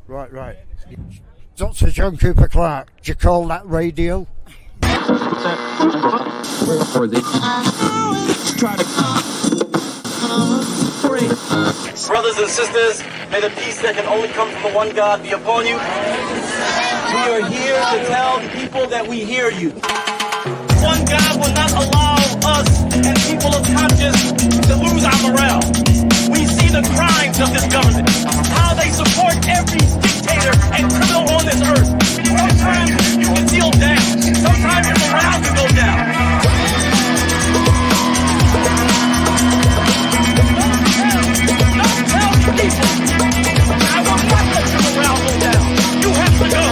Right. Dr. John Cooper Clarke, do you call that radio? Brothers and sisters, may the peace that can only come from the one God be upon you. We are here to tell the people that we hear you. One God will not allow us and people of conscience to lose our morale. We see the crimes of this government, how they support every dictator and criminal on this earth. Sometimes you can feel down. Sometimes your morale can go down. Don't tell the people, I will not let your morale go down. You have to go.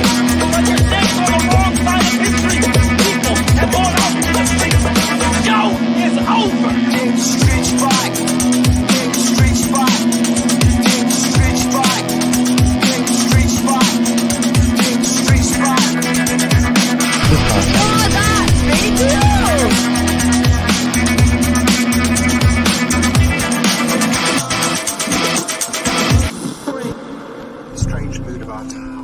But you're standing on the wrong side of history. People have gone out to the streets. The show is over. Street fight. Street fight. Street fight. Street fight. Street fight. Oh, that's radio. Strange mood of our time.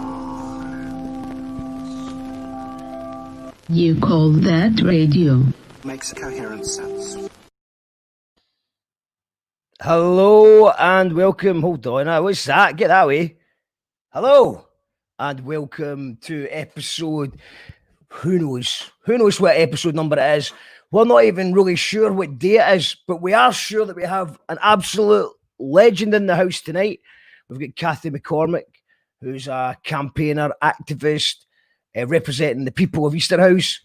You call that radio? Makes coherent sense. Hello and welcome. Hold on, what's that? Get that way. Hello and welcome to episode. Who knows what episode number it is? We're not even really sure what day it is, but we are sure that we have an absolute legend in the house tonight. We've got Kathie Mccormack, who's a campaigner, activist, representing the people of Easterhouse,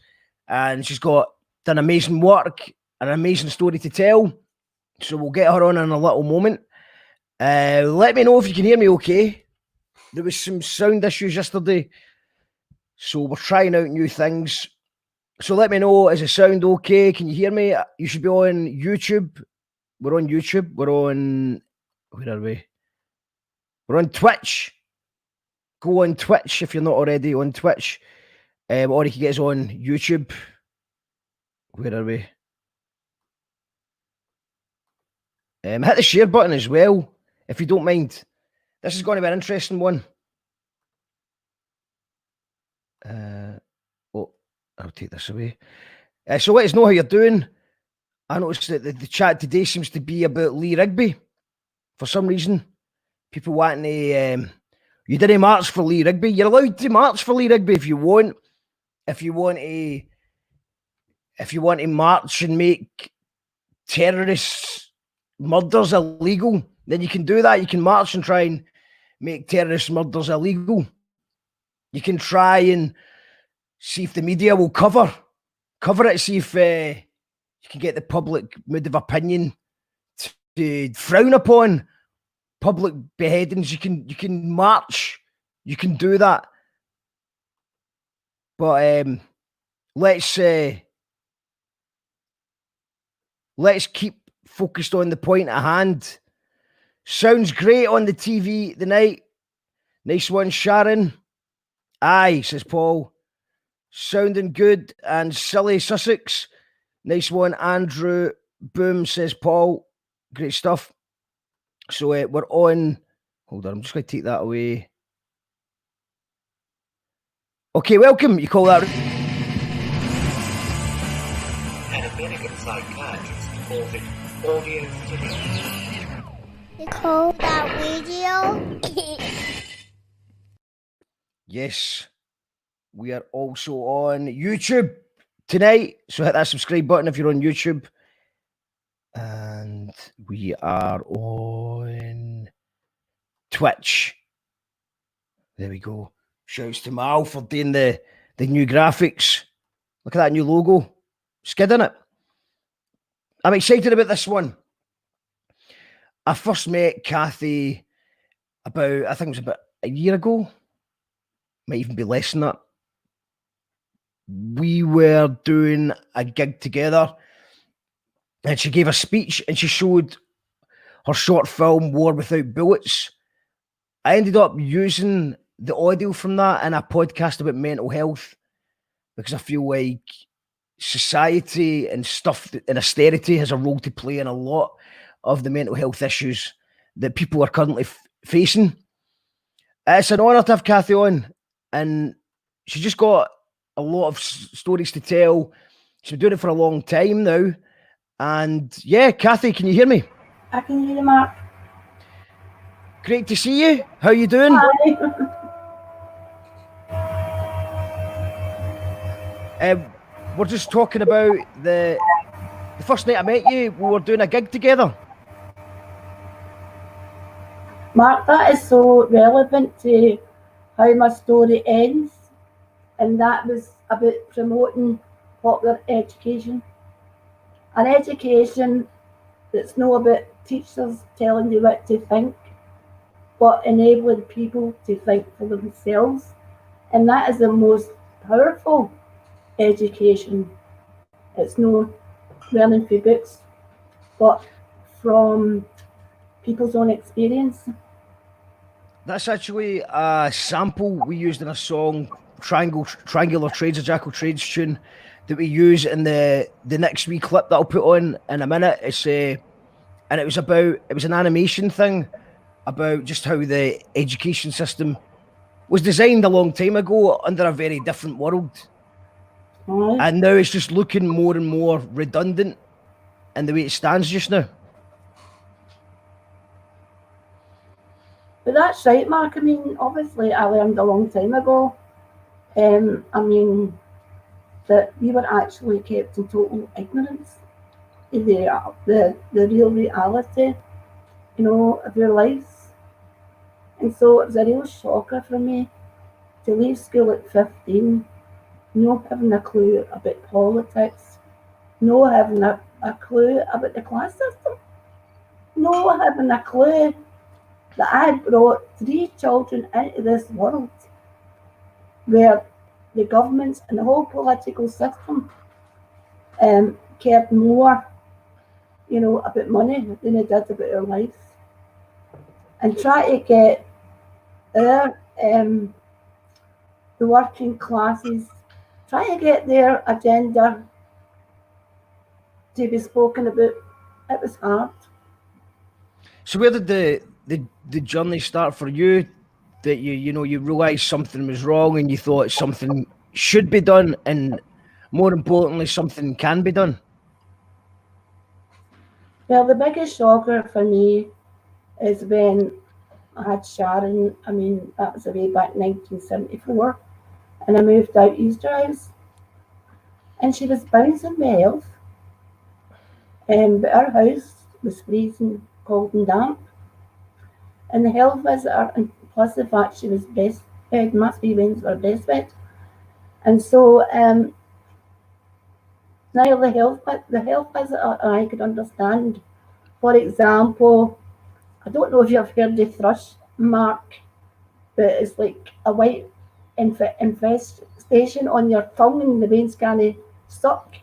and she's done amazing work, an amazing story to tell. So we'll get her on in a little moment. Let me know if you can hear me okay. There was some sound issues yesterday, so we're trying out new things. So let me know, is the sound okay? Can you hear me? You should be on YouTube. We're on YouTube. We're on... Where are we? We're on Twitch. Go on Twitch if you're not already on Twitch. Or you can get us on YouTube. Where are we? Hit the share button as well, if you don't mind. This is going to be an interesting one. I'll take this away. So let us know how you're doing. I noticed that the chat today seems to be about Lee Rigby. For some reason, people wanting to... you didn't march for Lee Rigby. You're allowed to march for Lee Rigby if you want. If you want to march and make terrorists murders illegal, then you can do that. You can march and try and make terrorist murders illegal. You can try and see if the media will cover it, see if you can get the public mood of opinion to frown upon public beheadings. You can march, you can do that. But let's keep focused on the point at hand. Sounds great on the TV tonight. Nice one, Sharon. Aye, says Paul. Sounding good and silly, Sussex. Nice one, Andrew. Boom, says Paul. Great stuff. So we're on. Hold on, I'm just going to take that away. Okay, welcome. You call that... And a medical psychiatrist calls it audio stimulation. You call that radio? Yes. We are also on YouTube tonight. So hit that subscribe button if you're on YouTube. And we are on Twitch. There we go. Shouts to Mal for doing the new graphics. Look at that new logo. It's good, isn't it? I'm excited about this one. I first met Cathy I think it was about a year ago. Might even be less than that. We were doing a gig together and she gave a speech and she showed her short film, War Without Bullets. I ended up using the audio from that in a podcast about mental health because I feel like society and stuff and austerity has a role to play in a lot of the mental health issues that people are currently facing. It's an honour to have Cathy on, and she's just got a lot of stories to tell. She's been doing it for a long time now. And yeah, Cathy, can you hear me? I can hear you, Mark. Great to see you. How you doing? Hi. We're just talking about the first night I met you. We were doing a gig together. Mark, that is so relevant to how my story ends, and that was about promoting popular education. An education that's not about teachers telling you what to think, but enabling people to think for themselves. And that is the most powerful education. It's not learning through books, but from people's own experience. That's actually a sample we used in a song, Triangular Trades, a Jackal Trades tune that we use in the next wee clip that I'll put on in a minute. And it was an animation thing about just how the education system was designed a long time ago under a very different world. Right. And now it's just looking more and more redundant in the way it stands just now. But that's right, Mark. I mean, obviously, I learned a long time ago. That we were actually kept in total ignorance of the real reality, of your lives. And so it was a real shocker for me to leave school at 15, not having a clue about politics, not having a clue about the class system, not having a clue that I had brought 3 children into this world where the governments and the whole political system cared more, about money than they did about our lives. And try to get our, the working classes, try to get their agenda to be spoken about. It was hard. So where did the journey start for you? That you realised something was wrong and you thought something should be done, and more importantly, something can be done? Well, the biggest shocker for me is when I had Sharon. I mean, that was way back 1974, and I moved out Easter House, and she was bouncing with health. But our house was freezing cold and damp, and the health visitor, and plus the fact she was breastfed, must be when they were breastfed, and so now the health visitor I could understand. For example, I don't know if you've heard the thrush, Mark, but it's like a white infestation on your tongue and the veins kind of stuck.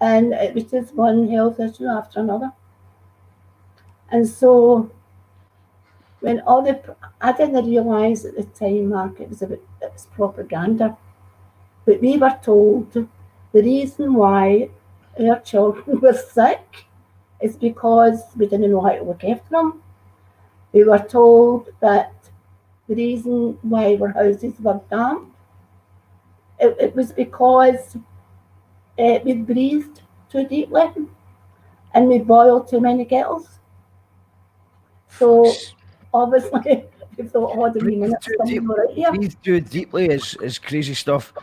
And it was just one health issue after another. And so when I didn't realise at the time, Mark, it was propaganda. But we were told the reason why our children were sick is because we didn't know how to look after them. We were told that the reason why our houses were damp, it was because we breathed too deeply and we boiled too many kettles. So obviously we thought, hold on a minute, something right here. Breathe too deeply is crazy stuff.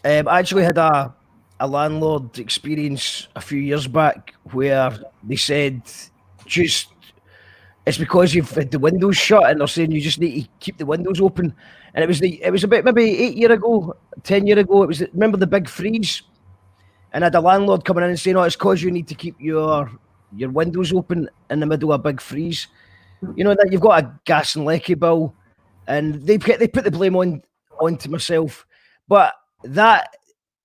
I actually had a landlord experience a few years back where they said it's because you've had the windows shut, and they're saying you just need to keep the windows open. And it was about maybe 10 years ago. Remember the big freeze, and I had a landlord coming in and saying, "Oh, it's because you need to keep your windows open in the middle of a big freeze." You know that you've got a gas and lecky bill, and they put the blame onto myself, but that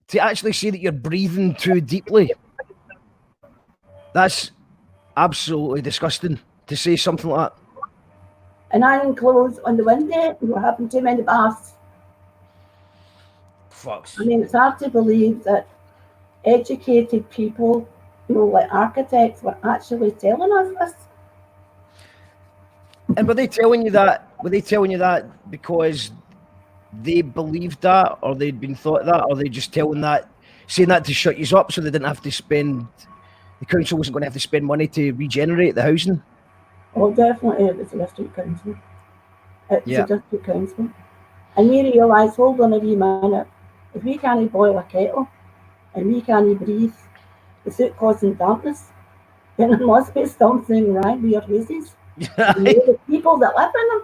to actually say that you're breathing too deeply, that's absolutely disgusting to say something like that. And iron clothes on the window, we were having too many baths. Fucks. I mean, it's hard to believe that educated people, like architects, were actually telling us this. And were they telling you that? Were they telling you that because they believed that, or they'd been thought that, or they just saying that to shut you up so they didn't have to spend, the council wasn't going to have to spend money to regenerate the housing? Oh, definitely it was a district council. It was Yeah. a district council. And we realised, hold on a wee minute, if we can't boil a kettle and we can't breathe without causing dampness, then there must be something wrong with your houses. And the people that live in them.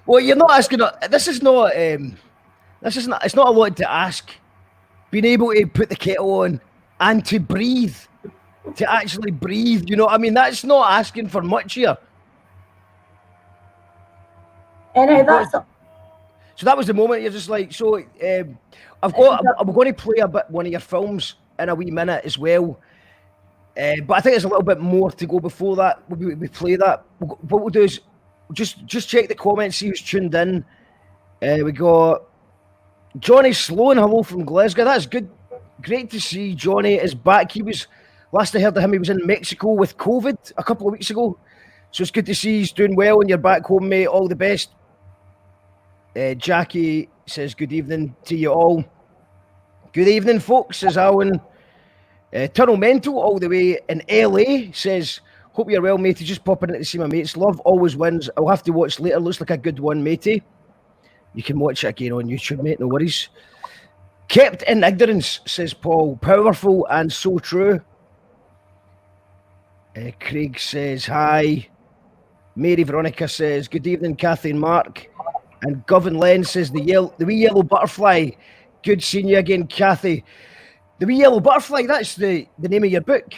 Well, you're not asking. This is not. It's not a lot to ask. Being able to put the kettle on and to breathe, to actually breathe. You know what I mean? That's not asking for much here. Anyway, that's So that was the moment. You're just like, so. I'm going to play a bit one of your films in a wee minute as well. But I think there's a little bit more to go before that. We play that. What we'll do is just check the comments, see who's tuned in. We got Johnny Sloan, hello from Glasgow. That's good. Great to see Johnny is back. He was, last I heard of him, he was in Mexico with COVID a couple of weeks ago. So it's good to see he's doing well and you're back home, mate. All the best. Jackie says good evening to you all. Good evening, folks, says Alan. Tunnel Mental all the way in LA says, hope you're well, matey. Just popping in to see my mates. Love always wins. I'll have to watch later. Looks like a good one, matey. You can watch it again on YouTube, mate. No worries. Kept in ignorance, says Paul. Powerful and so true. Craig says hi. Mary Veronica says good evening, Kathy and Mark. And Govan Len says the wee yellow butterfly. Good seeing you again, Kathy. The Wee Yellow Butterfly, that's the name of your book.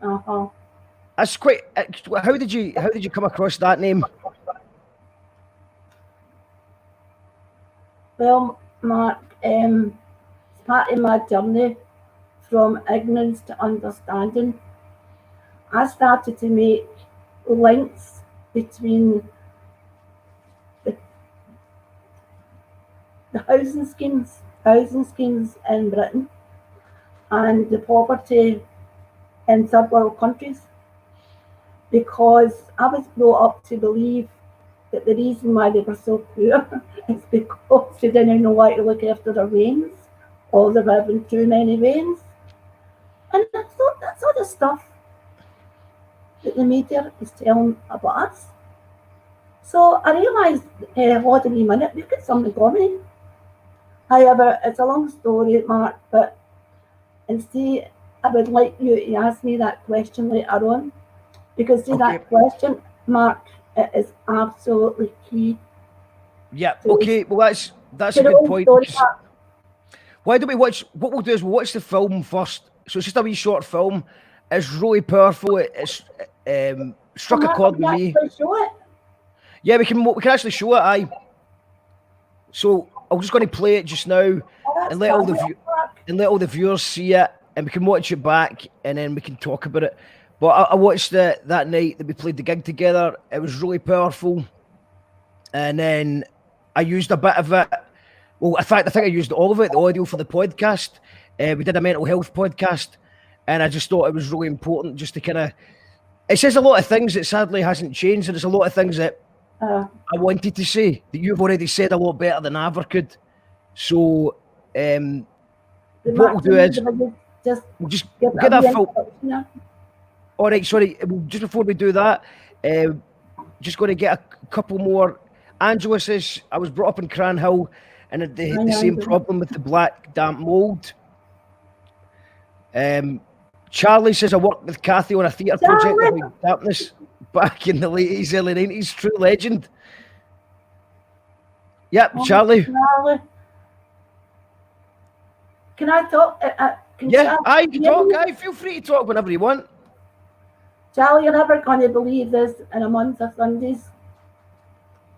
uh-huh. That's quite. How did you come across that name? Well, Mark, it's part of my journey from ignorance to understanding. I started to make links between the housing schemes in Britain and the poverty in third world countries, because I was brought up to believe that the reason why they were so poor is because they didn't know how to look after their veins, or they're having too many veins. And I thought that's all the stuff that the media is telling about us. So I realised, hold on a minute, we've got something coming. However, it's a long story, Mark, but and see, I would like you to ask me that question later on, because see, that question, Mark, it is absolutely key. Yeah, okay, well that's a good point. Why don't we watch, what we'll do is we'll watch the film first. So it's just a wee short film. It's really powerful. It's struck a chord with me. Show it? Yeah, we can actually show it, aye. So I'm just going to play it just now and let all the viewers see it, and we can watch it back and then we can talk about it. But I watched it that night that we played the gig together. It was really powerful. And then I used a bit of it. Well, in fact, I think I used all of it, the audio for the podcast. We did a mental health podcast, and I just thought it was really important just to kind of... It says a lot of things that sadly hasn't changed, and there's a lot of things that I wanted to say that you've already said a lot better than I ever could. So what we'll do is we'll just get that film. All right, sorry, just before we do that, just going to get a couple more. Angela says, I was brought up in Cranhill and had the same problem with the black damp mould. Charlie says, I worked with Cathy on a theatre project about dampness back in the late 80s, early 90s. True legend. Yep, Charlie. Can I talk? I can talk. I feel free to talk whenever you want. Charlie, you're never going to believe this in a month of Sundays,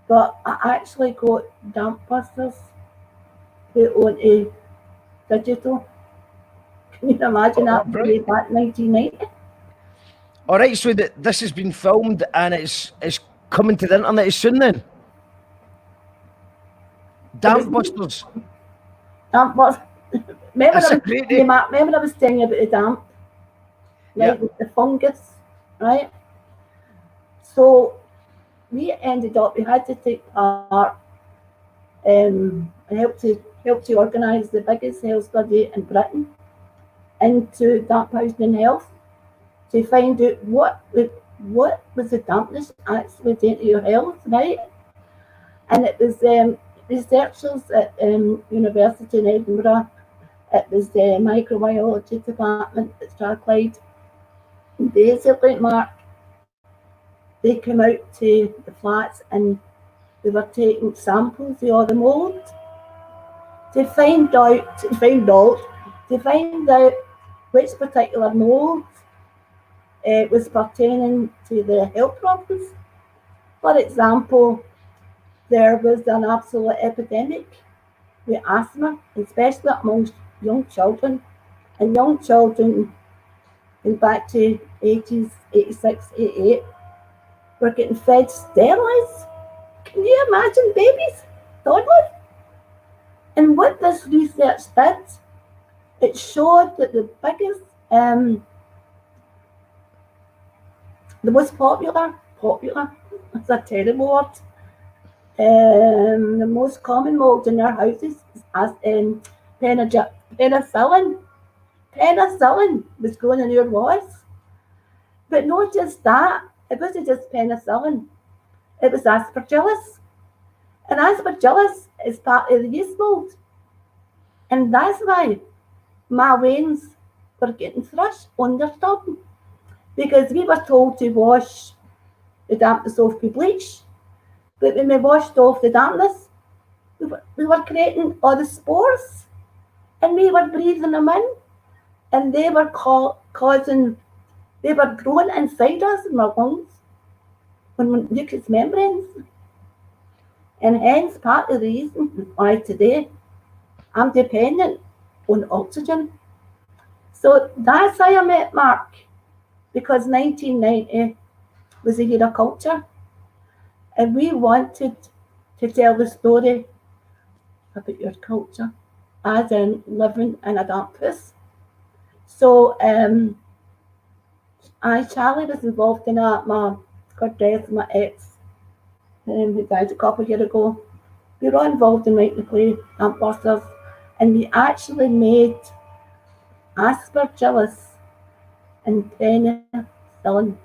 but I actually got damp busters put onto digital. Can you imagine that way back in 1990? All right, so this has been filmed and it's coming to the internet soon then? Damp busters. Damp busters. Remember I was telling you about the damp? Like with the fungus, right? So we had to take part and help to organise the biggest health study in Britain into damp housing and health to find out what was the dampness actually doing to your health, right? And it was researchers at University in Edinburgh. It was the microbiology department at Strathclyde. Basically, Mark, they came out to the flats and they were taking samples of all the mould to find out which particular mould was pertaining to the health problems. For example, there was an absolute epidemic with asthma, especially amongst young children. And young children, in back to 80s, 86, 88, were getting fed steroids. Can you imagine babies, toddlers? And what this research did, it showed that the biggest, the most popular, that's a terrible word, the most common mold in our houses is penicillin. Penicillin was growing in your walls. But not just that, it wasn't just penicillin, it was aspergillus. And aspergillus is part of the yeast mold. And that's why my veins were getting thrush on their stomach. Because we were told to wash the dampness off with bleach. But when we washed off the dampness, we were creating all the spores. And we were breathing them in. And they were they were growing inside us in our lungs, on mucous membranes. And hence part of the reason why today I'm dependent on oxygen. So that's how I met Mark, because 1990 was a year of culture. And we wanted to tell the story about your culture, as in living in a damp house. So Charlie was involved in that. My God death, my ex, who died a couple of years ago. We were all involved in writing the play, Damp Busters, and we actually made aspergillus and penicillin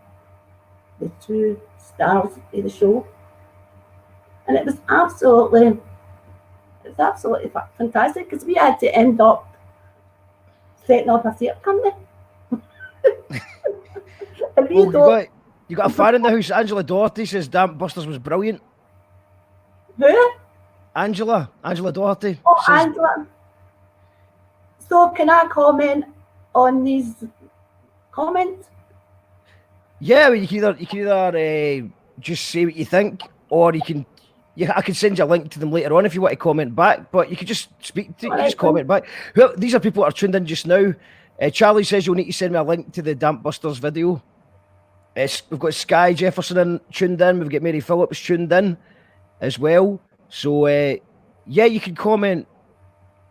the two stars of the show. And it was absolutely fantastic, because we had to end up setting up a theatre company. Well, you got a fan in the house. Angela Doherty says Damp Busters was brilliant. Who? Angela Doherty. Oh, says, Angela. So can I comment on these comments? Yeah, well, you can either just say what you think, or I can send you a link to them later on if you want to comment back. But you can just comment back. Well, these are people that are tuned in just now. Charlie says you'll need to send me a link to the Damp Busters video. We've got Sky Jefferson tuned in. We've got Mary Phillips tuned in as well. So yeah, you can comment.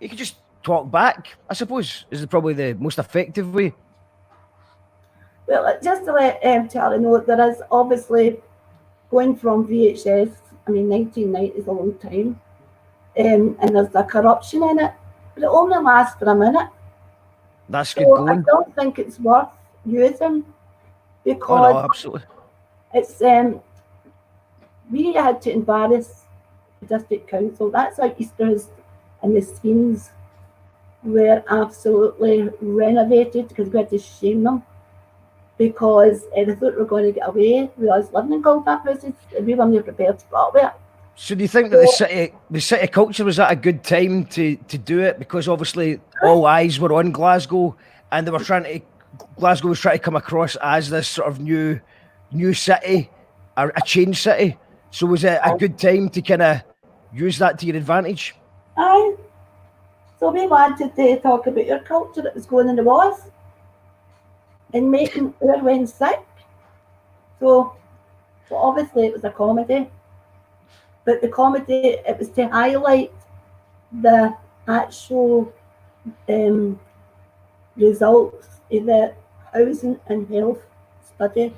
You can just talk back, I suppose, is probably the most effective way. Well, just to let Charlie know, there is obviously, going from VHS, 1990 is a long time, and there's a corruption in it, but it only lasts for a minute. That's good going. I don't think it's worth using, because no, absolutely. It's we had to embarrass the district council. That's how Easter's and the Skeens were absolutely renovated, because we had to shame them, because they thought we were going to get away with us living in gold damp houses, and we weren't prepared to put up with it. So do you think that the city culture was at a good time to do it? Because obviously all eyes were on Glasgow, and Glasgow was trying to come across as this sort of new city, a change city. So was it a good time to kind of use that to your advantage? Aye. So we wanted to talk about your culture that was going in the walls and making everyone sick. So obviously it was a comedy. But the comedy, it was to highlight the actual results of the housing and health study,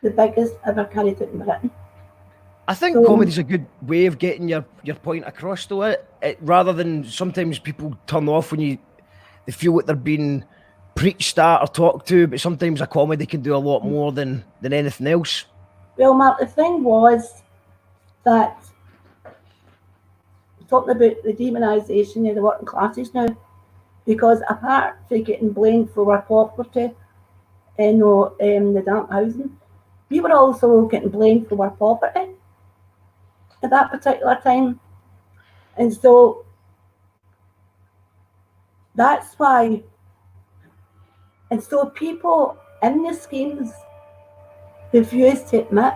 the biggest ever carried out in Britain. I think So- comedy's a good way of getting your point across, though. Rather than sometimes people turn off when they feel like they're being preached at or talked to, but sometimes a comedy can do a lot more than anything else. Well, Mark, the thing was that talking about the demonisation of the working classes now, because apart from getting blamed for our poverty and the damp housing, we were also getting blamed for our poverty at that particular time. And so that's why, and so people in the schemes refused to admit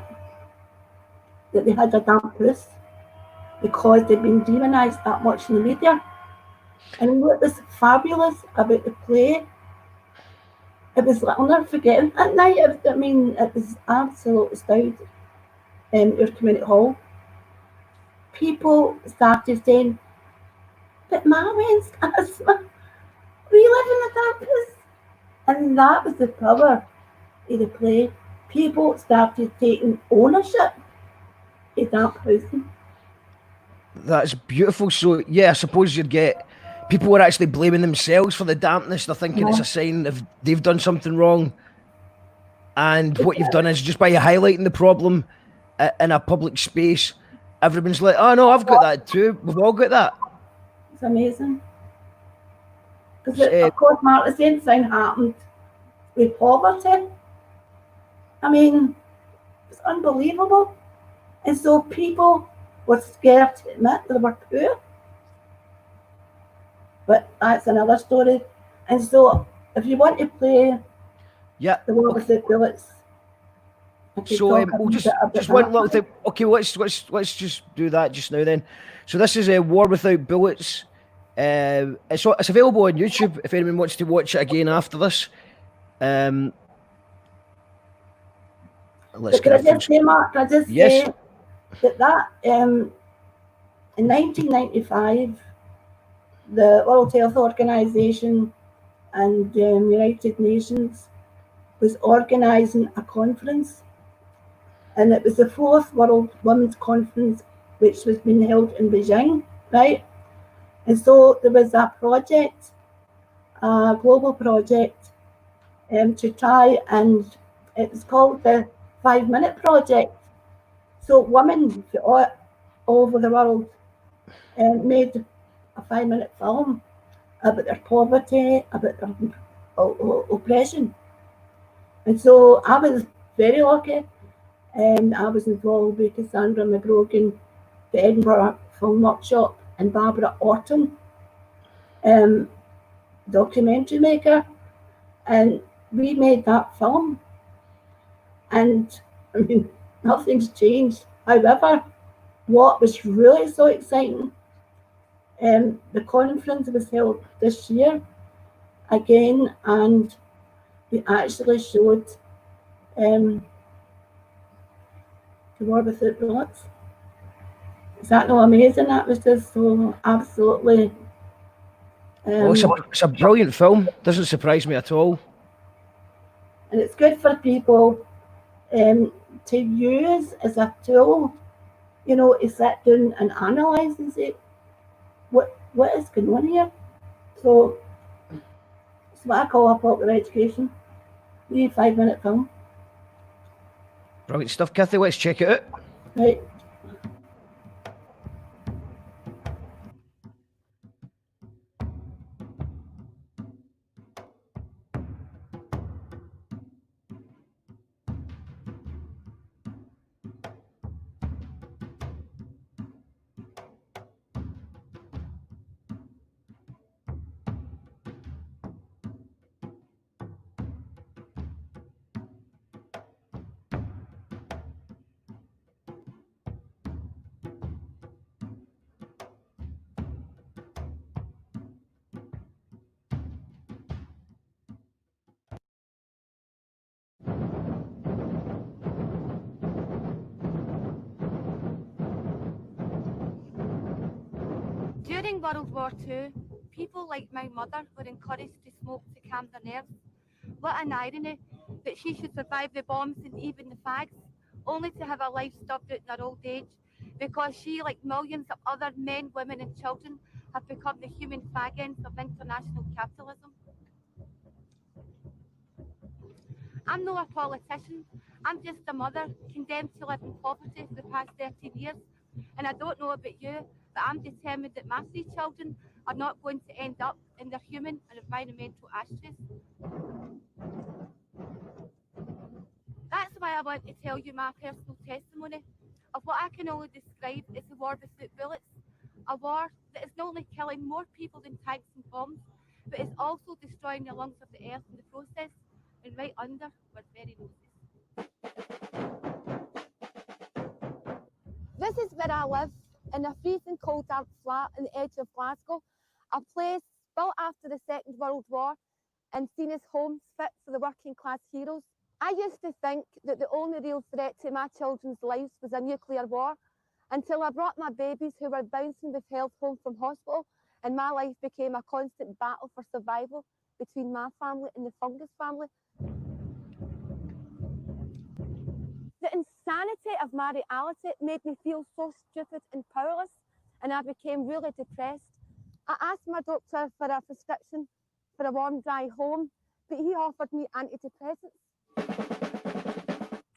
that they had a damp house because they'd been demonised that much in the media. And what was fabulous about the play, it was like, I'll never forget it. At night, it was absolutely stowed in our community hall. People started saying, but my when's asthma? We live in a damp house. And that was the power of the play. People started taking ownership of damp housing. That's beautiful. So yeah, I suppose you'd get people were actually blaming themselves for the dampness. They're thinking it's a sign if they've done something wrong. And what you've done is just by highlighting the problem in a public space, everyone's like, oh no, I've got that too. We've all got that. It's amazing. Because, of course, Mark, the same thing happened with poverty. I mean, it's unbelievable. And so people were scared to admit they were poor. But that's another story. And so, if you want to play Yeah. the War Without Bullets, I could So talk a we'll wee just bit about just one that. little thing. Okay, let's just do that just now then. So this is a War Without Bullets. It's available on YouTube if anyone wants to watch it again after this. Let's But get can I just say, Mark, can I just Yes. say that in 1995, the World Health Organization and United Nations was organising a conference, and it was the fourth World Women's Conference, which was being held in Beijing, right? And so there was a project, a global project, to try, and it was called the 5-Minute Project. So women all over the world made a 5-minute film about their poverty, about their oppression. And so I was very lucky, and I was involved with Cassandra McGrogan, the Edinburgh Film Workshop, and Barbara Orton, documentary maker, and we made that film. And I mean, nothing's changed. However, what was really so exciting, the conference was held this year again, and we actually showed The War Without Bullets. Is that not amazing? That was just so absolutely. It's a brilliant film. Doesn't surprise me at all. And it's good for people to use as a tool, to sit down and analyse and say, what is going on here? So it's what I call a popular education. The 5-minute film. Brilliant stuff, Cathy. Let's check it out. Right. During World War II, people like my mother were encouraged to smoke to calm their nerves. What an irony that she should survive the bombs and even the fags, only to have her life stubbed out in her old age, because she, like millions of other men, women and children, have become the human fag ends of international capitalism. I'm not a politician, I'm just a mother condemned to live in poverty for the past 13 years. And I don't know about you, but I'm determined that my 3 children are not going to end up in their human and environmental ashtrays. That's why I want to tell you my personal testimony of what I can only describe as a war without bullets. A war that is not only killing more people than tanks and bombs, but is also destroying the lungs of the earth in the process, and right under our very noses. This is where I live, in a freezing cold dark flat on the edge of Glasgow, a place built after the Second World War and seen as homes fit for the working class heroes. I used to think that the only real threat to my children's lives was a nuclear war, until I brought my babies who were bouncing with health home from hospital, and my life became a constant battle for survival between my family and the fungus family. The insanity of my reality made me feel so stupid and powerless, and I became really depressed. I asked my doctor for a prescription for a warm, dry home, but he offered me antidepressants.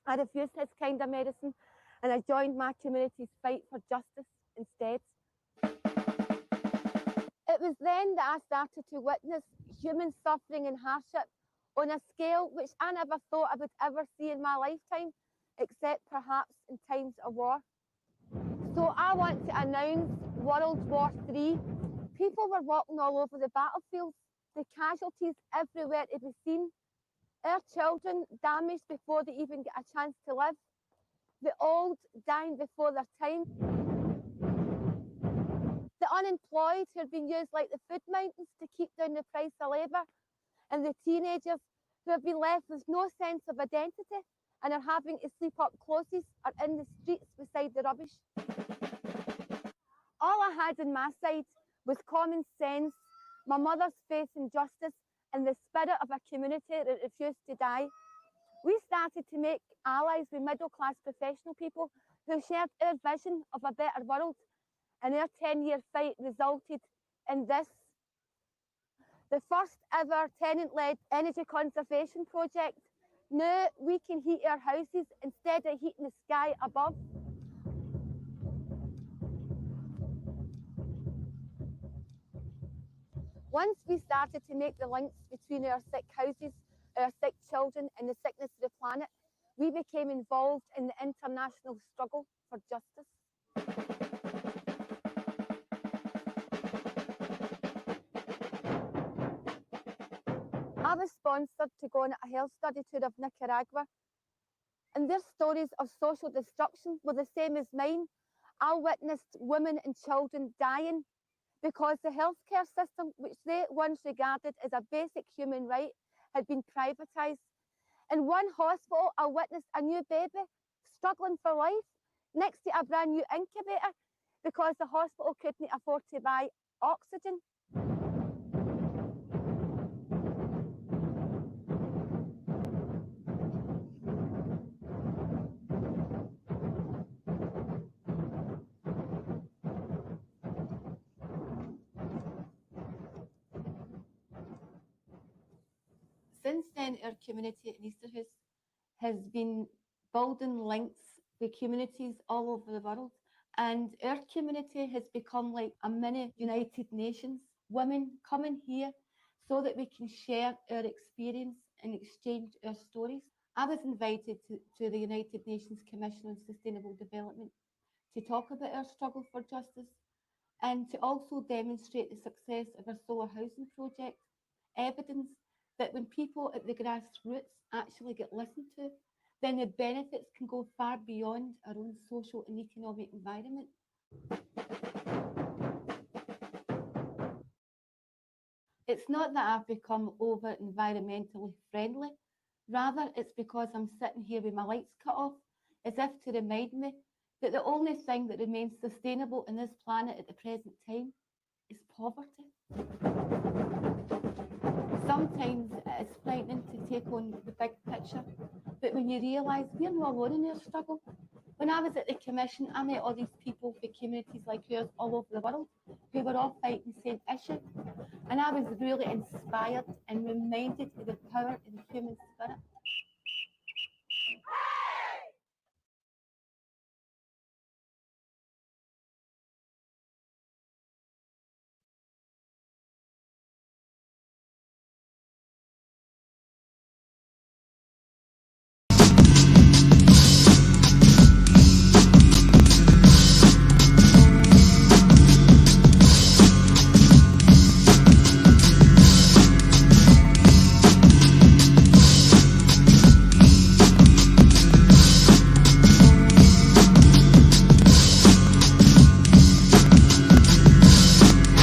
I refused his kind of medicine, and I joined my community's fight for justice instead. It was then that I started to witness human suffering and hardship on a scale which I never thought I would ever see in my lifetime, except perhaps in times of war. So I want to announce World War III. People were walking all over the battlefields, the casualties everywhere to be seen, our children damaged before they even get a chance to live, the old dying before their time, the unemployed who are being used like the food mountains to keep down the price of labour, and the teenagers who have been left with no sense of identity and are having to sleep up closes or in the streets beside the rubbish. All I had on my side was common sense, my mother's faith in justice, and the spirit of a community that refused to die. We started to make allies with middle-class professional people who shared our vision of a better world, and our 10-year fight resulted in this: the first ever tenant-led energy conservation project. Now we can heat our houses instead of heating the sky above. Once we started to make the links between our sick houses, our sick children, and the sickness of the planet, we became involved in the international struggle for justice. I was sponsored to go on a health study tour of Nicaragua, and their stories of social destruction were the same as mine. I witnessed women and children dying because the healthcare system, which they once regarded as a basic human right, had been privatised. In one hospital, I witnessed a new baby struggling for life next to a brand new incubator because the hospital couldn't afford to buy oxygen. Since then, our community at Easterhouse has been building links with communities all over the world, and our community has become like a mini United Nations. Women coming here so that we can share our experience and exchange our stories. I was invited to the United Nations Commission on Sustainable Development to talk about our struggle for justice and to also demonstrate the success of our solar housing project, evidence that when people at the grassroots actually get listened to, then the benefits can go far beyond our own social and economic environment. It's not that I've become over environmentally friendly, rather it's because I'm sitting here with my lights cut off, as if to remind me that the only thing that remains sustainable in this planet at the present time is poverty. sometimes it's frightening to take on the big picture. But when you realise we're not alone in our struggle. When I was at the commission, I met all these people for communities like yours all over the world who were all fighting the same issue. And I was really inspired and reminded of the power of the human spirit.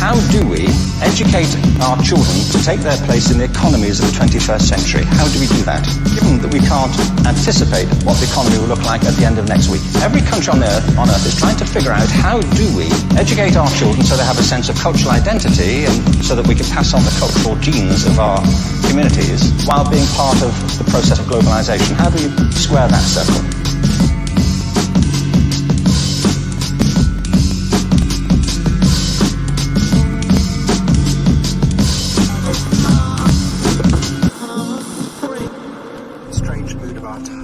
How do we educate our children to take their place in the economies of the 21st century? How do we do that, given that we can't anticipate what the economy will look like at the end of next week? Every country on earth is trying to figure out how do we educate our children so they have a sense of cultural identity and so that we can pass on the cultural genes of our communities while being part of the process of globalization. How do we square that circle? Strange mood of our time.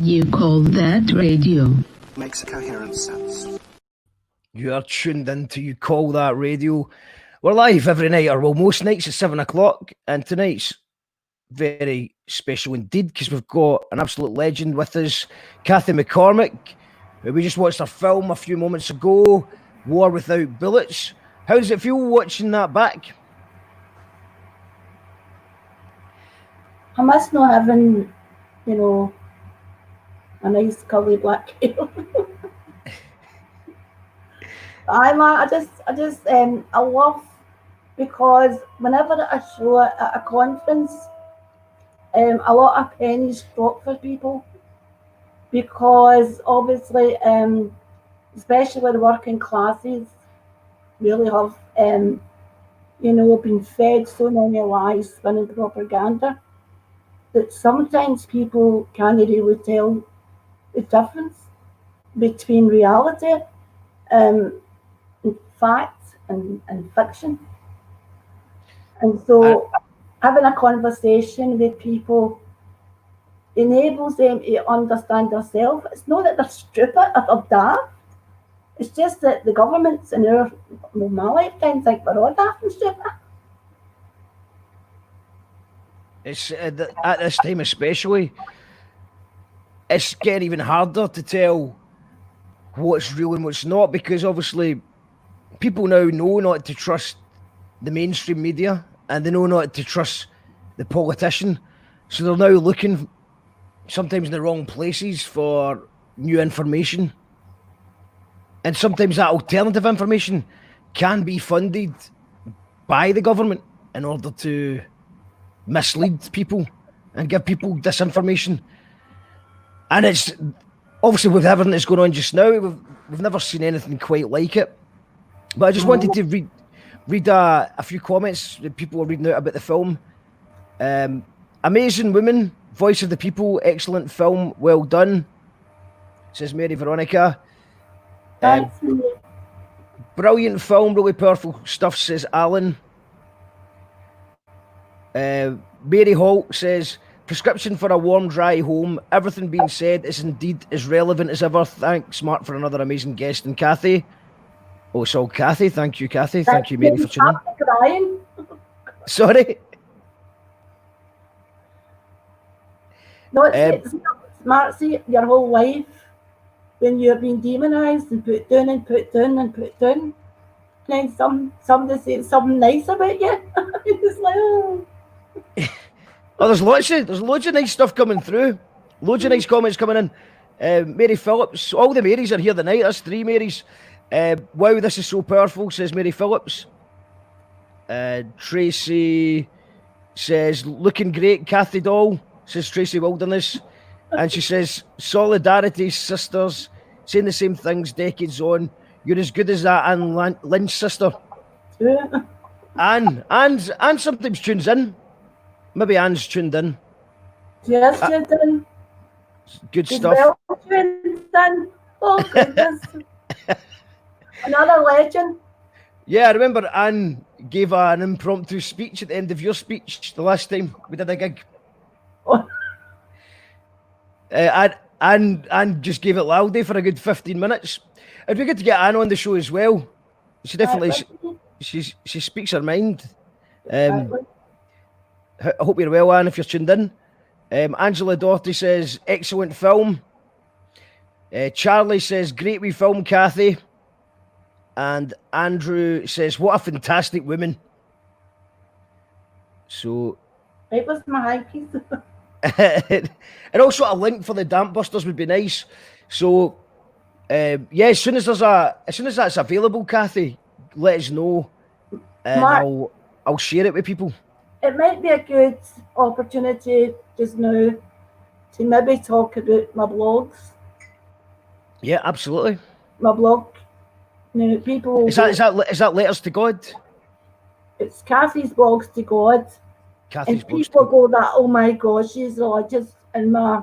You call that radio? Makes a coherent sense. You are tuned into You Call That Radio. We're live every night, or well, most nights at 7 o'clock, and tonight's very special indeed because we've got an absolute legend with us, Kathie Mccormack. We just watched her film a few moments ago, War Without Bullets. How does it feel watching that back? I must not having, you know, a nice curly black hair. I love, because whenever I show at a conference, a lot of pennies drop for people, because obviously, especially the working classes, really have, been fed so many lies, spinning propaganda, that sometimes people can't really tell the difference between reality, fact and fiction. And so having a conversation with people enables them to understand themselves. It's not that they're stupid or they're daft. It's just that the governments in my lifetime think we're all daft and stupid. It's at this time especially, it's getting even harder to tell what's real and what's not, because obviously people now know not to trust the mainstream media and they know not to trust the politician. So they're now looking sometimes in the wrong places for new information. And sometimes that alternative information can be funded by the government in order to mislead people and give people disinformation. And it's obviously with everything that's going on just now, we've never seen anything quite like it. But I just wanted to read a few comments that people were reading out about the film. Amazing woman, voice of the people, excellent film, well done, says Mary Veronica. Brilliant film, really powerful stuff, says Alan. Mary Holt says, prescription for a warm, dry home. Everything being said is indeed as relevant as ever. Thanks, Mark, for another amazing guest. And Cathy. Oh, it's all Cathy. Thank you, Cathy. Thank you, Mary, for tuning in. Sorry. No, it's smart. See, your whole life, when you're being demonised and put down and put down and put down, and then somebody says something nice about you. It's like, oh. Oh, there's loads of nice stuff coming through. Loads of nice comments coming in. Mary Phillips, all the Marys are here tonight. That's 3 Marys. Wow, this is so powerful, says Mary Phillips. Tracy says, looking great, Cathy doll, says Tracy Wilderness. And she says, solidarity, sisters, saying the same things decades on. You're as good as that Anne Lynch sister. do. Anne sometimes tunes in. Maybe Anne's tuned in. Yes, Jaden. Good She's stuff. well tuned in. Oh, goodness. Another legend. Yeah, I remember Anne gave an impromptu speech at the end of your speech the last time we did a gig. Oh, Anne just gave it loudly for a good 15 minutes. It'd be good to get Anne on the show as well. She definitely, she speaks her mind. I hope you're well, Anne, if you're tuned in. Angela Doherty says, excellent film. Charlie says, great wee film, Cathy. And Andrew says, what a fantastic woman. So... it was my high piece. And also a link for the Damp Busters would be nice. So, yeah, as soon as that's available, Cathy, let us know, and Mark, I'll share it with people. it might be a good opportunity just now to maybe talk about my blogs. Yeah, absolutely. My blog. Now, people. Is that Letters to God? It's Cathy's blogs to God. Cathy's and blogs people go that, oh my gosh, she's religious, and my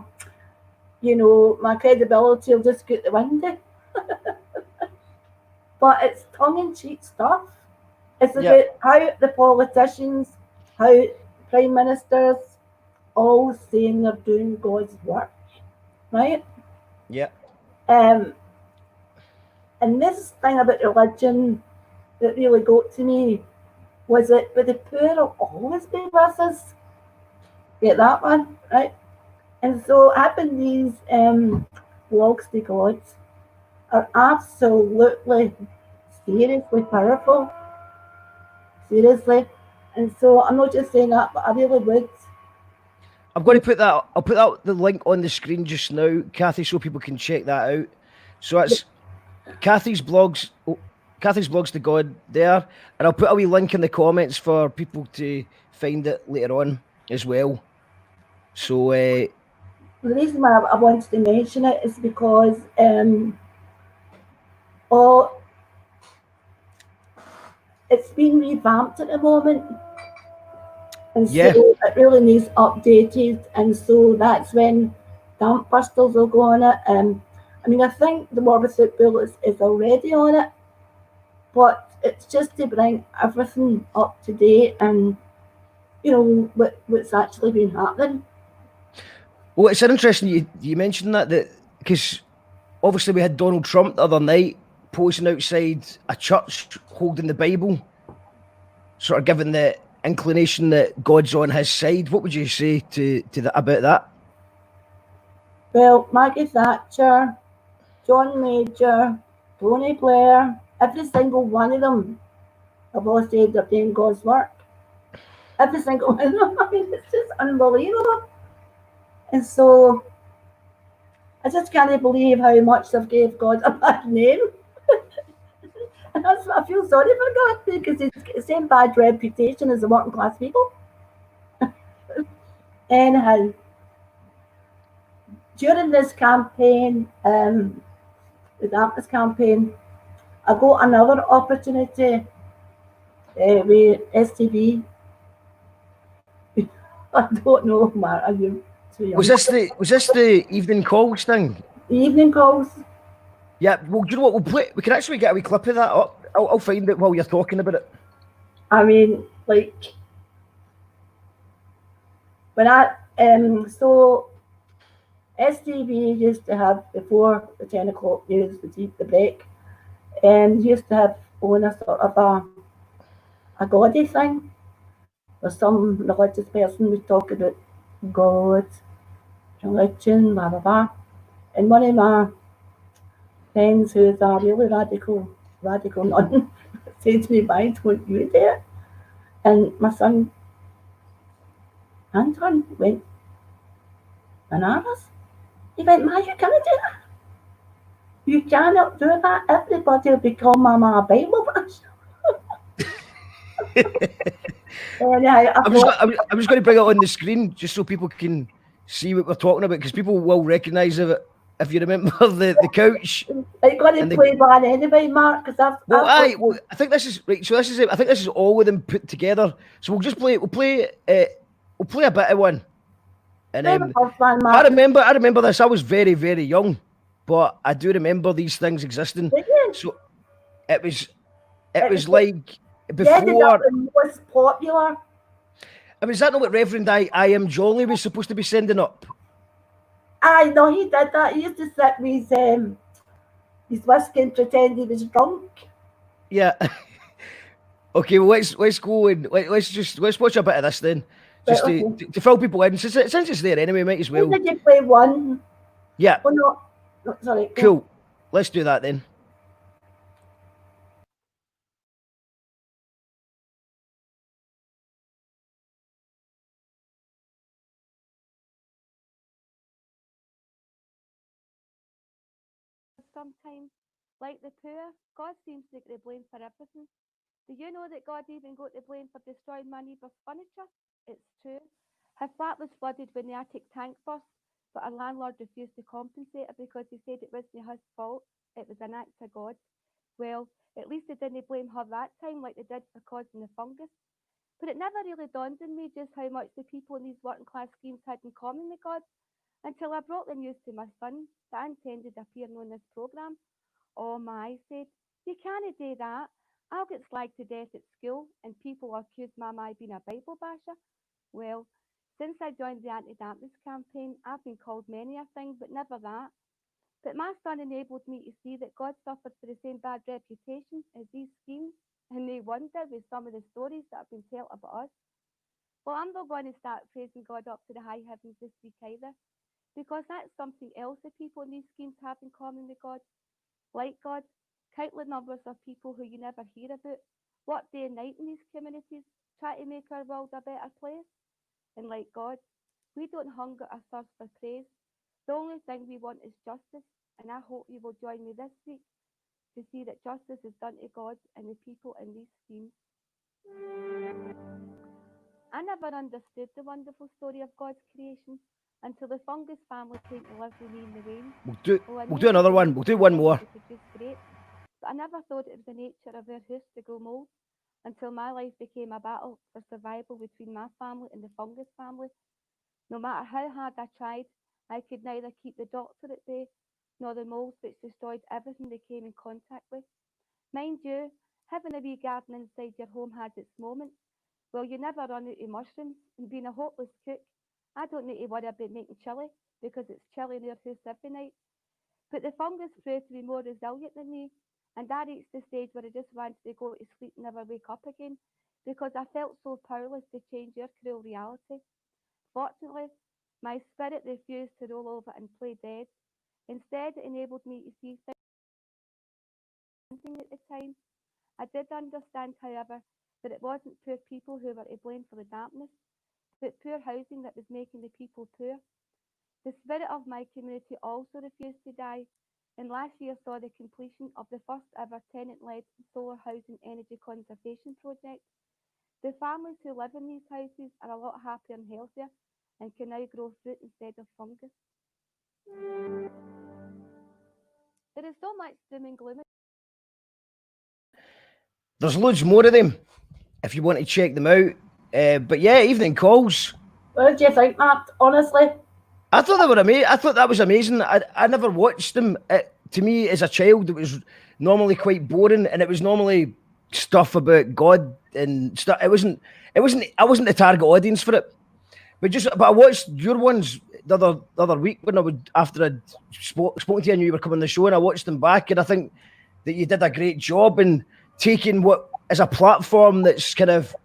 credibility will just go out the window. But it's tongue-in-cheek stuff. It's about how the politicians, how prime ministers, all saying they're doing God's work, right? Yeah. And this thing about religion that really got to me was that, but the poor will always be with us. Get that one, right? And so having these blogs to God are absolutely seriously powerful. Seriously. And so I'm not just saying that, but I really would. I'm going to put that. I'll put that the link on the screen just now, Cathy, so people can check that out. So it's Cathy's blogs to God there, and I'll put a wee link in the comments for people to find it later on as well. So the reason why I wanted to mention it is because it's been revamped at the moment. And so it really needs updated, and so that's when Damp Busters will go on it. I mean, I think the War Without Bullets is already on it, but it's just to bring everything up to date and, what's actually been happening. Well, it's interesting you mentioned that because obviously we had Donald Trump the other night posing outside a church holding the Bible, sort of giving the inclination that God's on his side. What would you say to that about that? Well, Maggie Thatcher, John Major, Tony Blair, every single one of them have all said they're doing God's work. Every single one of them. I mean, it's just unbelievable. And so I just can't believe how much they've gave God a bad name. And that's what I feel sorry for God, because he's got the same bad reputation as the working class people. Anyhow, during this campaign, the Dampness campaign, I got another opportunity with STV. I don't know, Mark, are you too young? Was this the evening calls thing? The evening calls. Yeah, well, do you know what? We'll play. We can actually get a wee clip of that up. I'll find it while you're talking about it. I mean, like, when so STV used to have, before the 10 o'clock news, the break, used to have on a sort of a gaudy thing, where some religious person would talk about God, religion, blah, blah, blah. And one of my friends who's a really radical nun said to me, why don't you do it? And my son Anton went bananas. He went, Ma, you can't do that. You cannot do that. Everybody will become a Bible verse. I'm just going to bring it on the screen just so people can see what we're talking about, because people will recognise it if you remember the couch. Are you going to And play one anyway, Mark? Because Well, I think this is right. So this is it. I think this is all of them put together. So we'll just play. We'll play a bit of one. And play the first one, Mark. I remember this. I was very, very young, but I do remember these things existing. Did you? So it was like Yeah, they before. got the most popular. I mean, is that not what Reverend I Am Jolly was supposed to be sending up? I know he did that. He used to sit with his whiskey and pretend he was drunk. Yeah. Okay, well let's go and let's watch a bit of this then, just Right, okay. to fill people in. Since it's there anyway, might as well. When did you play one? Yeah. Oh no, sorry. Cool. Let's do that then. Sometimes, like the poor, God seems to get the blame for everything. Do you know that God even got the blame for destroying my neighbour's furniture? It's true. Her flat was flooded when the attic tank burst, but her landlord refused to compensate her because he said it wasn't his fault. It was an act of God. Well, at least they didn't blame her that time like they did for causing the fungus. But it never really dawned on me just how much the people in these working class schemes had in common with God until I brought the news to my son that I intended appearing on this programme. Oh my, I said, you can't do that. I'll get slagged to death at school and people will accuse Mama of being a Bible basher. Well, since I joined the anti-dampness campaign, I've been called many a thing, but never that. But my son enabled me to see that God suffered for the same bad reputation as these schemes, and no wonder with some of the stories that have been told about us. Well, I'm not going to start praising God up to the high heavens this week either, because that's something else the people in these schemes have in common with God. Like God, countless numbers of people who you never hear about work day and night in these communities, try to make our world a better place. And like God, we don't hunger or thirst for praise. The only thing we want is justice, and I hope you will join me this week to see that justice is done to God and the people in these schemes. I never understood the wonderful story of God's creation until the fungus family came to live with me in the rain. We'll do another one. We'll do one more. Great, but I never thought it was the nature of our house to grow mold until my life became a battle for survival between my family and the fungus family. No matter how hard I tried, I could neither keep the doctor at bay nor the moles which destroyed everything they came in contact with. Mind you, having a wee garden inside your home has its moments. Well, you never run out of mushrooms, and being a hopeless cook, I don't need to worry about making chilli because it's chilli in our house every night. But the fungus proved to be more resilient than me, and I reached the stage where I just wanted to go to sleep and never wake up again because I felt so powerless to change your cruel reality. Fortunately, my spirit refused to roll over and play dead. Instead, it enabled me to see things at the time. I did understand, however, that it wasn't poor people who were to blame for the dampness, but poor housing that was making the people poor. The spirit of my community also refused to die, and last year saw the completion of the first ever tenant-led solar housing energy conservation project. The families who live in these houses are a lot happier and healthier and can now grow fruit instead of fungus. There is so much doom and gloom. There's loads more of them if you want to check them out. But yeah, evening calls. What do you think, Mark? Honestly, I thought they were amazing. I thought that was amazing. I never watched them. To me, as a child, it was normally quite boring, and it was normally stuff about God and stuff. I wasn't the target audience for it. But I watched your ones the other week when after I'd spoken to you and you were coming on the show, and I watched them back, and I think that you did a great job in taking what is a platform that's kind of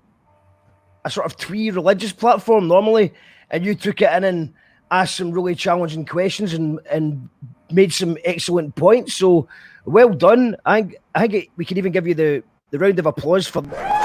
a sort of twee religious platform normally, and you took it in and asked some really challenging questions and made some excellent points. So well done. I think we can even give you the round of applause for that.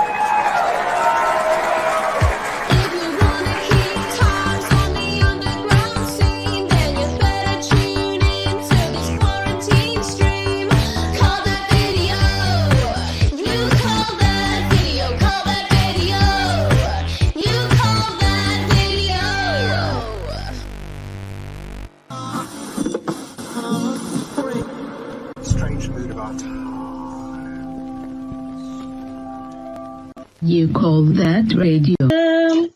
You call that radio? Here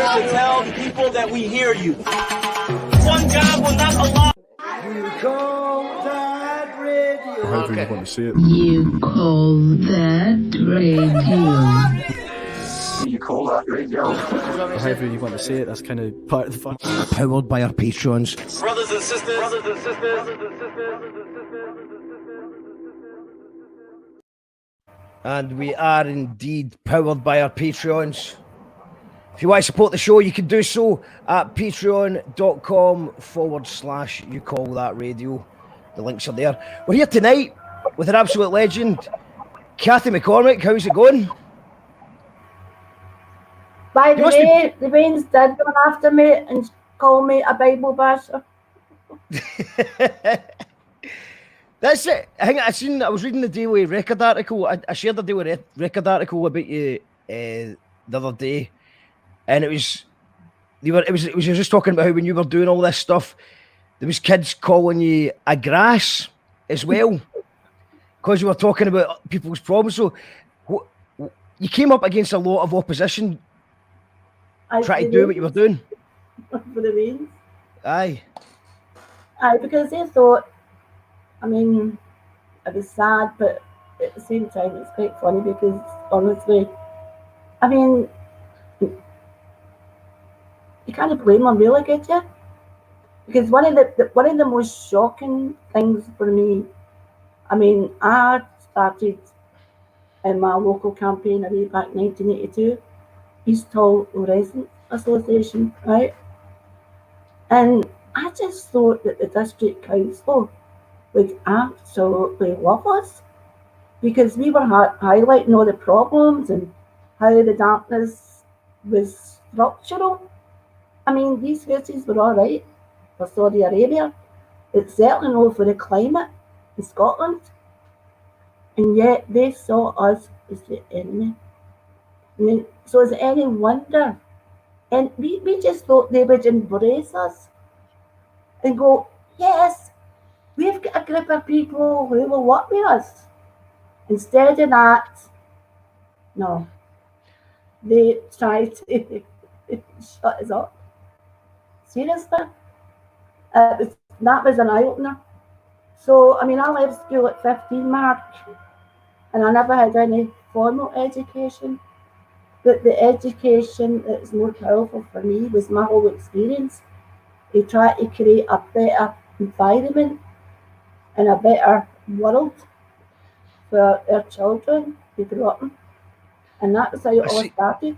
to tell the people that we hear you. One God will not allow. You call that radio? However you want to see it. You call that radio? You call that radio? However you want to say it, that's kind of part of the fun. Powered by our patrons. Brothers and sisters. And we are indeed powered by our Patreons. If you want to support the show, you can do so at patreon.com/you call that radio. The links are there. We're here tonight with an absolute legend, Kathie Mccormack. How's it going? By the way, the Baines did go after me and call me a Bible basher. That's it. I was reading the Daily Record article. I shared the Daily Record article about you the other day, and it was just talking about how when you were doing all this stuff, there was kids calling you a grass as well, because you were talking about people's problems. So you came up against a lot of opposition. Try to do what you were doing. For the Baines. Aye, because they thought, I mean, it was sad, but at the same time, it's quite funny because honestly, I mean, you can't blame them really, get you? Because one of the most shocking things for me, I mean, I started in my local campaign way back 1982, East Hall Residents Association, right? And I just thought that the district council would absolutely love us because we were highlighting all the problems and how the darkness was structural. I mean, these houses were all right for Saudi Arabia. It's certainly not for the climate in Scotland. And yet they saw us as the enemy. I mean, so is it any wonder? And we just thought they would embrace us and go, yes, we've got a group of people who will work with us. Instead of that, no. They tried to shut us up. Seriously. That was an eye-opener. So, I mean, I left school at 15, Mark, and I never had any formal education. But the education that was more powerful for me was my whole experience. We tried to create a better environment and a better world for our children to grow up in. And that was how it all started.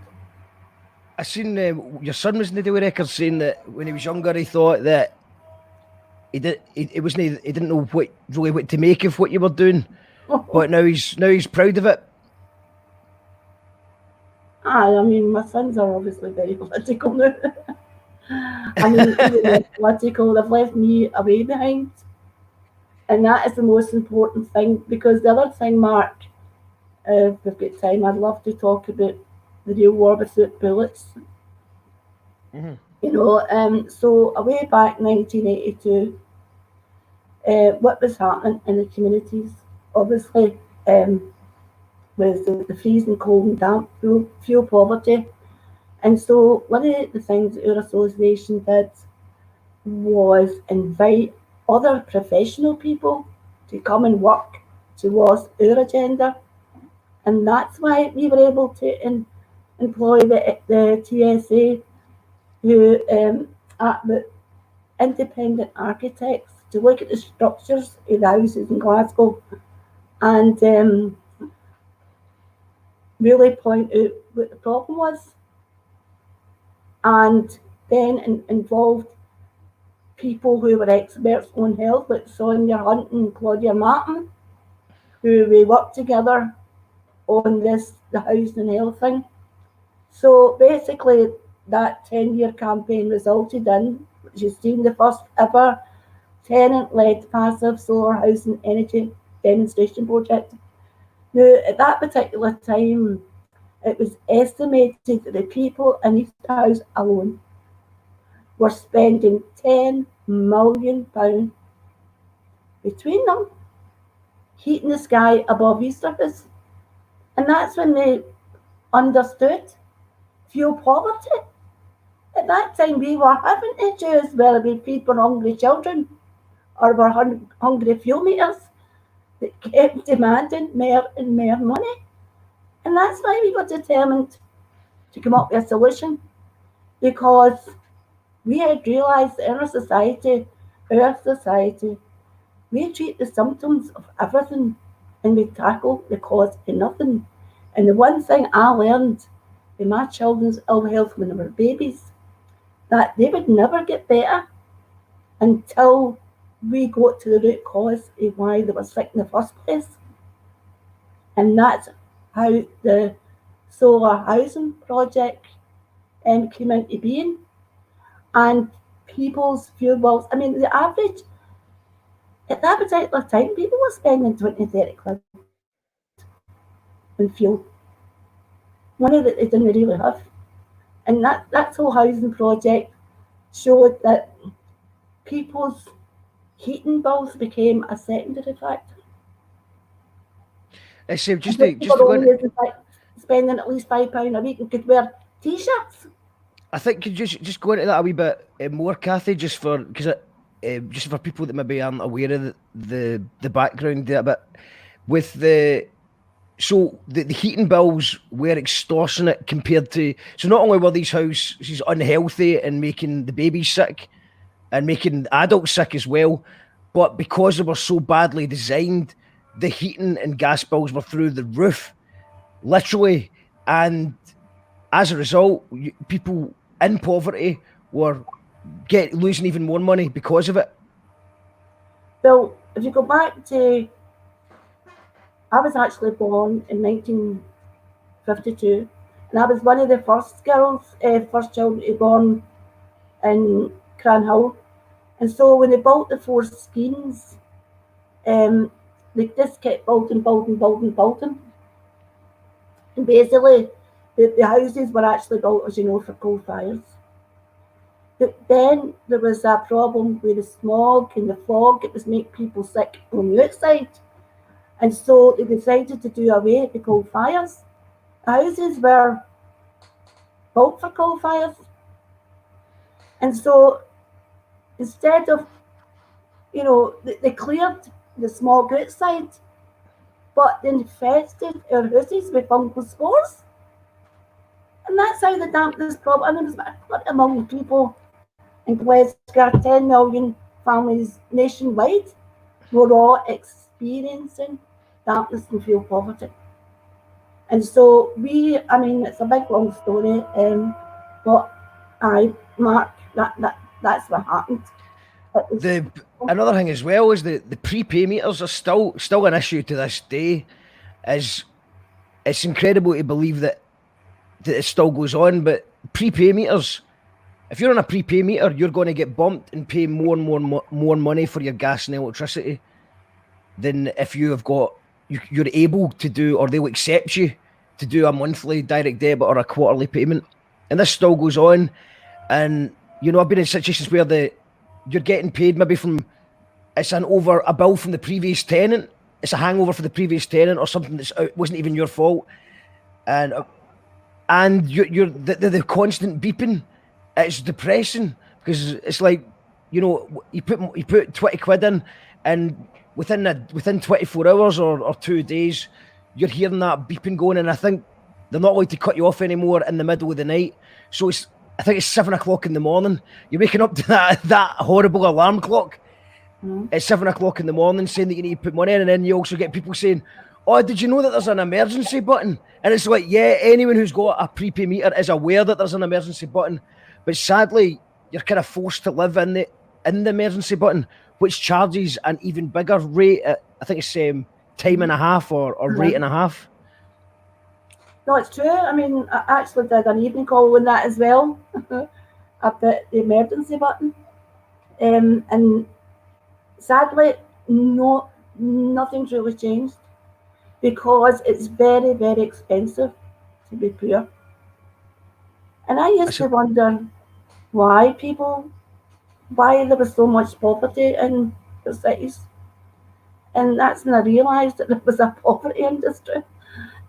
I seen your son was in the Daily Record saying that when he was younger, he thought that he didn't know what to make of what you were doing, but now he's proud of it. I mean, my sons are obviously very political now. I mean, even they're political, they've left me away behind. And that is the most important thing, because the other thing, Mark, if we've got time, I'd love to talk about the real war without bullets. Mm-hmm. You know, so way back 1982, what was happening in the communities, obviously, was the freezing cold and damp, fuel poverty. And so one of the things that our association did was invite other professional people to come and work towards our agenda. And that's why we were able to employ the TSA, who are the independent architects, to look at the structures of the houses in Glasgow and really point out what the problem was, and then involved people who were experts on health, like Sonia Hunt and Claudia Martin, who we worked together on the housing and health thing. So basically, that 10-year campaign resulted in, which you've seen, the first ever tenant-led passive solar housing energy demonstration project. Now, at that particular time, it was estimated that the people in East House alone were spending £10 million between them, heating the sky above East House. And that's when they understood fuel poverty. At that time, we were having to choose whether we feed for hungry children or were hungry fuel meters that kept demanding more and more money. And that's why we were determined to come up with a solution, because we had realised that in our society, we treat the symptoms of everything and we tackle the cause of nothing. And the one thing I learned with my children's ill health when they were babies, that they would never get better until we got to the root cause of why they were sick in the first place. And that's how the solar housing project came into being. And people's fuel bills, I mean, the average, at that particular time, people were spending 20, 30 quid on fuel. Money that they didn't really have. And that whole housing project showed that people's heating bills became a secondary factor. So just And to people go only into, used spending at least £5 a week and could wear t-shirts. I think could you just go into that a wee bit more, Cathy, just for people that maybe aren't aware of the background there, but with the heating bills were extortionate compared to, so not only were these houses unhealthy and making the babies sick and making adults sick as well, but because they were so badly designed, the heating and gas bills were through the roof, literally, and as a result, people in poverty were losing even more money because of it. Well, if you go back to, I was actually born in 1952, and I was one of the first children to be born in Cranhill. And so when they built the four schemes, they just kept building. And basically, the houses were actually built, as you know, for coal fires. But then there was a problem with the smog and the fog. It was making people sick on the outside. And so they decided to do away with the coal fires. The houses were built for coal fires. And so instead of, they cleared the smog outside, but they infested our houses with fungal spores. And that's how the dampness problem, I mean, there's 20 million people in Glasgow, 10 million families nationwide, were all experiencing dampness and fuel poverty. And so it's a big long story, but Mark, that's what happened. Another thing as well is the prepay meters are still an issue to this day. It's incredible to believe that it still goes on, but prepay meters, if you're on a prepay meter, you're going to get bumped and pay more and more money for your gas and electricity than if you're able to do, or they'll accept you to do a monthly direct debit or a quarterly payment. And this still goes on. And, I've been in situations where you're getting paid maybe it's a bill from the previous tenant. It's a hangover for the previous tenant or something that wasn't even your fault. And the constant beeping, it's depressing, because it's like, you put 20 quid in, and within 24 hours or 2 days, you're hearing that beeping going, and I think they're not allowed to cut you off anymore in the middle of the night. So I think it's 7 o'clock in the morning. You're waking up to that horrible alarm clock at 7 o'clock in the morning saying that you need to put money in, and then you also get people saying, "Oh, did you know that there's an emergency button?" And it's like, yeah, anyone who's got a prepay meter is aware that there's an emergency button, but sadly, you're kind of forced to live in the emergency button, which charges an even bigger rate. I think it's time and a half or rate and a half. No, it's true. I mean, I actually did an evening call on that as well, about the emergency button. And sadly, nothing's really changed, because it's very, very expensive to be poor. And I used to wonder why there was so much poverty in the cities. And that's when I realised that there was a poverty industry.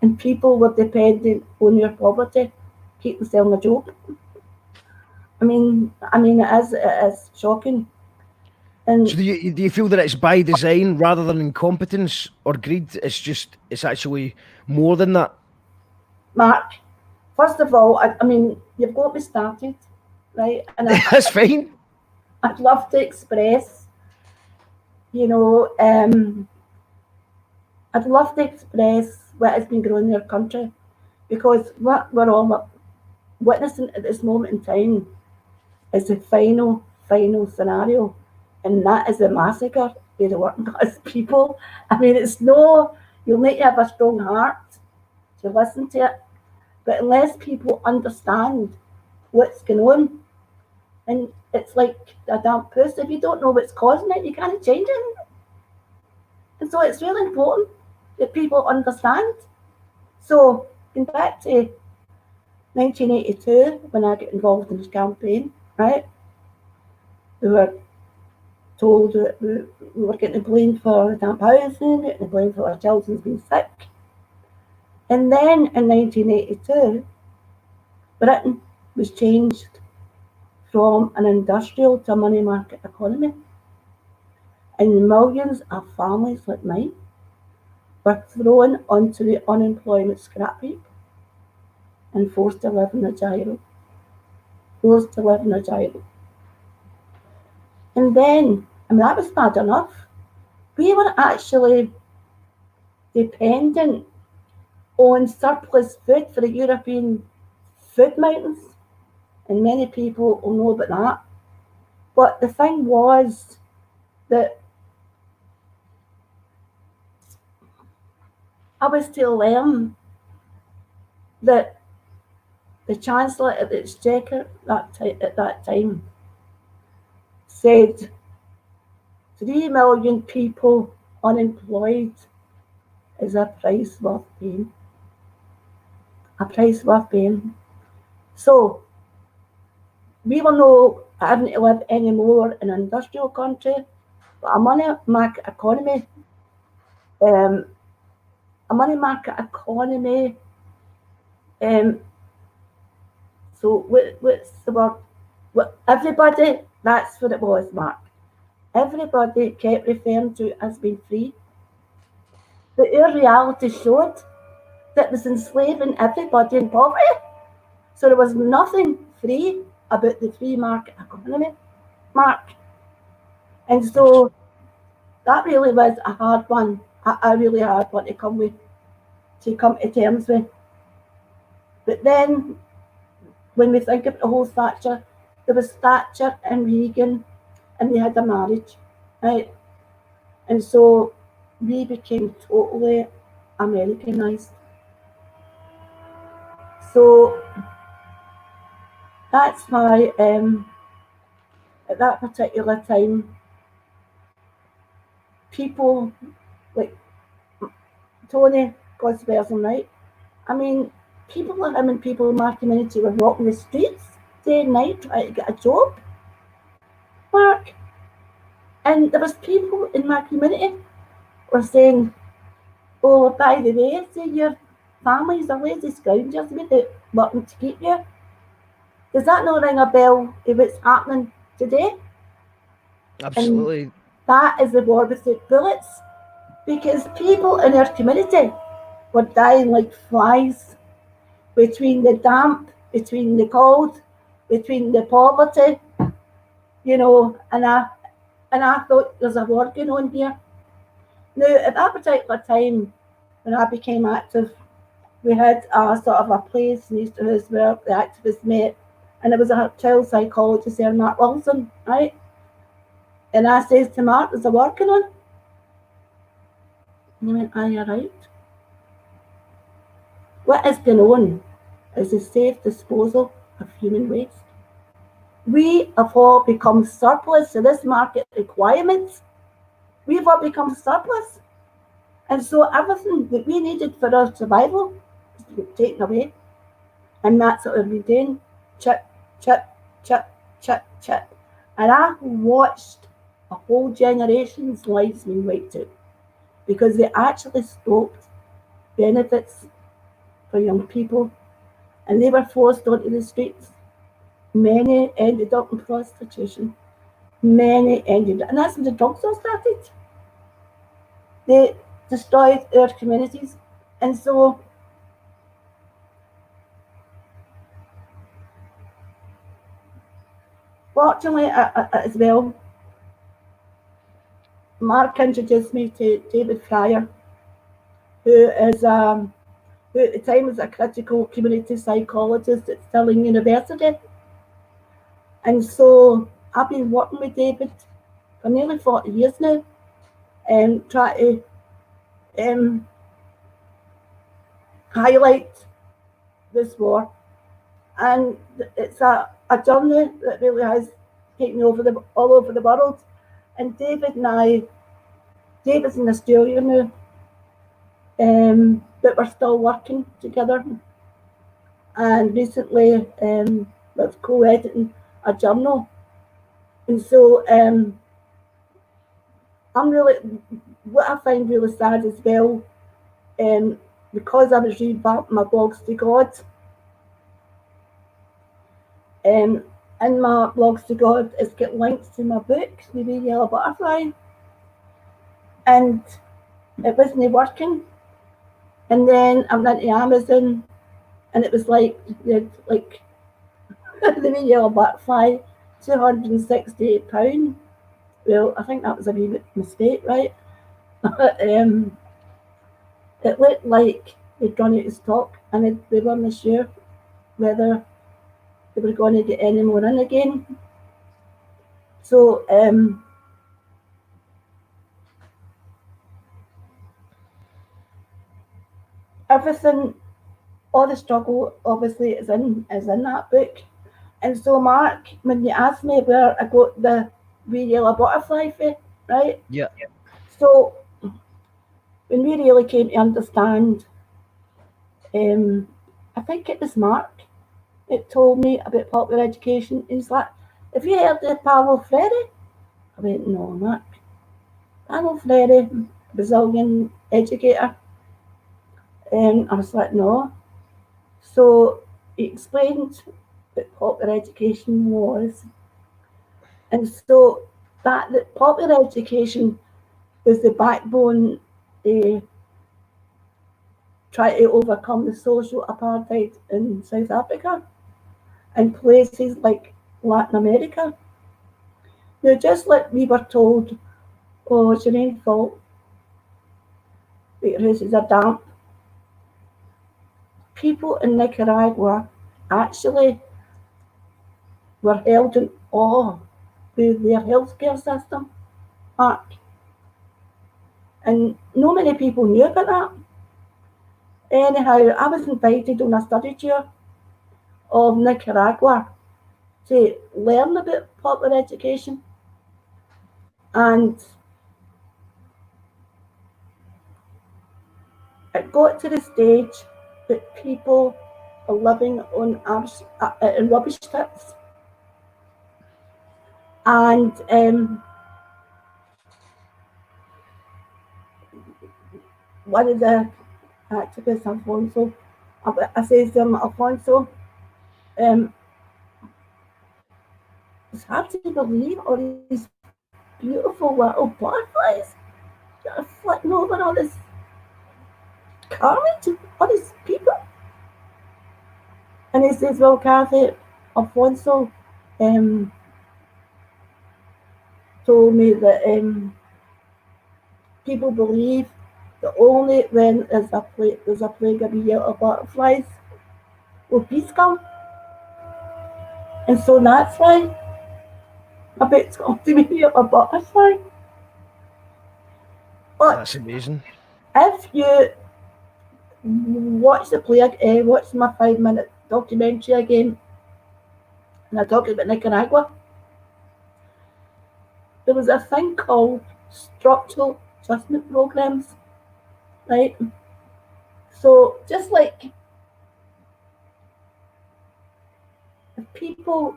and people were dependent on your poverty, keep themselves a job. I mean, it is shocking. And So do you feel that it's by design rather than incompetence or greed? It's actually more than that. Mark, first of all, I mean, you've got me started, right? And That's fine. I'd love to express, you know, I'd love to express what has been growing in our country, because what we're all witnessing at this moment in time is the final scenario, and that is the massacre of the working class people. I mean, it's no, you'll need to have a strong heart to listen to it, but unless people understand what's going on, and it's like a damp puss, if you don't know what's causing it, you can't change it. And so it's really important that people understand. So, in back to 1982, when I got involved in this campaign, right, we were told that we were getting blamed for damp housing, getting blamed for our children being sick. And then in 1982, Britain was changed from an industrial to a money market economy. And millions of families like mine were thrown onto the unemployment scrap heap and forced to live in a gyro. And then, I mean, that was bad enough. We were actually dependent on surplus food for the European food mountains, and many people will know about that. But the thing was that I was to learn that the Chancellor at the Exchequer at that time said 3 million people unemployed is a price worth paying. A price worth paying. So we were not having to live anymore in an industrial country, but a money market economy. A money market economy. So what's the word? What everybody, that's what it was, Mark. Everybody kept referring to it as being free. But our reality showed that it was enslaving everybody in poverty. So there was nothing free about the free market economy, Mark. And so that really was a hard one, a really hard one to come to terms with. But then when we think of the whole Thatcher, there was Thatcher and Reagan, and they had a marriage, right? And so we became totally Americanized. So that's why at that particular time, people like Tony, God spare him, right? I mean, people like him and people in my community were walking the streets day and night trying to get a job, Mark. And there was people in my community were saying, oh, by the way, say your family's a lazy scoundrels without working to keep you. Does that not ring a bell if it's happening today? Absolutely. And that is the war with the bullets, because people in our community were dying like flies between the damp, between the cold, between the poverty, you know, and I thought there's a war going on here. Now, at that particular time, when I became active, we had a sort of a place in Easter House where the activists met, and there was a child psychologist there, Mark Wilson, right? And I says to Mark, there's a war going on. And he went, aye, you're right. What is going on is the safe disposal of human waste. We have all become surplus to this market requirements. We've all become surplus. And so everything that we needed for our survival is taken away. And that's what we've been doing. Chip, chip, chip, chip, chip. And I watched a whole generation's lives being wiped out because they actually stopped benefits for young people, and they were forced onto the streets. Many ended up in prostitution. Many ended, and that's when the drugs all started. They destroyed our communities, and so fortunately, as well, Mark introduced me to David Fryer, who at the time was a critical community psychologist at Stirling University. And so I've been working with David for nearly 40 years now, and try to highlight this war. And it's a journey that really has taken me all over the world. And David's in Australia now, but we're still working together. And recently, was co-editing a journal. And so what I find really sad as well, because I was revamping my blogs to God, in my blogs to God, it's got links to my book, The Wee Yellow Butterfly, and it wasn't working. And then I went to Amazon, and it was like The Wee Yellow Butterfly, £268. Well, I think that was a wee mistake, right? It looked like they'd run out of stock, and they weren't sure whether they were going to get any more in again. So everything, all the struggle obviously is in that book. And so Mark, when you asked me where I got the Wee Yellow Butterfly for, right? Yeah. So when we really came to understand, I think it was Mark, it told me about popular education. He's like, have you heard of Paulo Freire? I went, no, Mark. Paulo Freire, Brazilian educator. And I was like, no. So he explained what popular education was. And so that popular education was the backbone to try to overcome the social apartheid in South Africa and places like Latin America. Now, just like we were told, oh, it's your own fault, your houses are damp, people in Nicaragua actually were held in awe with their healthcare system, Mark. And not many people knew about that. Anyhow, I was invited on a study tour of Nicaragua to learn about popular education. And it got to the stage that people are living on in rubbish tips. And one of the activists, Alfonso, I said to him, Alfonso, it's hard to believe all these beautiful little butterflies that are flitting over all this carnage, all these people. And he says, well, Cathy, Alfonso told me that people believe that only when there's a plague of yellow butterflies will peace come. And so that's why I bet it's going to be a butterfly. But that's amazing. if you watch the plague, watch my 5-minute documentary again, and I talk about Nicaragua, there was a thing called structural adjustment programs, right? So just like people,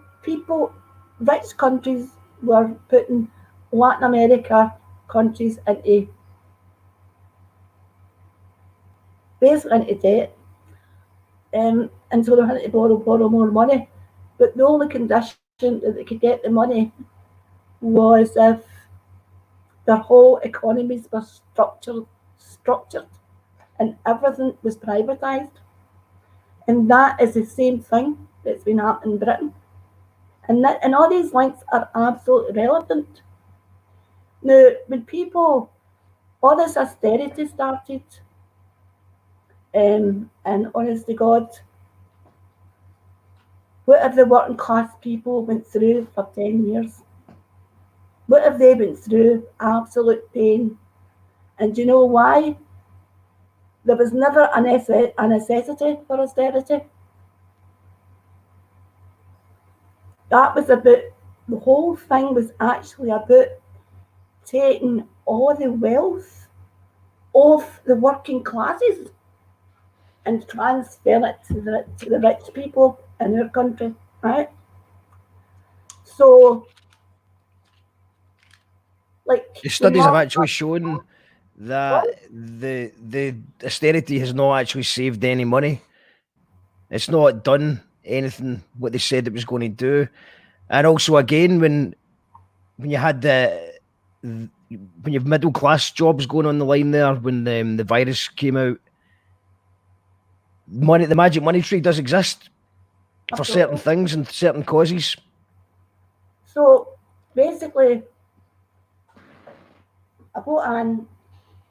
rich countries were putting Latin America countries into basically into debt, And so they had to borrow more money. But the only condition that they could get the money was if their whole economies were structured and everything was privatised. And that is the same thing that's been happening in Britain. And all these links are absolutely relevant. Now, when all this austerity started, and honest to God, what have the working class people went through for 10 years? What have they been through? Absolute pain. And do you know why? There was never a necessity for austerity. That was about, the whole thing was actually about taking all the wealth of the working classes and transferring it to the rich people in our country, right? So, like, The studies have actually shown that the austerity has not actually saved any money. It's not done anything what they said it was going to do. And also, again, when you had when you have middle class jobs going on the line there, when the virus came out, the magic money tree does exist for certain things and certain causes. So basically, I bought Anne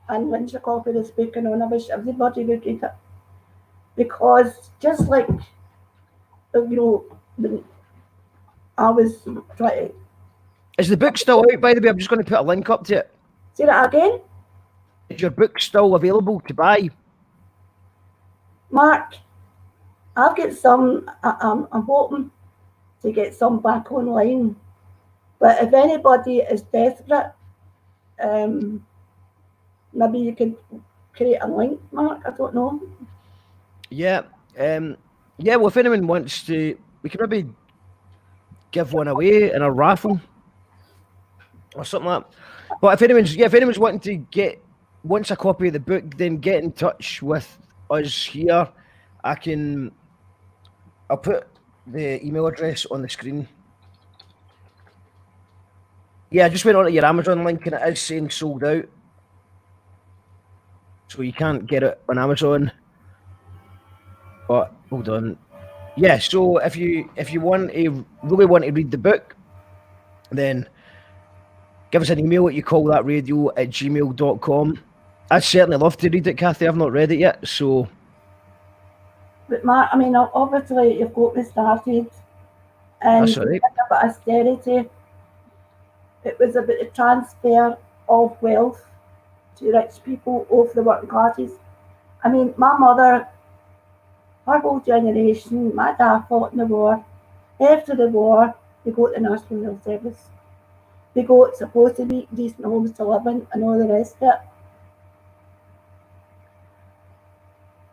Lynch a copy of this book, and I wish everybody would read it, because just like when I was trying to. Is the book still out, by the way? I'm just going to put a link up to it. Say that again? Is your book still available to buy? Mark, I've got some, I'm hoping to get some back online. But if anybody is desperate, maybe you could create a link, Mark, I don't know. Yeah. Well, if anyone wants to, we can maybe give one away in a raffle or something like that. But if anyone's wanting to wants a copy of the book, then get in touch with us here. I'll put the email address on the screen. Yeah, I just went on to your Amazon link and it is saying sold out. So you can't get it on Amazon. But hold on. Yeah, so if you really want to read the book, then give us an email at youcallthatradio@gmail.com. I'd certainly love to read it, Cathy. I've not read it yet, so. But Mark, I mean, obviously you've got me started, and That's all right. about austerity. It was about the transfer of wealth to rich people of the working classes. I mean, my mother, her whole generation, my dad fought in the war. After the war, they got the National Health Service. They got supposed to be decent homes to live in and all the rest of it.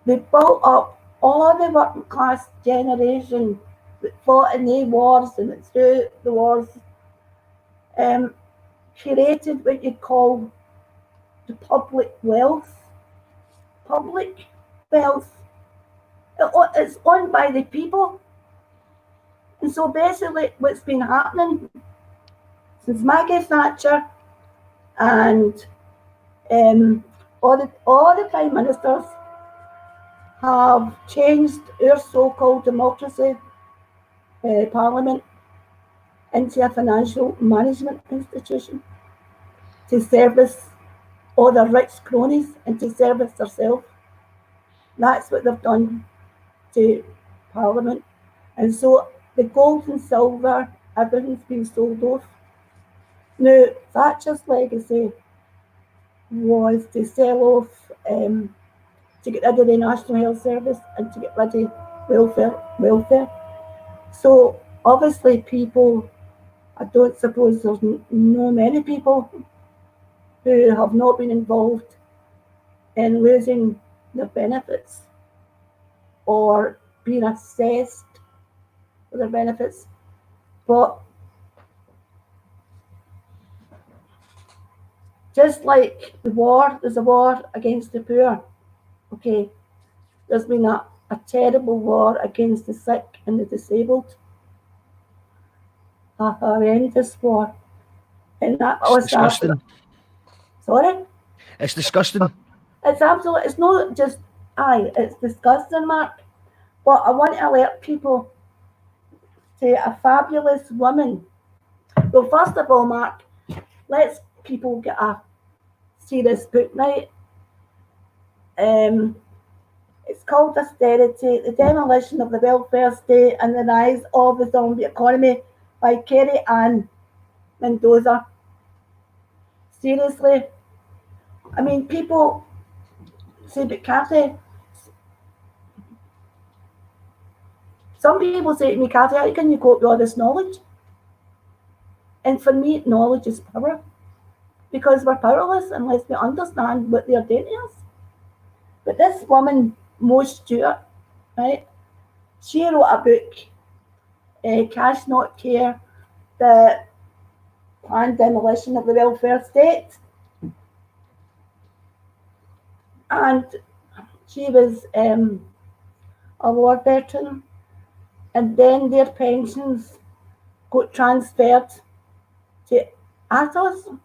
They built up all the working class generation that fought in the wars and that through the wars, created what you'd call the public wealth. Public wealth. It's owned by the people. And so basically what's been happening since Maggie Thatcher and all the prime ministers have changed our so-called democracy, parliament, into a financial management institution to service all the rich cronies and to service themselves. That's what they've done to Parliament. And so the gold and silver, everything's been sold off. Now, Thatcher's legacy was to sell off, to get rid of the National Health Service and to get rid of welfare. So obviously people, I don't suppose there's no many people who have not been involved in losing their benefits or being assessed for their benefits. But just like the war, there's a war against the poor. Okay, there's been a a terrible war against the sick and the disabled. A horrendous war. And that It's was disgusting. Sorry? It's disgusting. It's absolutely, it's not just, it's disgusting, Mark. But I want to alert people to a fabulous woman. Well, first of all, Mark, let's people see this book, right? It's called Austerity, The Demolition of the Welfare State and the Rise of the Zombie Economy by Carrie Mendoza. Seriously. I mean, people say, but Cathy, some people say to me, Cathy, how can you cope with all this knowledge? And for me, knowledge is power. Because we're powerless unless we understand what they're doing to us. But this woman, Mo Stewart, right, she wrote a book, Cash Not Care, the planned demolition of the welfare state. And she was a war veteran, and then their pensions got transferred to Atos.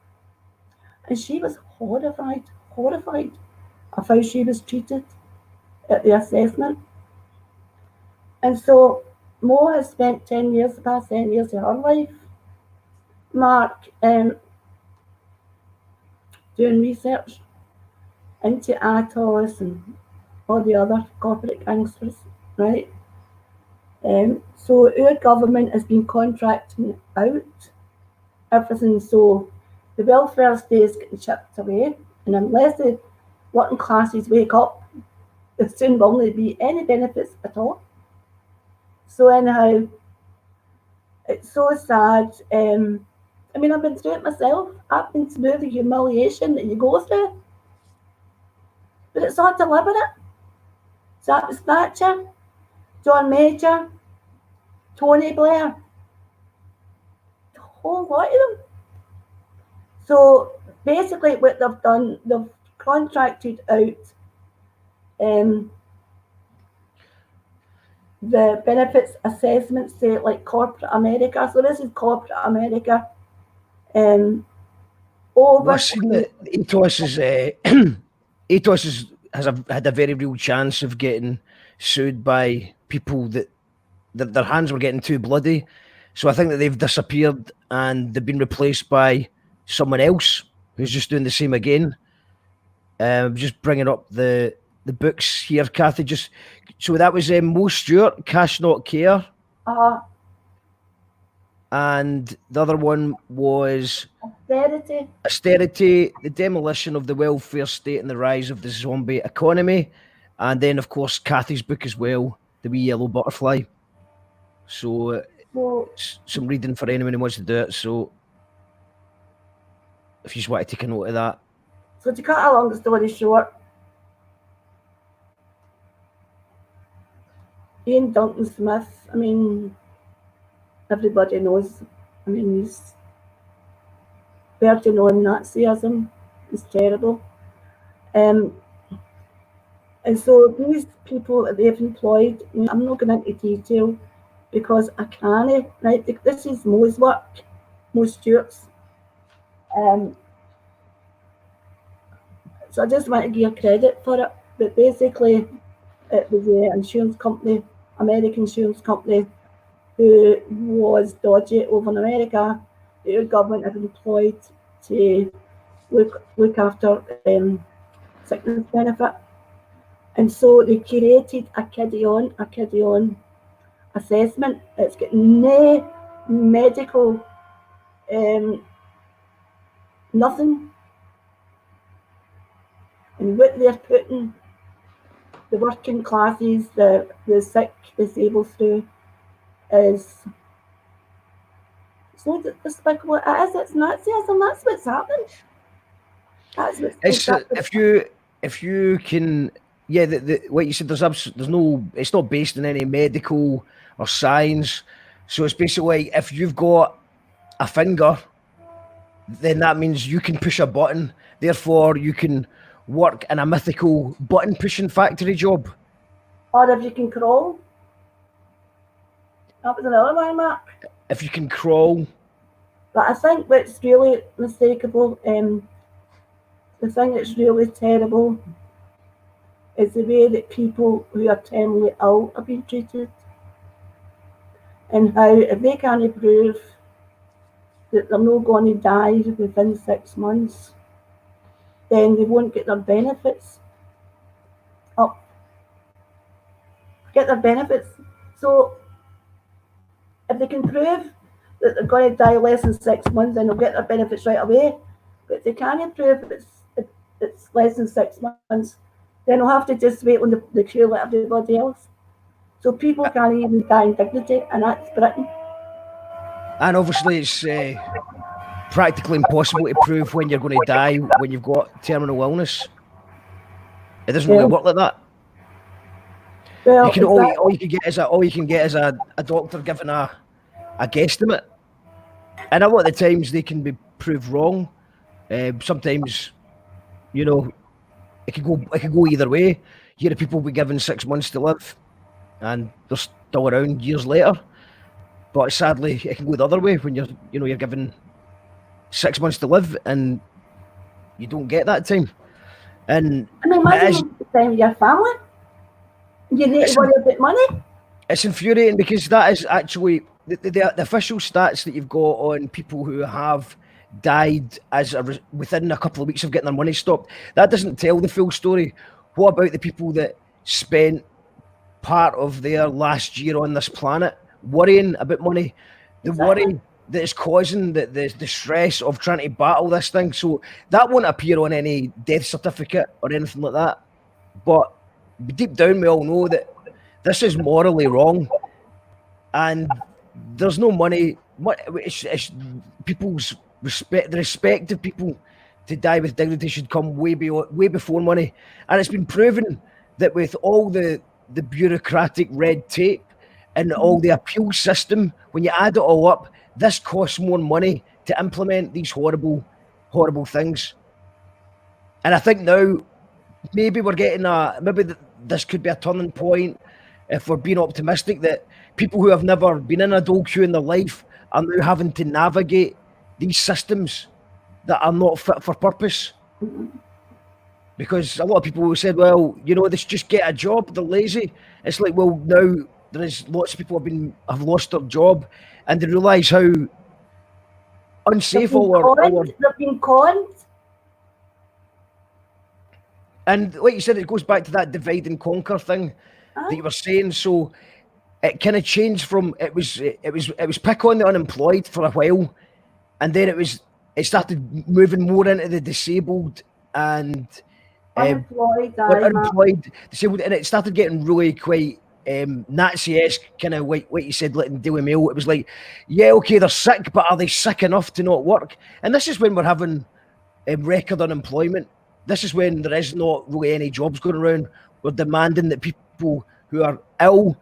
And she was horrified of how she was treated at the assessment. And so Mo has spent the past 10 years of her life, Mark, doing research into Atos and all the other corporate gangsters, right? So our government has been contracting out everything, so the welfare state is getting chipped away, and unless the working classes wake up, there soon will not be any benefits at all. So anyhow, it's so sad. I mean, I've been through it myself. I've been through the humiliation that you go through, but it's hard to live with it. So that was Thatcher, John Major, Tony Blair, a whole lot of them. So basically what they've done, they've contracted out the benefits assessments to like corporate America. So this is corporate America. I've seen that Atos has had a very real chance of getting sued by people that their hands were getting too bloody. So I think that they've disappeared and they've been replaced by someone else who's just doing the same again. Just bringing up the books here, Cathy. So that was Mo Stewart, Cash Not Care. And the other one was Austerity, The Demolition of the Welfare State and the Rise of the Zombie Economy. And then, of course, Cathy's book as well, The Wee Yellow Butterfly. So some reading for anyone who wants to do it. So if you just want to take a note of that. So to cut a long story short, Ian Duncan Smith, I mean, everybody knows, I mean, he's verging on Nazism. It's terrible. And so these people that they've employed, I'm not going into detail because I can't, right? This is Mo's work, Mo Stewart's. So I just want to give her credit for it. But basically, it was an insurance company, American insurance company, who was dodgy over in America. The government had employed to look after sickness benefit. And so they created a kiddie on assessment. It's got no medical, nothing. And what they're putting the working classes, the sick, disabled through is so despicable. It is, it's Nazism. That's what's happening. That's what's happening. If you can, what you said, there's no, it's not based on any medical or science. So it's basically if you've got a finger, then that means you can push a button. Therefore, you can work in a mythical button pushing factory job. Or if you can crawl. That was another one, Mark. If you can crawl. But I think what's really mistakable, the thing that's really terrible is the way that people who are terminally ill are being treated. And how if they can't prove that they're not going to die within 6 months, then they won't get their benefits up. Get their benefits. So if they can prove that they're going to die less than 6 months, then they'll get their benefits right away. But if they can't prove it's less than 6 months, then they'll have to just wait on the queue like everybody else. So people can't even die in dignity, and that's Britain. And obviously it's practically impossible to prove when you're going to die when you've got terminal illness. It doesn't really work like that. Well, you can all you can get is a doctor giving a guesstimate, and a lot of the times they can be proved wrong. Sometimes, you know, it could go either way. You hear people be given 6 months to live, and they're still around years later. But sadly, it can go the other way when you're given 6 months to live and you don't get that time. And I mean, imagine the time with your family. You need to worry about money. It's infuriating because that is actually the official stats that you've got on people who have died within a couple of weeks of getting their money stopped. That doesn't tell the full story. What about the people that spent part of their last year on this planet worrying about money? The worry that is causing the stress of trying to battle this thing. So that won't appear on any death certificate or anything like that. But deep down, we all know that this is morally wrong, and there's no money. It's people's respect. The respect of people to die with dignity should come way before money. And it's been proven that with all the bureaucratic red tape and all the appeal system, when you add it all up, this costs more money to implement these horrible, horrible things. And I think now maybe we're getting this could be a turning point if we're being optimistic, that people who have never been in a dole queue in their life are now having to navigate these systems that are not fit for purpose. Because a lot of people have said, well, they should just get a job, they're lazy. It's like, well, now there is lots of people have lost their job, and they realise how unsafe they've been conned. And like you said, it goes back to that divide and conquer thing that you were saying. So it kind of changed from it was pick on the unemployed for a while, and then it started moving more into the disabled and unemployed, disabled, and it started getting really quite Nazi-esque, kind of like you said, like in Daily Mail. It was like, yeah, okay, they're sick, but are they sick enough to not work? And this is when we're having record unemployment. This is when there is not really any jobs going around. We're demanding that people who are ill,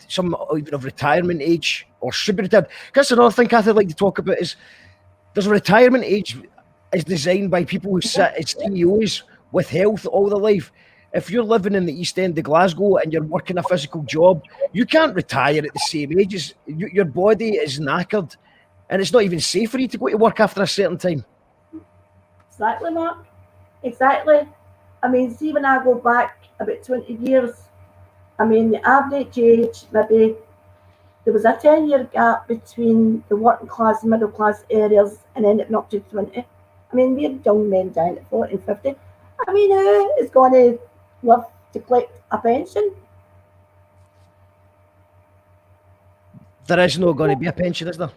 some even of retirement age, or should be retired. That's another thing, Cathy, I'd like to talk about is there's a retirement age is designed by people who sit as CEOs with health all their life. If you're living in the East End of Glasgow and you're working a physical job, you can't retire at the same age as your body is knackered, and it's not even safe for you to go to work after a certain time. Exactly, Mark. Exactly. I mean, see, when I go back about 20 years, I mean, the average age, maybe there was a 10-year gap between the working class and middle class areas, and then it went up to 20. I mean, we're young men down at 40 and 50. I mean, who is going to live to collect a pension? There is not going to be a pension, is there?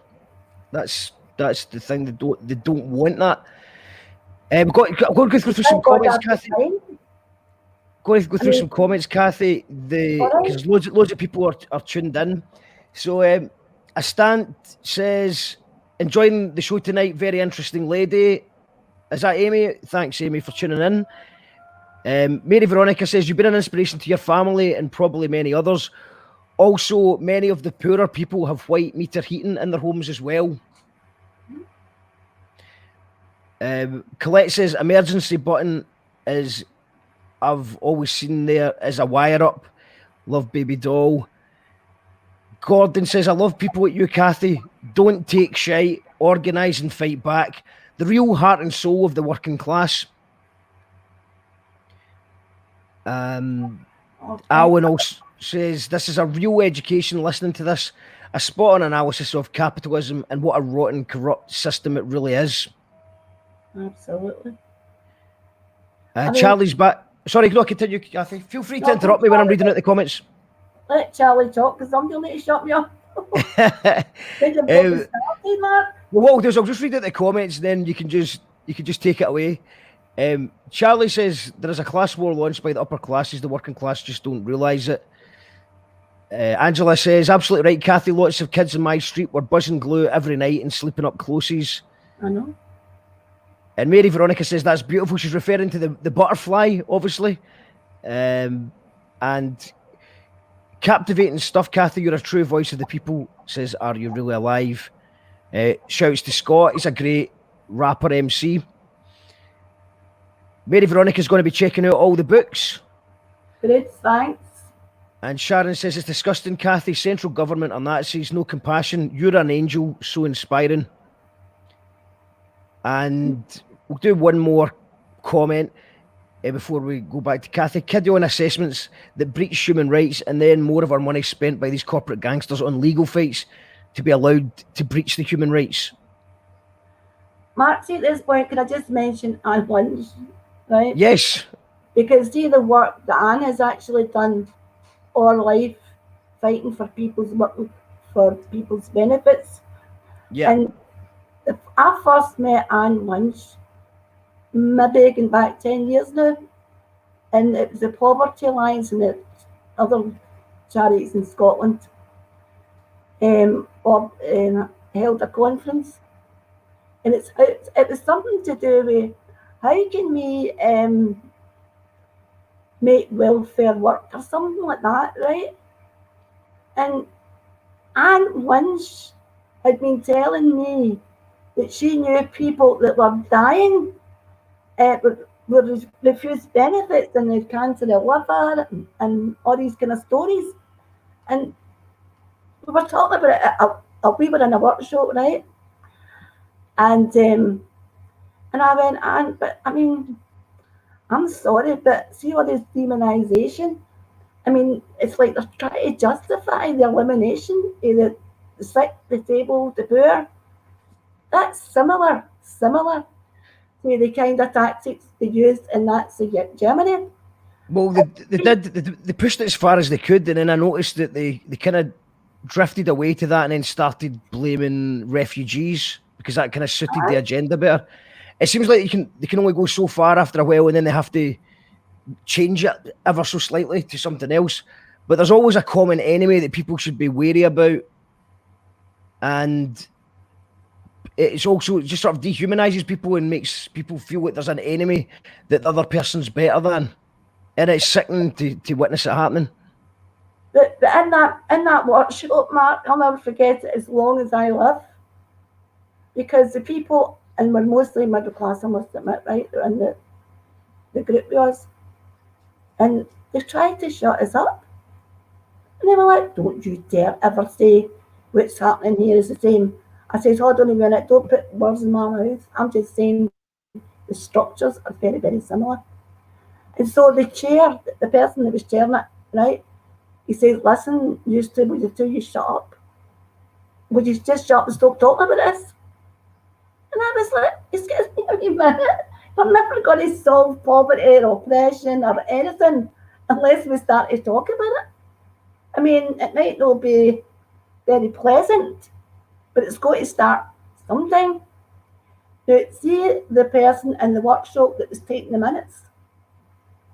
That's the thing. They don't want that. I'm going to go through some comments, Cathy. Going to go through some comments, Cathy. Because loads of people are tuned in. So Astant says, enjoying the show tonight. Very interesting lady. Is that Amy? Thanks, Amy, for tuning in. Mary Veronica says, you've been an inspiration to your family and probably many others. Also, many of the poorer people have white meter heating in their homes as well. Colette says, emergency button I've always seen there is a wire up Love baby doll. Gordon says, I love people like you, Cathy. Don't take shite. Organise and fight back. The real heart and soul of the working class. Alan also says, this is a real education listening to this. A spot on analysis of capitalism and what a rotten, corrupt system it really is. Absolutely. Charlie's back. Sorry, no, continue, Cathy. Feel free to interrupt me when I'm reading out the comments. Let Charlie talk, because somebody will need to shut me up. Well, what I'll do is I'll just read out the comments, then you can just take it away. Charlie says there is a class war launched by the upper classes. The working class just don't realise it. Angela says, absolutely right, Cathy. Lots of kids in my street were buzzing glue every night and sleeping up closes. I know. And Mary Veronica says that's beautiful. She's referring to the butterfly, obviously. And captivating stuff, Cathy. You're a true voice of the people. Says, are you really alive? Shouts to Scott. He's a great rapper MC. Mary Veronica's going to be checking out all the books. Great, thanks. And Sharon says, it's disgusting, Cathy. Central government are Nazis, no compassion. You're an angel, so inspiring. And we'll do one more comment before we go back to Cathy. Kiddie on assessments that breach human rights, and then more of our money spent by these corporate gangsters on legal fights to be allowed to breach the human rights. Mark, see at this point, can I just mention Anne Lynch, right? Yes. Because see the work that Anne has actually done all life, fighting for people's benefits. Yeah. And if I first met Anne Lynch, maybe going back 10 years now, and it was the Poverty Alliance and the other charities in Scotland held a conference, and it was something to do with how can we make welfare work or something like that, right? And Anne Lynch had been telling me that she knew people that were dying were refused benefits and they had cancer of liver and all these kind of stories. And we were talking about it. We were in a workshop, right? And I went, Anne, but I mean, I'm sorry, but see all this demonisation. I mean, it's like they're trying to justify the elimination of the sick, the disabled, the poor. That's similar to the kind of tactics they used in Nazi Germany. Well, they pushed it as far as they could, and then I noticed that they kind of drifted away to that and then started blaming refugees because that kind of suited the agenda better. It seems like they can only go so far after a while, and then they have to change it ever so slightly to something else. But there's always a common enemy that people should be wary about, and it's also just sort of dehumanizes people and makes people feel like there's an enemy that the other person's better than, and it's sickening to witness it happening. But in that workshop, Mark, I'll never forget it as long as I live, because the people, and we're mostly middle class, I must admit, right? They're in the group with us, and they tried to shut us up, and they were like, "Don't you dare ever say what's happening here is the same." I said, hold on a minute, don't put words in my mouth. I'm just saying the structures are very, very similar. And so the chair, the person that was chairing it, right, he says, listen, you two, you shut up. Would you just shut up and stop talking about this? And I was like, excuse me a wee minute. I'm never going to solve poverty or oppression or anything unless we start to talk about it. I mean, it might not be very pleasant, but it's got to start sometime. Now, see the person in the workshop that was taking the minutes,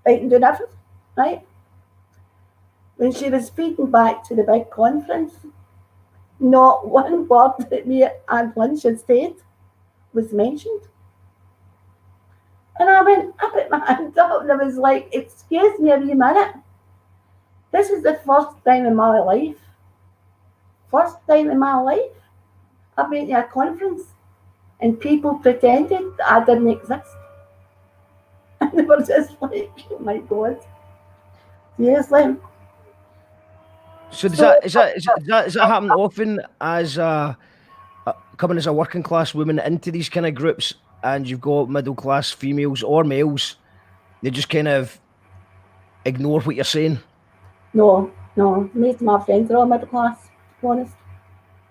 right, and doing everything, right? When she was feeding back to the big conference, not one word that me and Lynch had said was mentioned. And I put my hand up and I was like, excuse me a wee minute. This is the first time in my life I've been to a conference and people pretended that I didn't exist. And they were just like, oh my God. Seriously. So does that happen often as coming as a working class woman into these kind of groups, and you've got middle class females or males, they just kind of ignore what you're saying? No. Most of my friends are all middle class, to be honest.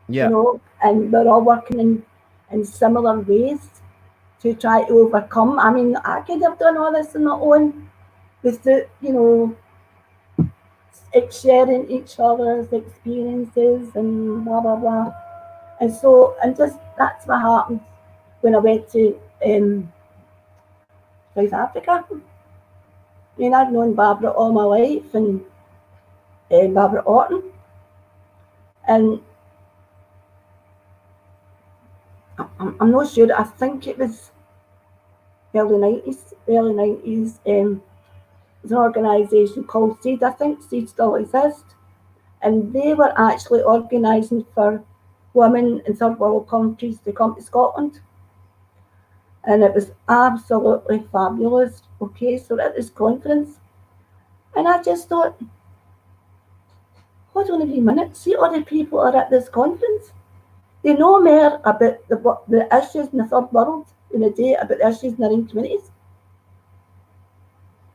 Yeah. You know, and they're all working in similar ways to try to overcome. I mean, I could have done all this on my own with the, sharing each other's experiences and blah blah blah. And so, and just that's what happened when I went to South Africa. I mean, I'd known Barbara all my life, and Barbara Orton, and I'm not sure. I think it was early 90s. There's an organisation called SEED. I think SEED still exists, and they were actually organising for women in third world countries to come to Scotland. And it was absolutely fabulous. Okay, so at this conference, and I just thought, hold on a wee minute, see all the people are at this conference. They know more about the issues in the third world than they do about the issues in their own communities.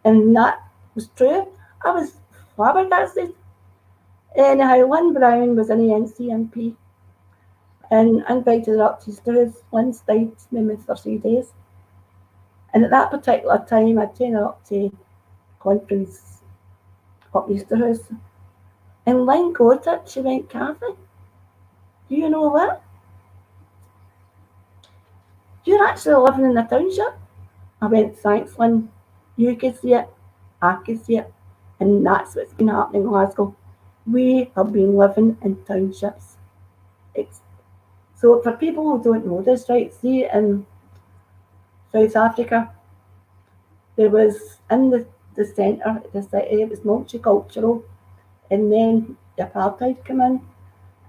And that was true. I was flabbergasted. Anyhow, Lynn Brown was in the NCMP and invited her up to his Lynn stayed with me for 3 days. And at that particular time, I'd taken her up to conference up Easterhouse. And Lynn got it. She went, Cathy, do you know what? You're actually living in the township. I went, thanks, Lynn. You could see it. I could see it. And that's what's been happening in Glasgow. We have been living in townships. So for people who don't know this, right, see in South Africa, there was in the centre of the city, it was multicultural, and then the apartheid came in,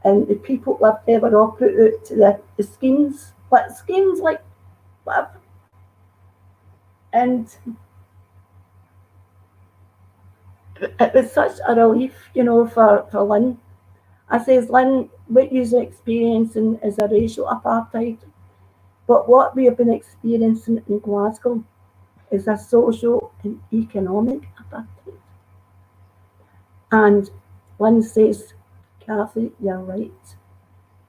and the people lived there were all put out to the schemes like whatever. And it was such a relief, for Lynn. I says, Lynn, what you're experiencing is a racial apartheid, but what we have been experiencing in Glasgow is a social and economic apartheid. And Lynn says, Cathy, you're right.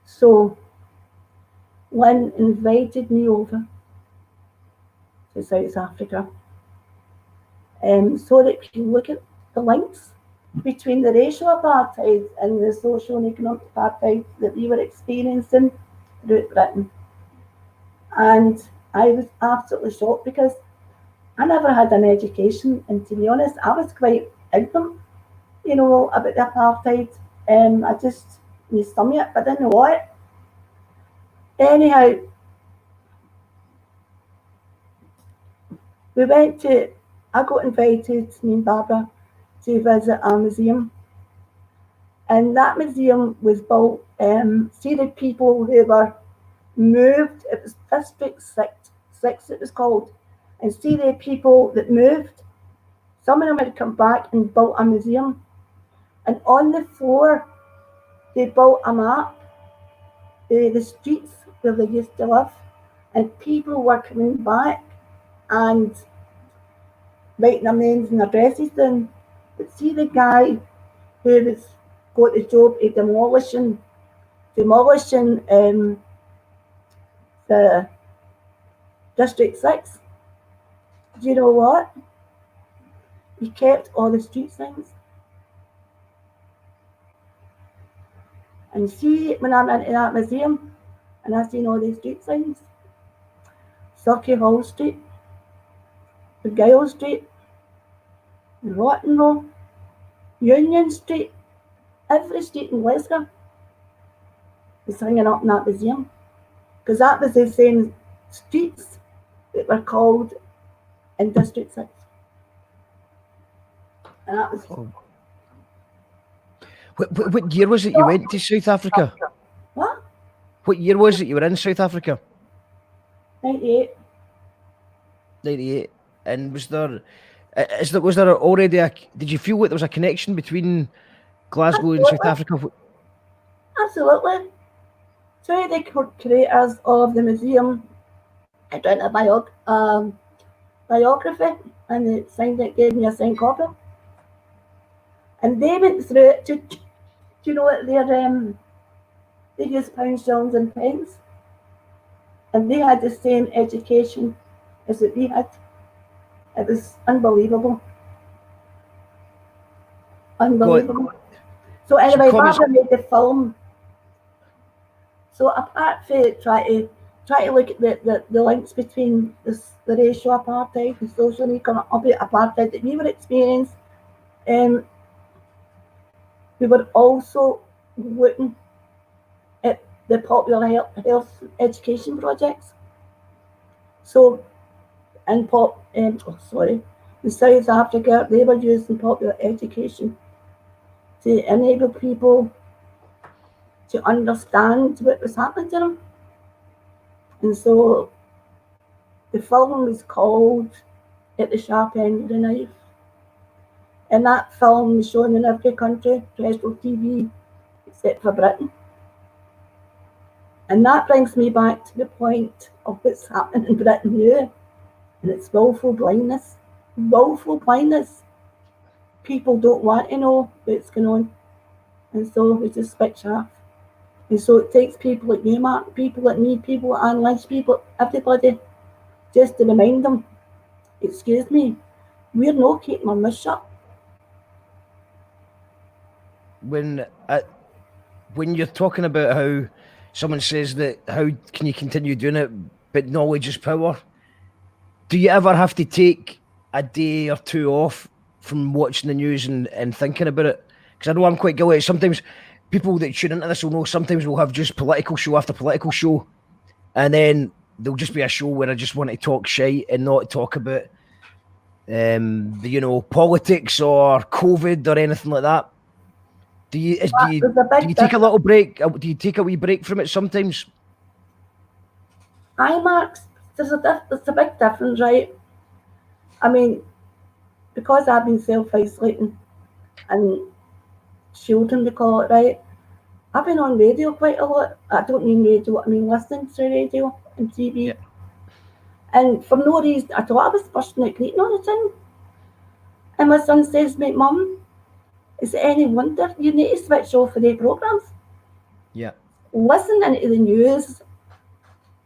So Lynn invited me over to South Africa so that we can look at the links between the racial apartheid and the social and economic apartheid that we were experiencing throughout Britain. And I was absolutely shocked because I never had an education, and to be honest, I was quite ignorant, about the apartheid. I just knew some of it, but I didn't know it. Anyhow, I got invited, me and Barbara, to visit a museum. And that museum was built, see the people who were moved, it was District 6 it was called, and see the people that moved, some of them had come back and built a museum. And on the floor, they built a map, the streets where they used to live, and people were coming back and writing their names and addresses down. But see the guy who got the job of demolishing the District 6. Do you know what? He kept all the street signs. And see, when I'm into that museum and I seen all these street signs, Sucky Hall Street, Gale Street, Rottenrow, Union Street, every street in Glasgow is hanging up in that museum. Because that was the same streets that were called in District 6. And that was... Oh. What year was it you went to South Africa? What? What year was it you were in South Africa? 98. 98. And was there already did you feel like there was a connection between Glasgow in South Africa. Absolutely. Two of the creators of the museum had written a biography, and they signed it, gave me a signed copy. And they went through it. Do you know what they use pounds, shillings, and pence? And they had the same education as that we had. It was unbelievable. Unbelievable. So anyway, Barbara made the film. So apart from try to look at the links between the racial apartheid and social and economic apartheid that we were experiencing, we were also looking at the popular health education projects. So in South Africa, they were using popular education to enable people to understand what was happening to them. And so the film was called At the Sharp End of the Knife. And that film was shown in every country, terrestrial TV, except for Britain. And that brings me back to the point of what's happening in Britain now. And it's willful blindness. Willful blindness. People don't want to know what's going on. And so we just switch off. And so it takes people like you, Mark, people like me, people like Anne Lynch, people, everybody, just to remind them, excuse me, we're not keeping our mouth shut. When you're talking about how someone says that, how can you continue doing it, but knowledge is power, do you ever have to take a day or two off from watching the news and thinking about it? Because I know I'm quite guilty. Sometimes people that tune into this will know sometimes we'll have just political show after political show, and then there'll just be a show where I just want to talk shite and not talk about politics or COVID or anything like that. Do you take a little break? Do you take a wee break from it sometimes? Mark, there's a big difference, right? I mean, because I've been self-isolating and shielding, they call it, right? I've been on radio quite a lot. I don't mean radio, I mean listening to radio and TV. Yeah. And for no reason at all, I was bursting out greeting all the time. And my son says, mate, Mum, is it any wonder you need to switch off of the programmes? Yeah. Listen into the news,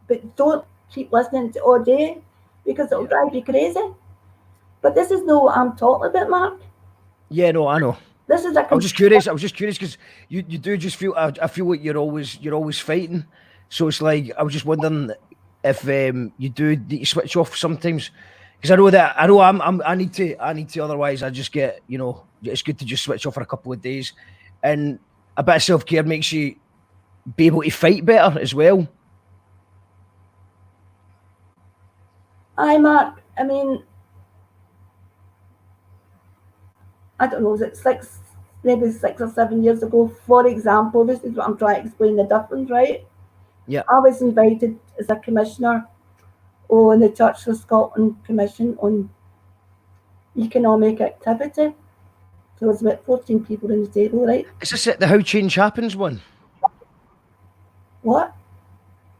but don't keep listening to it all day because it'll drive you crazy. But this is not what I'm talking about, Mark. Yeah, no, I know. This is I was just curious because you do just feel, I feel like you're always fighting. So it's like, I was just wondering if you do need to switch off sometimes. Because I need to, otherwise I just get, it's good to just switch off for a couple of days. And a bit of self-care makes you be able to fight better as well. Mark, I mean, I don't know, was it maybe 6 or 7 years ago, for example, this is what I'm trying to explain the difference, right? Yeah. I was invited as a commissioner on the Church of Scotland Commission on Economic Activity. So there's about 14 people in the table, right? Is this the How Change Happens one? What?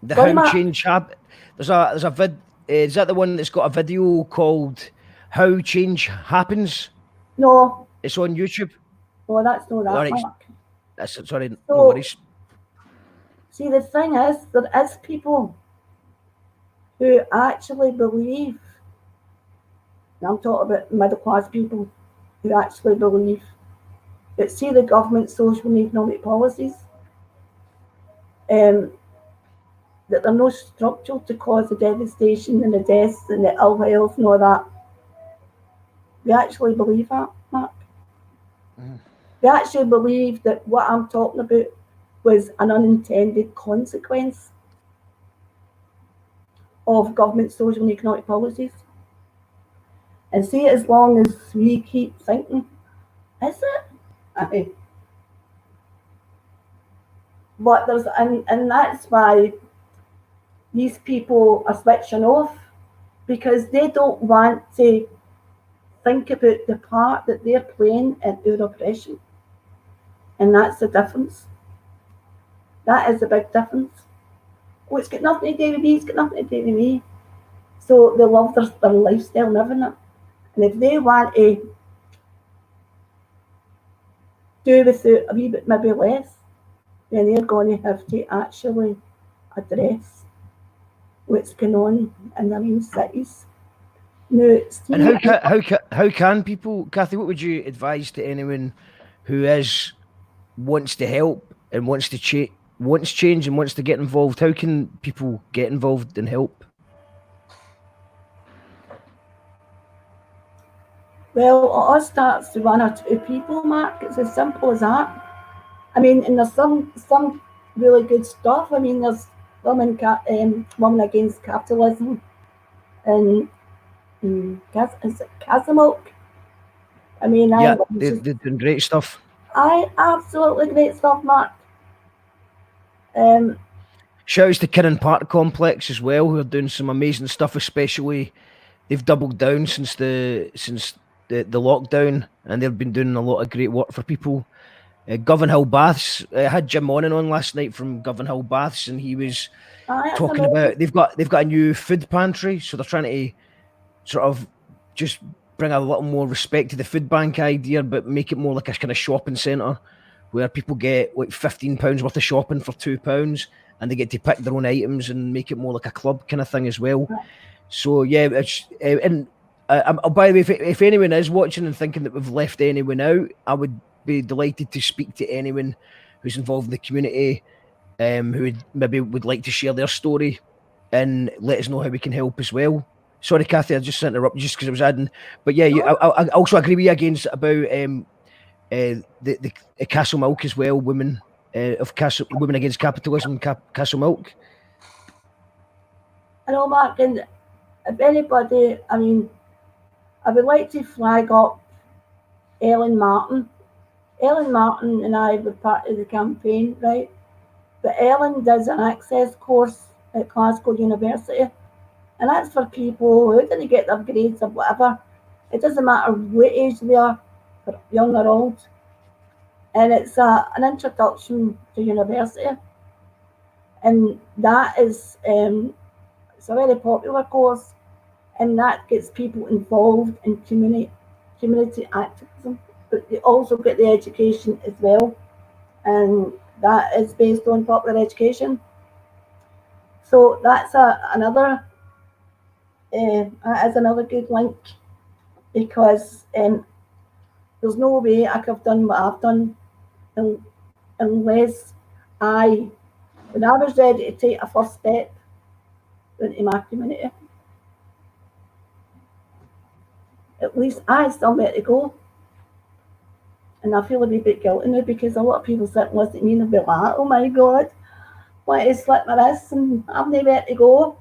The How Change Happens. There's a vid. Is that the one that's got a video called How Change Happens? No. It's on YouTube. Oh, that's not that, right. Mark. Sorry, no worries. See, the thing is, there is people who actually believe, and I'm talking about middle class people, who actually believe that, see, the government's social and economic policies, that they're not structural to cause the devastation and the deaths and the ill health and all that. They actually believe that, Mark. They actually believe that what I'm talking about was an unintended consequence of government social and economic policies. And see, as long as we keep thinking, is it? But there's, and that's why these people are switching off, because they don't want to think about the part that they're playing in our oppression. And that's the difference. That is a big difference. Oh, it's got nothing to do with me, it's got nothing to do with me. So they love their lifestyle and everything. And if they want to do without a wee bit maybe less, then they're going to have to actually address what's going on in their own cities. Now, And how can people, Cathy, what would you advise to anyone who wants to help and wants change and wants to get involved? How can people get involved and help? Well, it all starts with 1 or 2 people, Mark. It's as simple as that. I mean, and there's some really good stuff. I mean, there's Women Against Capitalism and is it Kathie Mccormack? I mean, Yeah, they're doing great stuff. Absolutely great stuff, Mark. Shouts to Kinnan Park Complex as well, who are doing some amazing stuff, especially they've doubled down since the lockdown, and they've been doing a lot of great work for people. Govan Hill Baths, I had Jim Monnan on last night from Govan Hill Baths, and he was talking about they've got a new food pantry, so they're trying to sort of just bring a little more respect to the food bank idea, but make it more like a kind of shopping centre where people get like £15 worth of shopping for £2, and they get to pick their own items and make it more like a club kind of thing as well. So yeah, it's by the way, if anyone is watching and thinking that we've left anyone out, I would be delighted to speak to anyone who's involved in the community, who would like to share their story and let us know how we can help as well. Sorry, Cathy, I just interrupted just because I was adding. But yeah, I also agree with you against about the Castle Milk as well. Women Against Capitalism, Castle Milk. I know, Mark, and if anybody, I mean, I would like to flag up Ellen Martin. Ellen Martin and I were part of the campaign, right? But Ellen does an access course at Glasgow University, and that's for people who didn't get their grades or whatever. It doesn't matter what age they are, young or old. And it's an introduction to university. And that is, it's a very popular course, and that gets people involved in community activism. But they also get the education as well, and that is based on popular education. So that's another good link, because there's no way I could have done what I've done unless when I was ready to take a first step into my community, at least I still let it go. And I feel a wee bit guilty now, because a lot of people sit and listen to me and they'll be like, oh my God, why to slit my wrists and I've no let it go.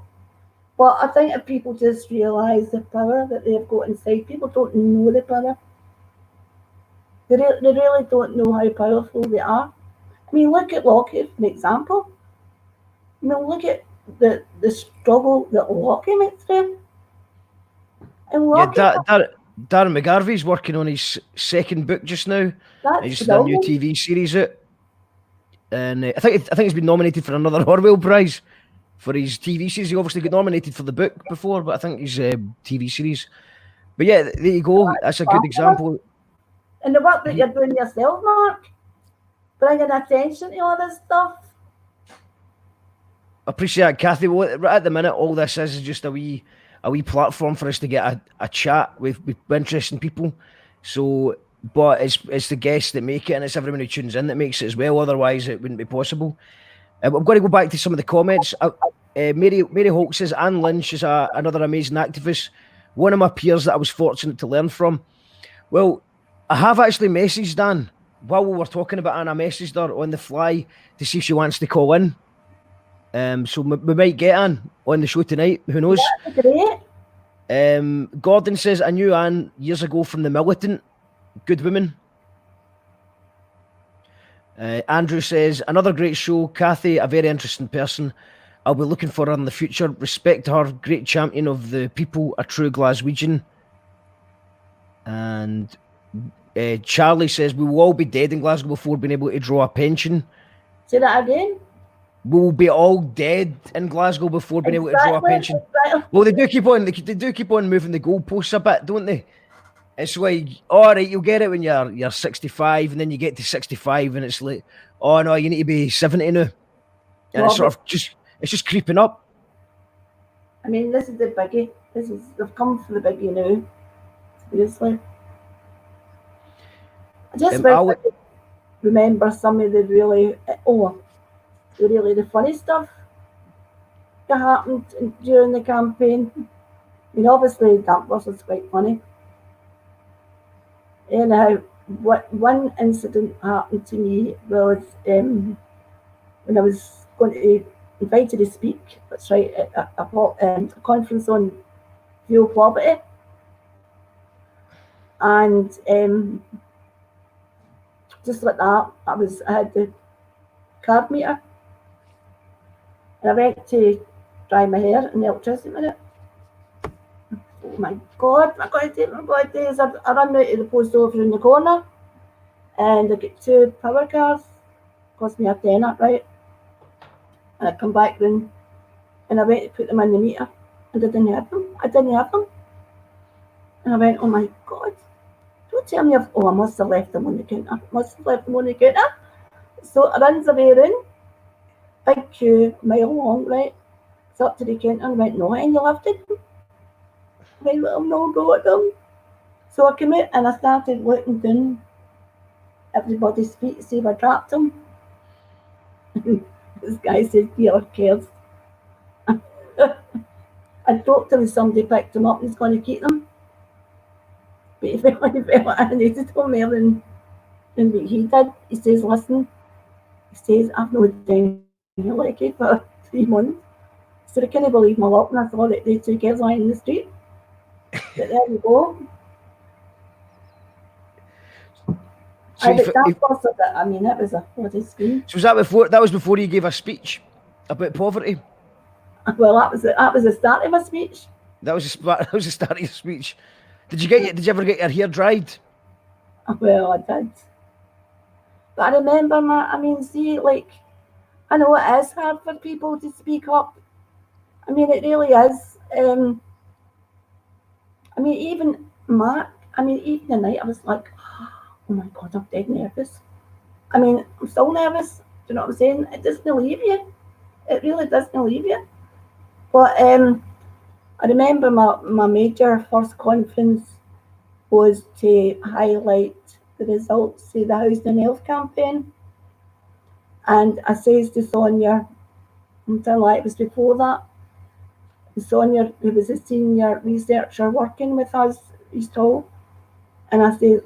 But I think if people just realise the power that they've got inside, people don't know the power. They really don't know how powerful they are. I mean, look at Lockie, for example. I mean, look at the struggle that Lockie went through. And Lockie, Darren McGarvey's working on his second book just now. He's just a new TV series out, and I think he's been nominated for another Orwell Prize for his TV series. He obviously got nominated for the book before, but I think his TV series. But yeah, there you go. That's a good example. And the work that you're doing yourself, Mark, bringing attention to all this stuff. I appreciate it, Cathy. Well, right at the minute, all this is just a wee platform for us to get a chat with interesting people. So, but it's the guests that make it, and it's everyone who tunes in that makes it as well. Otherwise, it wouldn't be possible. I'm going to go back to some of the comments. Mary Holt says Anne Lynch is another amazing activist. One of my peers that I was fortunate to learn from. Well, I have actually messaged Anne while we were talking about Anne. I messaged her on the fly to see if she wants to call in. So we might get Anne on the show tonight. Who knows? That's great. Gordon says, I knew Anne years ago from The Militant. Good woman. Andrew says, another great show. Cathy, a very interesting person. I'll be looking for her in the future. Respect to her. Great champion of the people. A true Glaswegian. And Charlie says we will all be dead in Glasgow before being able to draw a pension. Say that again. We will be all dead in Glasgow before being able to draw a pension. Exactly. Well, they do keep on moving the goalposts a bit, don't they? It's like, all right, you'll get it when you're 65, and then you get to 65, and it's like, oh no, you need to be 70 now, and it's sort of just creeping up. I mean, this is the biggie. They've come for the biggie now. Seriously. I just remember some of the the funny stuff that happened during the campaign. I mean, obviously, that was quite funny. Anyhow, one incident happened to me was when I was going to invited to speak. That's right, at a conference on fuel poverty, and just like that, I had the card meter, and I went to dry my hair, and the electricity went out. Oh my God, I got to take my God days. I ran out to the post office in the corner, and I got 2 power cards, cost me a tenner, right? And I come back then, and I went to put them in the meter, and I didn't have them. And I went, oh my God, don't tell me I must have left them on the counter. So I runs away in, big queue, mile long, right? It's up to the counter, and I went, no, and you left it. I went, well, no, got them. So I came out and I started looking down everybody's feet to see if I dropped them. This guy said, Peter cares. I dropped them and somebody picked them up and he's going to keep them. But he felt I needed them more than what he did. He says, listen, I've not done like it for 3 months. So I can't believe my luck, and I saw that they 2 kids lying in the street. But there you go. So that was a bloody scream. So that was before you gave a speech about poverty? Well, that was the start of my speech. That was the start of your speech. Did you ever get your hair dried? Well, I did. But I remember I know it is hard for people to speak up. I mean, it really is. Even Mark, even the night I was like, oh my God, I'm dead nervous. I'm still nervous. Do you know what I'm saying? It doesn't leave you. It really doesn't leave you. But I remember my major first conference was to highlight the results of the Housing and Health campaign. And I says to Sonia, I'm telling you, it was before that, Sonia, who was a senior researcher working with us, East Hall, and I said,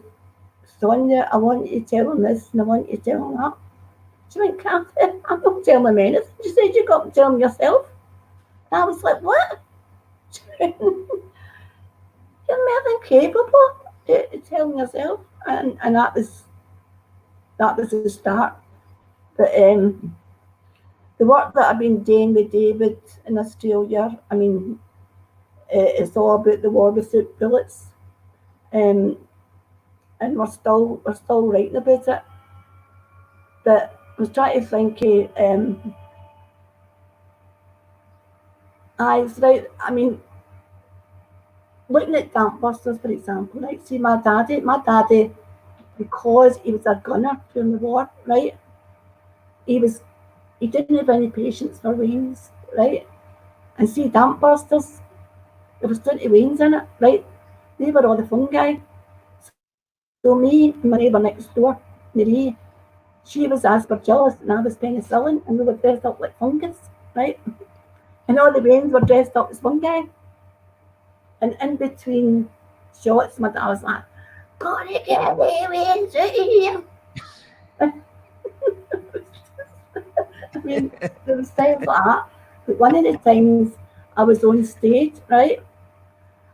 Sonia, I want you to tell them this and I want you to tell them that. She went, Cathy, I'm not telling them anything. She said, you got to tell them yourself. And I was like, what? She went, you're more than capable to tell them yourself. And that was the start. But the work that I've been doing with David in Australia, it's all about the war without bullets. And we're still writing about it. But I was trying to think looking at damp busters, for example, right? See, my daddy, because he was a gunner during the war, right? He didn't have any patience for wains, right? And see, damp busters, there was 20 wains in it, right? They were all the fungi. So me and my neighbour next door, Marie, she was aspergillus and I was penicillin, and we were dressed up like fungus, right? And all the veins were dressed up as fungi. And in between shots, my dad was like, gotta get the veins out of here. There was times like that. But one of the times I was on stage, right?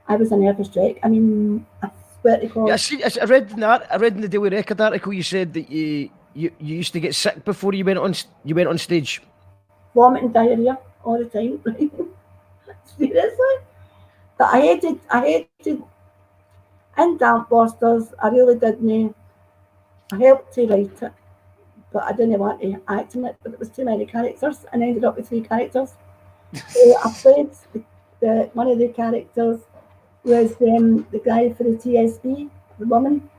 I was a nervous wreck. I swear to God. Yeah, I read in the Daily Record article you said that you used to get sick before you went on stage. Vomiting, diarrhea all the time. Seriously. But I In Damp Busters, I really didn't. I helped to write it, but I didn't want to act in it, but it was too many characters, and I ended up with 3 characters. So I played one of the characters was the guy for the TSB, the woman,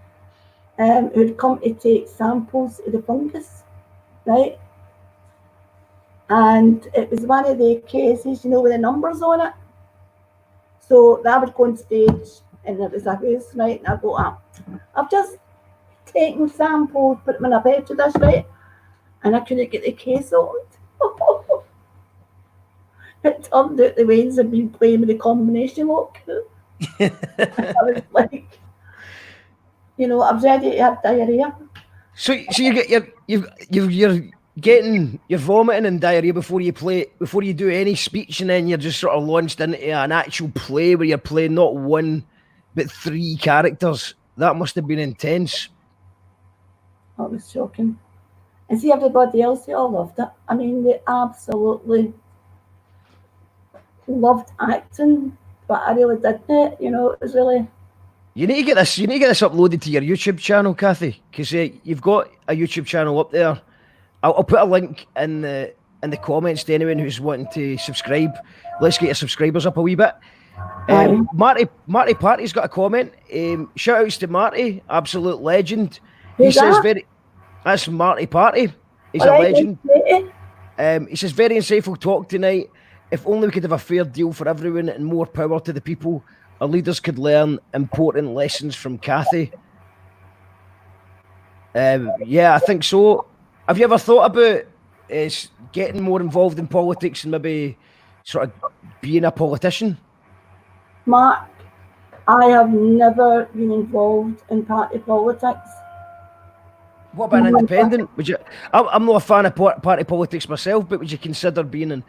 who'd come to take samples of the fungus, right? And it was one of the cases, with the numbers on it. So I would go on stage, and there was a house, right? And I'd go up. I've just taken samples, put them in a petri dish, right? And I couldn't get the case opened. It turned out the Waynes had been playing with the combination lock. I was like, I was ready to have diarrhea. So you're vomiting and diarrhea before you do any speech, and then you're just sort of launched into an actual play where you're playing not 1 but 3 characters. That must have been intense. That was shocking. And see, everybody else, they all loved it. I mean, they absolutely loved acting, but I really didn't. It was really. You need to get this. You need to get this uploaded to your YouTube channel, Cathy, because you've got a YouTube channel up there. I'll put a link in the comments to anyone who's wanting to subscribe. Let's get your subscribers up a wee bit. Marty Party's got a comment. Shout outs to Marty, absolute legend. He says that's Marty Party. He's a legend. He says very insightful talk tonight. If only we could have a fair deal for everyone and more power to the people. Our leaders could learn important lessons from Cathy. Yeah, I think so. Have you ever thought about getting more involved in politics and maybe sort of being a politician? Mark, I have never been involved in party politics. What about an independent? I'm not a fan of party politics myself, but would you consider being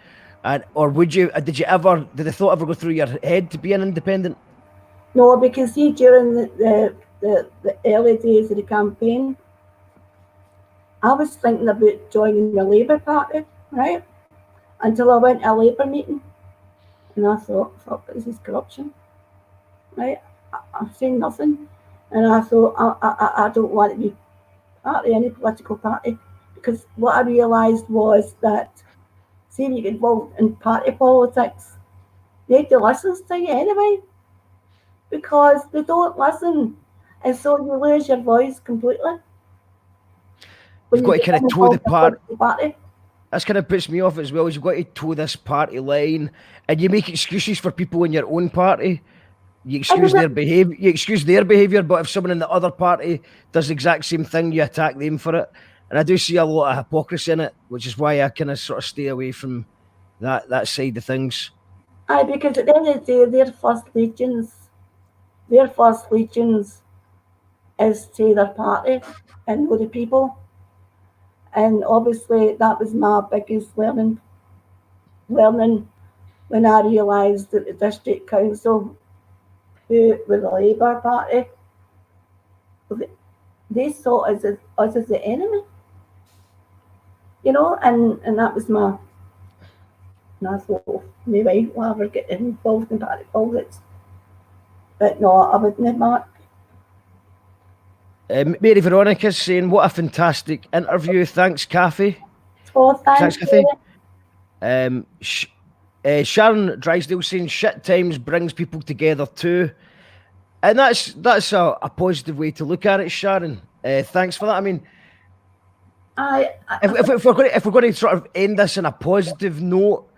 or would you? Did the thought ever go through your head to be an independent? No, because see, during the early days of the campaign, I was thinking about joining the Labour Party, right? Until I went to a Labour meeting, and I thought, fuck, this is corruption, right? I've seen nothing, and I thought, I don't want to be part of any political party, because what I realised was that, see, when you get involved in party politics, nobody listens to you anyway, because they don't listen, and so you lose your voice completely. You've got to kind of toe the party. That's kind of puts me off as well. Is you've got to toe this party line, and you make excuses for people in your own party. You excuse their behaviour. You excuse their behaviour, but if someone in the other party does the exact same thing, you attack them for it. And I do see a lot of hypocrisy in it, which is why I kind of sort of stay away from that side of things. Aye, because at the end of the day, their first allegiance is to their party and with the people. And obviously that was my biggest learning when I realised that the district council, who were the Labour Party, they saw us as the enemy. And that was and I thought, maybe I'll ever get involved in party politics. But no, I wouldn't, Mark. Mary Veronica's saying, what a fantastic interview. Thanks, Cathy. Oh, thanks, Cathy. Sharon Drysdale saying, shit times brings people together too. And that's a positive way to look at it, Sharon. Thanks for that. I mean, if we're going to sort of end this on a positive note,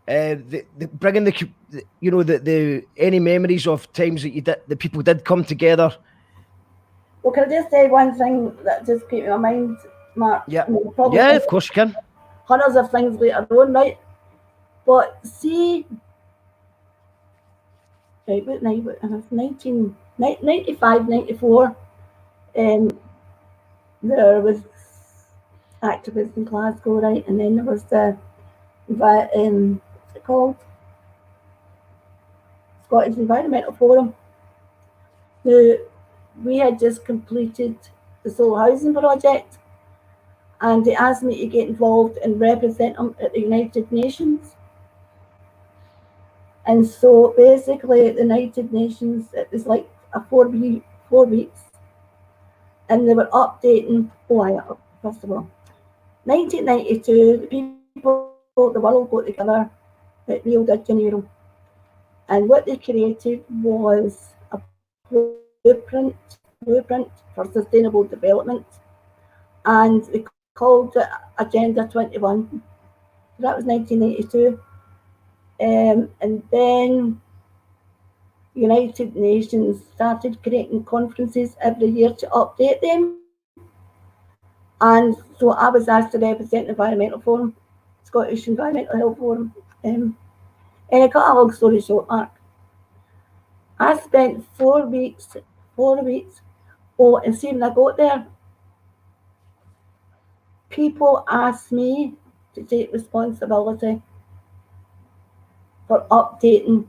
bringing the any memories of times that people did come together. Well, can I just say one thing that just came to my mind, Mark? Yeah, of course you can. Hundreds of things later on, right? But see, right, what night? It was 1995, 94. There was activists in Glasgow, right? And then there was what's it called? Scottish Environmental Forum. We had just completed the solar housing project, and they asked me to get involved and represent them at the United Nations. And so basically at the United Nations, it was like a 4 weeks, and they were updating. First of all, 1992, the people, the world got together at Rio de Janeiro, and what they created was a blueprint for sustainable development, and they called it Agenda 21. That was 1992. And then United Nations started creating conferences every year to update them. And so I was asked to represent the Environmental Forum, Scottish Environmental Health Forum. And I cut a long story short, Mark. I spent 4 weeks. Oh, and see, when I got there, people asked me to take responsibility for updating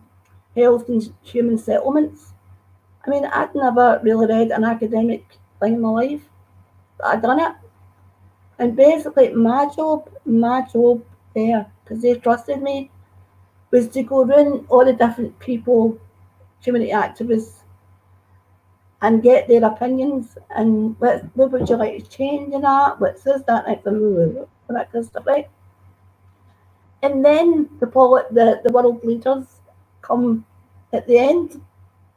health and human settlements. I mean, I'd never really read an academic thing in my life, but I'd done it. And basically, my job there, because they trusted me, was to go around all the different people, community activists, and get their opinions and what would you like to change in that, what's this, that, that kind of stuff, right? And then the world leaders come at the end,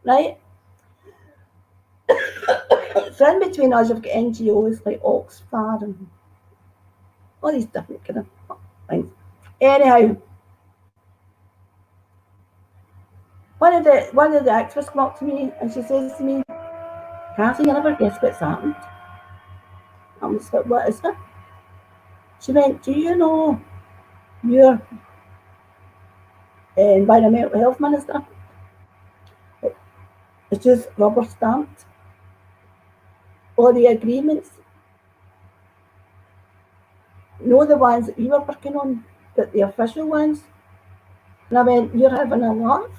right? So in between us, you've got NGOs like Oxford and all these different kind of things. Anyhow, one of the activists come up to me and she says to me, "Cathy, you never guess what's happened." I was like, "What is it?" She went, "Do you know your environmental health minister? It's just rubber stamped all the agreements, not the ones that you were working on, but the official ones." And I went, "You're having a laugh?"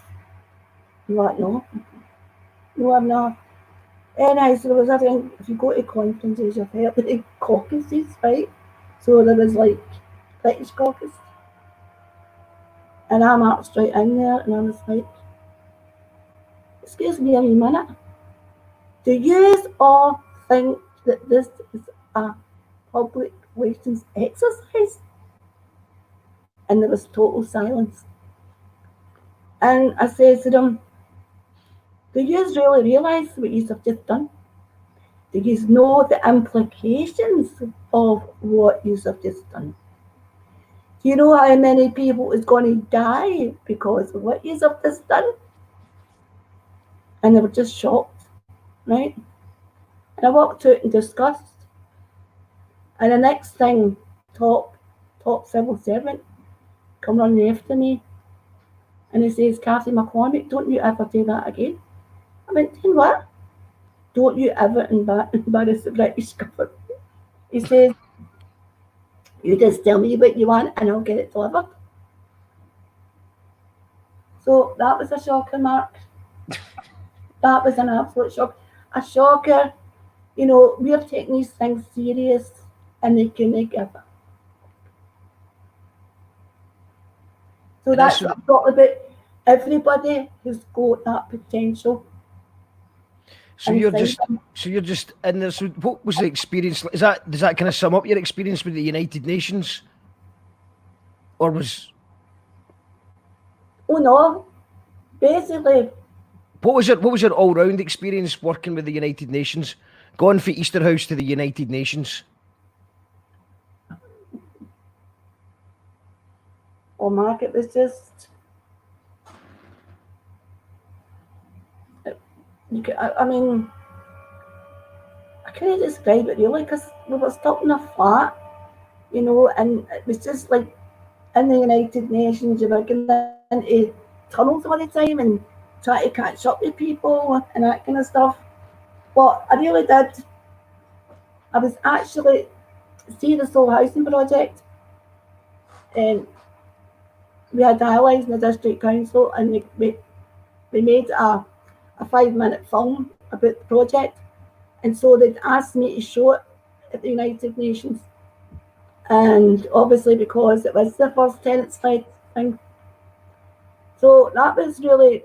I'm like, "No, I'm not." And so there was everything, if you go to conferences, you've heard the caucuses, right? So there was like British caucus. And I marched right in there and I was like, "Excuse me a wee minute. Do you all think that this is a public relations exercise?" And there was total silence. And I said to them, "Do you really realise what you have just done? Do you know the implications of what you have just done? Do you know how many people is going to die because of what you have just done?" And they were just shocked, right? And I walked out in disgust. And the next thing, top civil servant come running after me, and he says, "Kathie Mccormack, don't you ever do that again." I went, "Do what?" "Don't you ever embarrass the British government." He says, "You just tell me what you want and I'll get it delivered." So that was a shocker, Mark. That was an absolute shock. A shocker. You know, we're taking these things serious and they couldn't give it. So that's what I've got about everybody who's got that potential. So you're just in there. So what was the experience? Does that kind of sum up your experience with the United Nations? Or was... Oh no. Basically, what was your all round experience working with the United Nations? Going from Easterhouse to the United Nations? oh Mark, it was just, I mean, I can't describe it really, because we were stuck in a flat, you know, and it was just like in the United Nations, you were getting into tunnels all the time and trying to catch up with people and that kind of stuff. But I really did. I was actually, see the Soul Housing Project, and we had allies in the district council, and we made a 5-minute film about the project, and so they'd asked me to show it at the United Nations, and obviously because it was the first tenant side thing, so that was really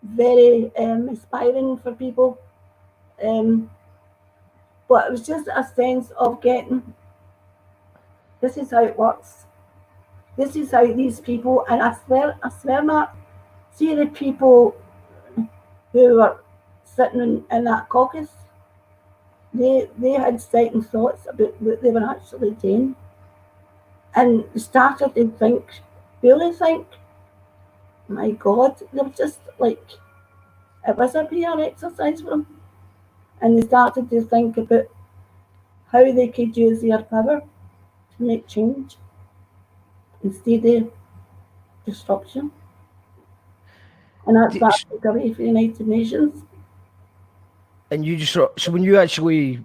very inspiring for people. But it was just a sense of getting, this is how it works. This is how these people, and I swear, Mark, see the people who were sitting in that caucus, they had second thoughts about what they were actually doing, and started to think, really think, my God, they were just like, it was a PR exercise for them. And they started to think about how they could use their power to make change instead of destruction. And that's back to the United Nations. And you just so when you actually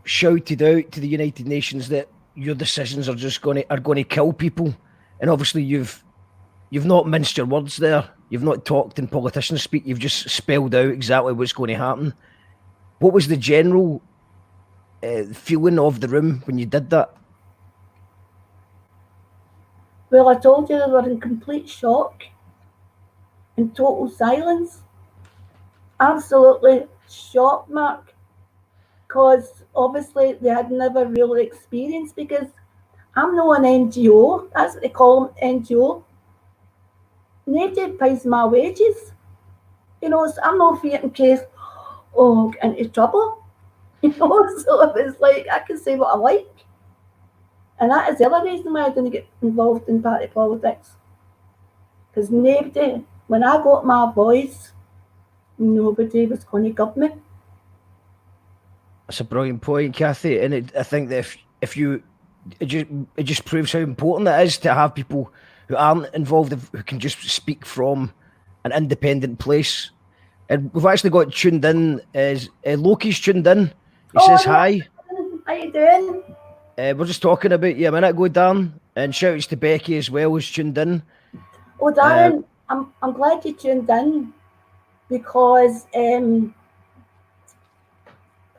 shouted out to the United Nations that your decisions are just going to kill people, and obviously you've not minced your words there. You've not talked in politician speak. You've just spelled out exactly what's going to happen. What was the general feeling of the room when you did that? Well, I told you they were in complete shock and total silence. Absolutely shocked, Mark, because obviously they had never really experienced, because I'm not an NGO, that's what they call them, NGO. Nobody pays my wages, you know, so I'm not fearing in case, get into trouble, you know, so it was like, I can say what I like. And that is the other reason why I didn't get involved in party politics. Because nobody, when I got my voice, nobody was going to gub me. That's a brilliant point, Cathy. And I think that if you, it just proves how important it is to have people who aren't involved, who can just speak from an independent place. And we've actually got tuned in, as Loki's tuned in. He says hi. How you doing? We're just talking about you a minute ago, Darren, and shouts to Becky as well, who's tuned in. Oh, Darren, I'm glad you tuned in, because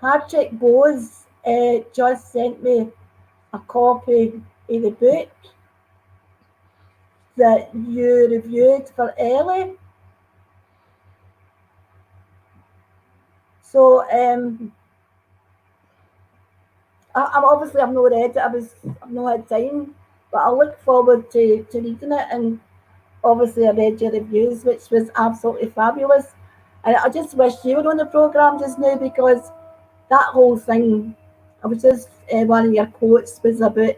Patrick Bowes just sent me a copy of the book that you reviewed for Ellie. So I'm obviously I've not read it. I've not had time, but I look forward to reading it. And obviously I read your reviews, which was absolutely fabulous. And I just wish you were on the programme just now, because that whole thing, I was just one of your quotes was about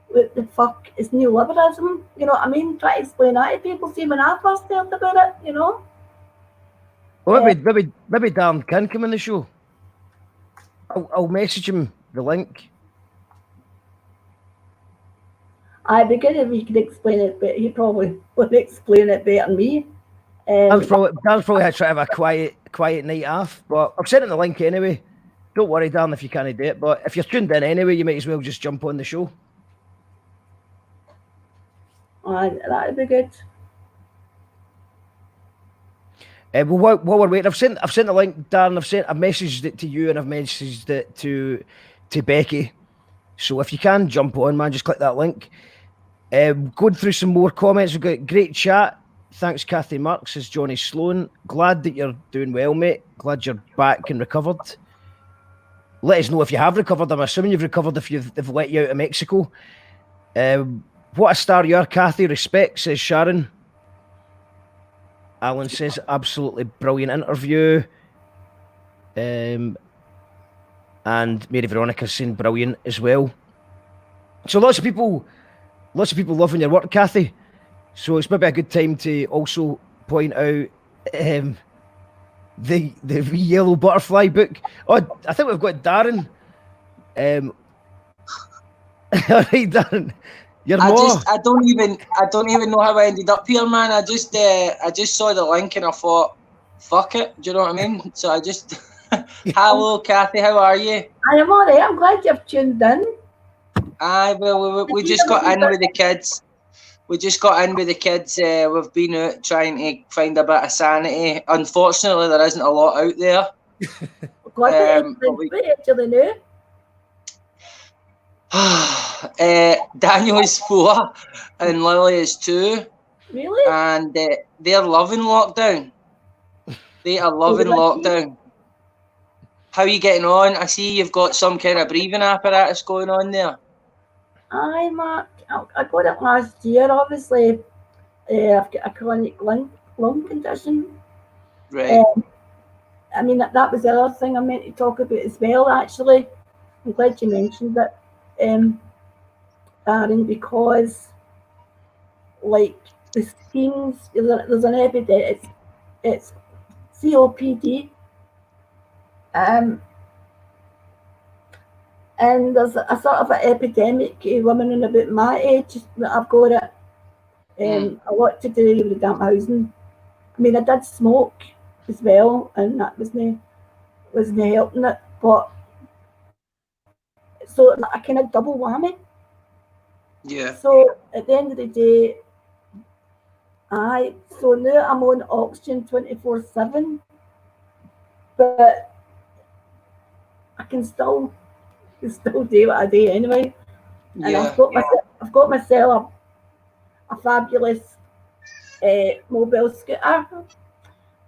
what the fuck is neoliberalism? You know what I mean? Try to explain that to people. See, when I first heard about it, you know. Well, maybe Darren can come on the show. I'll message him the link. I'd be good if he could explain it, but he probably would explain it better than me. Dan's probably had to have a quiet night off, but I've sent him the link anyway. Don't worry, Dan, if you can't do it. But if you're tuned in anyway, you might as well just jump on the show. That'd be good. Well, while we're waiting, I've sent the link, Darren. I've messaged it to you, and I've messaged it to Becky. So if you can jump on, man, just click that link. Going through some more comments. We've got great chat. Thanks, Kathie Mccormack, says Johnny Sloan. Glad that you're doing well, mate. Glad you're back and recovered. Let us know if you have recovered. I'm assuming you've recovered if they've let you out of Mexico. What a star you are, Cathy. Respect, says Sharon. Alan says, absolutely brilliant interview. And Mary Veronica's saying brilliant as well. So lots of people loving your work, Cathy. So it's maybe a good time to also point out the Yellow Butterfly book. Oh, I think we've got Darren. All right, Darren. I don't even know how I ended up here, man. I just saw the link and I thought, fuck it. Do you know what I mean? So I just hello, Cathy, how are you? I am all right. I'm glad you've tuned in. Aye, well, we just got in with the kids. We've been out trying to find a bit of sanity. Unfortunately, there isn't a lot out there. What actually know? Daniel is 4 and Lily is 2. Really? And they're loving lockdown. They are loving lockdown. How are you getting on? I see you've got some kind of breathing apparatus going on there. Aye, Mark. I got it last year, obviously. I've got a chronic lung condition. Right. I mean, that was the other thing I meant to talk about as well, actually. I'm glad you mentioned it, Darren, because, like, the schemes, there's an epidemic, it's COPD, and there's a sort of an epidemic of women in about my age that I've got it. A lot to do with damp housing. I mean, I did smoke as well, and that wasn't helping it. But so a kind of double whammy. Yeah. So at the end of the day, so now I'm on oxygen 24/7, but I can still do what I do anyway. And Yeah. I've got myself a fabulous mobile scooter,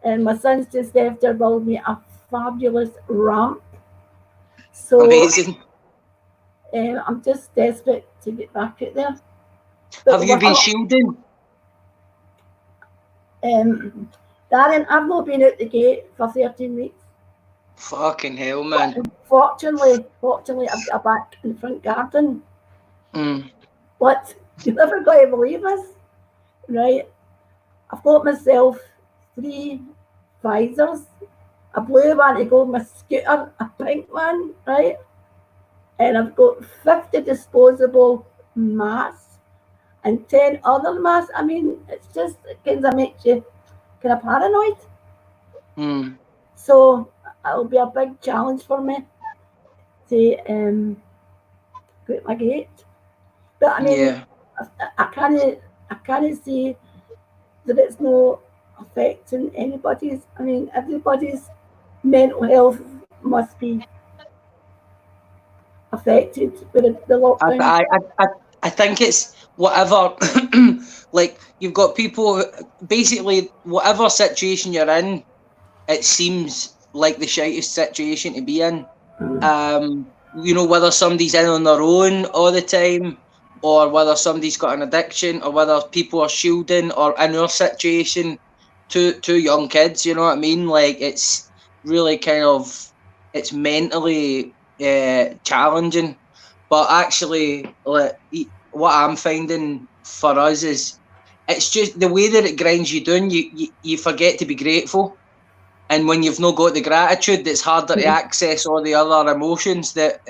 and my son's just after build me a fabulous ramp. So amazing. I'm just desperate to get back out there. Have you been shielding? Darren, I've not been out the gate for 13 weeks. Fucking hell, man. Fortunately, I've got a back in the front garden. But you're never going to believe this, right? I've got myself 3 visors, a blue one to go with my scooter, a pink one, right? And I've got 50 disposable masks and 10 other masks. I mean, it's just, it kind of makes you kind of paranoid. So it'll be a big challenge for me to go at my gate. But I mean, I can't see that it's not affecting anybody's. I mean, everybody's mental health must be affected with the lockdown. I think it's whatever. Like, you've got people, basically whatever situation you're in, it seems like the shitest situation to be in. You know, whether somebody's in on their own all the time, or whether somebody's got an addiction, or whether people are shielding, or in our situation, two young kids, you know what I mean? Like, it's really kind of, it's mentally challenging. But actually, like, what I'm finding for us is, it's just the way that it grinds you down, you forget to be grateful. And when you've not got the gratitude, it's harder to access all the other emotions that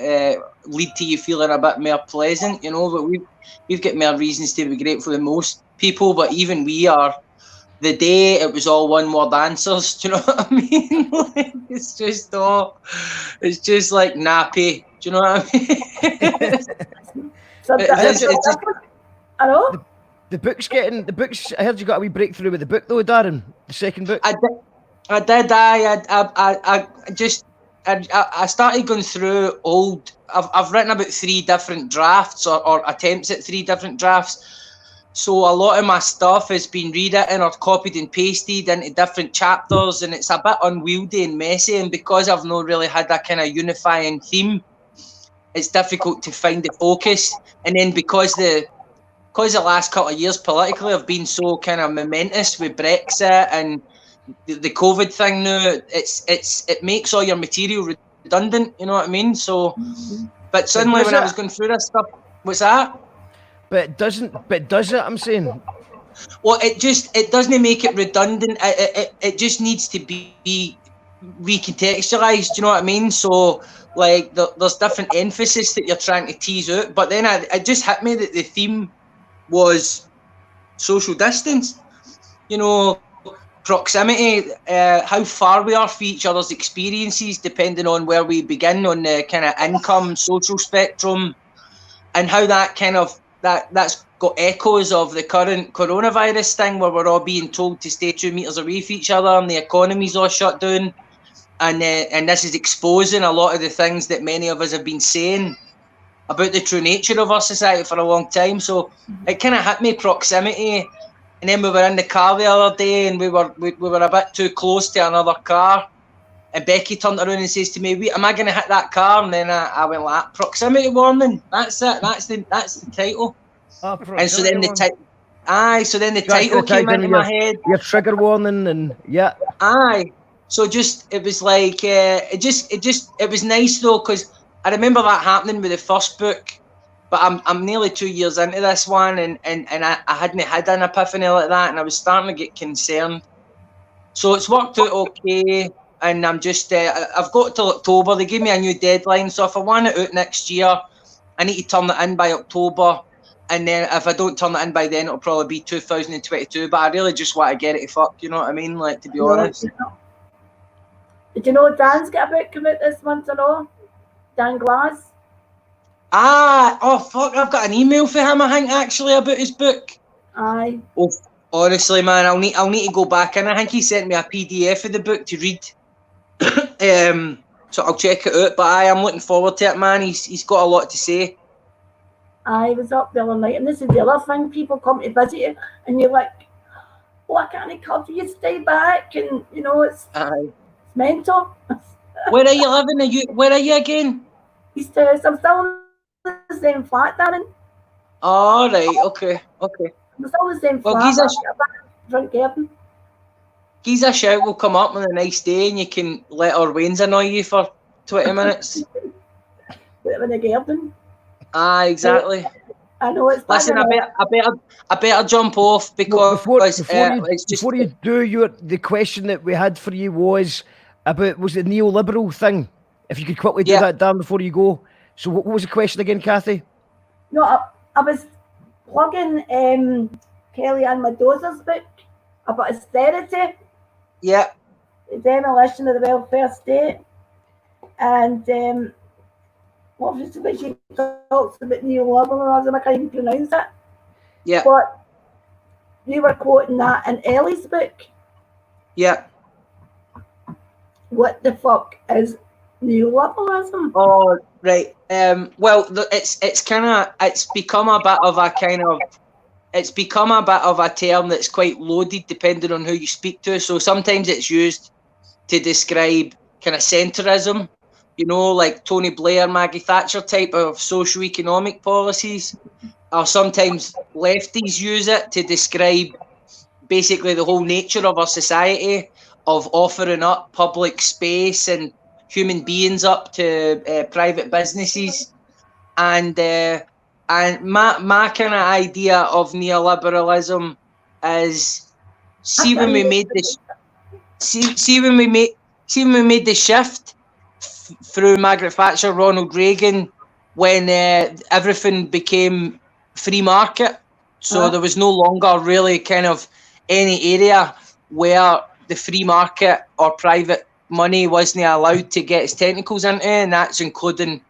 lead to you feeling a bit more pleasant, you know. But we've got more reasons to be grateful than most people. But even we are, the day it was all one word answers, do you know what I mean? Like, it's just like nappy, do you know what I mean? Hello? The books. I heard you got a wee breakthrough with the book though, Darren. The second book. I started going through old. I've written about 3 different drafts or attempts at 3 different drafts. So a lot of my stuff has been rewritten or copied and pasted into different chapters, and it's a bit unwieldy and messy. And because I've not really had that kind of unifying theme, it's difficult to find the focus. And then because the last couple of years politically have been so kind of momentous with Brexit and the COVID thing now, it makes all your material redundant, you know what I mean? So, but suddenly when I was going through this stuff, what's that? But does it? I'm saying. Well, it doesn't make it redundant. It just needs to be recontextualized. Do you know what I mean? So, like, there's different emphasis that you're trying to tease out. But then it just hit me that the theme was social distance. You know, proximity, how far we are from each other's experiences, depending on where we begin on the kind of income, social spectrum, and how that kind of that's got echoes of the current coronavirus thing, where we're all being told to stay 2 meters away from each other, and the economy's all shut down, and this is exposing a lot of the things that many of us have been saying about the true nature of our society for a long time. So it kind of hit me, proximity And then we were in the car the other day, and we were a bit too close to another car. And Becky turned around and says to me, "Wait, am I going to hit that car?" And then I went like, "Proximity warning. That's it. That's the title." And so then so then the title came into my head. Your trigger warning, and yeah. Aye. So it was like it was nice though, because I remember that happening with the first book. But I'm nearly 2 years into this one, and I hadn't had an epiphany like that, and I was starting to get concerned. So it's worked out okay, and I'm just I've got till October. They gave me a new deadline, so if I want it out next year, I need to turn it in by October, and then if I don't turn it in by then, it'll probably be 2022. But I really just want to get it to fuck, you know what I mean? Like, to be honest. Did you know Dan's got a book come out this month or no? Dan Glass. Oh fuck! I've got an email for him, I think, actually, about his book. Aye. Oh, honestly, man, I'll need to go back in. I think he sent me a PDF of the book to read. So I'll check it out. But I'm looking forward to it, man. He's got a lot to say. I was up the other night, and this is the other thing: people come to visit you, and you're like, "Oh, I can't come to you. Stay back," and you know it's mental. Where are you living? Where are you again? East House. I'm still in the same flat, Darren. Oh, right, okay. I'm still in the same flat. Give us a shout, we'll come up on a nice day and you can let our Waynes annoy you for 20 minutes. In the garden. Ah, exactly. I know it's listen, I better jump off because before you do the question that we had for you was the neoliberal thing. If you could quickly do that, Dan, before you go. So what was the question again, Cathy? No, I was plugging Kellyanne Mendoza's book about austerity. Yeah. The demolition of the welfare state. And obviously she talks about neoliberalism, I can't even pronounce it. Yeah. But you were quoting that in Ellie's book. Yeah. What the fuck is neoliberalism? Oh, right. Well, it's become a bit of a term that's quite loaded depending on who you speak to. So sometimes it's used to describe kind of centrism, you know, like Tony Blair, Maggie Thatcher type of socio-economic policies. Or sometimes lefties use it to describe basically the whole nature of our society, of offering up public space and human beings up to private businesses. And my kind of idea of neoliberalism is when we made the shift through Margaret Thatcher, Ronald Reagan, when everything became free market. So there was no longer really kind of any area where the free market or private money wasn't allowed to get its tentacles into, and that's including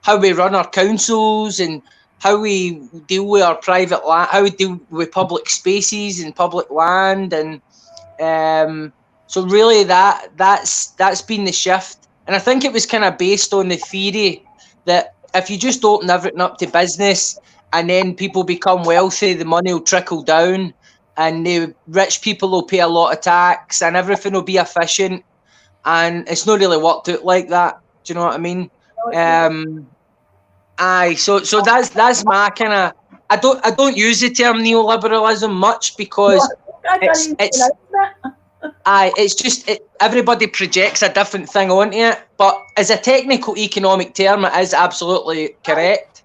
how we run our councils and how we deal with our private land, how we deal with public spaces and public land, and so really that's been the shift. And I think it was kind of based on the theory that if you just open everything up to business and then people become wealthy, the money will trickle down and the rich people will pay a lot of tax and everything will be efficient. And it's not really worked out like that. Do you know what I mean? So that's my kind of. I don't use the term neoliberalism much because it's just everybody projects a different thing onto it. But as a technical economic term, it is absolutely correct.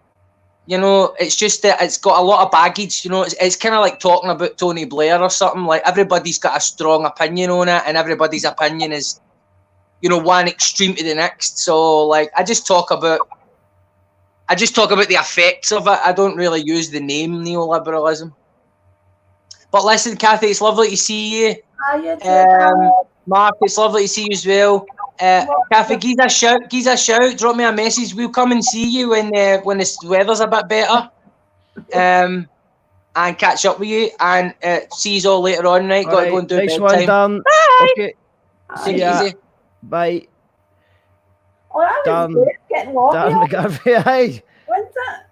You know, it's just that it's got a lot of baggage. You know, it's kind of like talking about Tony Blair or something. Like everybody's got a strong opinion on it, and everybody's opinion is, you know, one extreme to the next. So like I just talk about the effects of it. I don't really use the name neoliberalism. But listen, Cathy, it's lovely to see you. Mark, it's lovely to see you as well. Cathy, give us a shout, drop me a message. We'll come and see you when the weather's a bit better. And catch up with you and see you all later on, right? Got to go and do nice bedtime. One, Dan. Bye. Okay. Take it easy. Bye. Oh, that was great. Getting lost. Dan McGarvey, hi. When's that?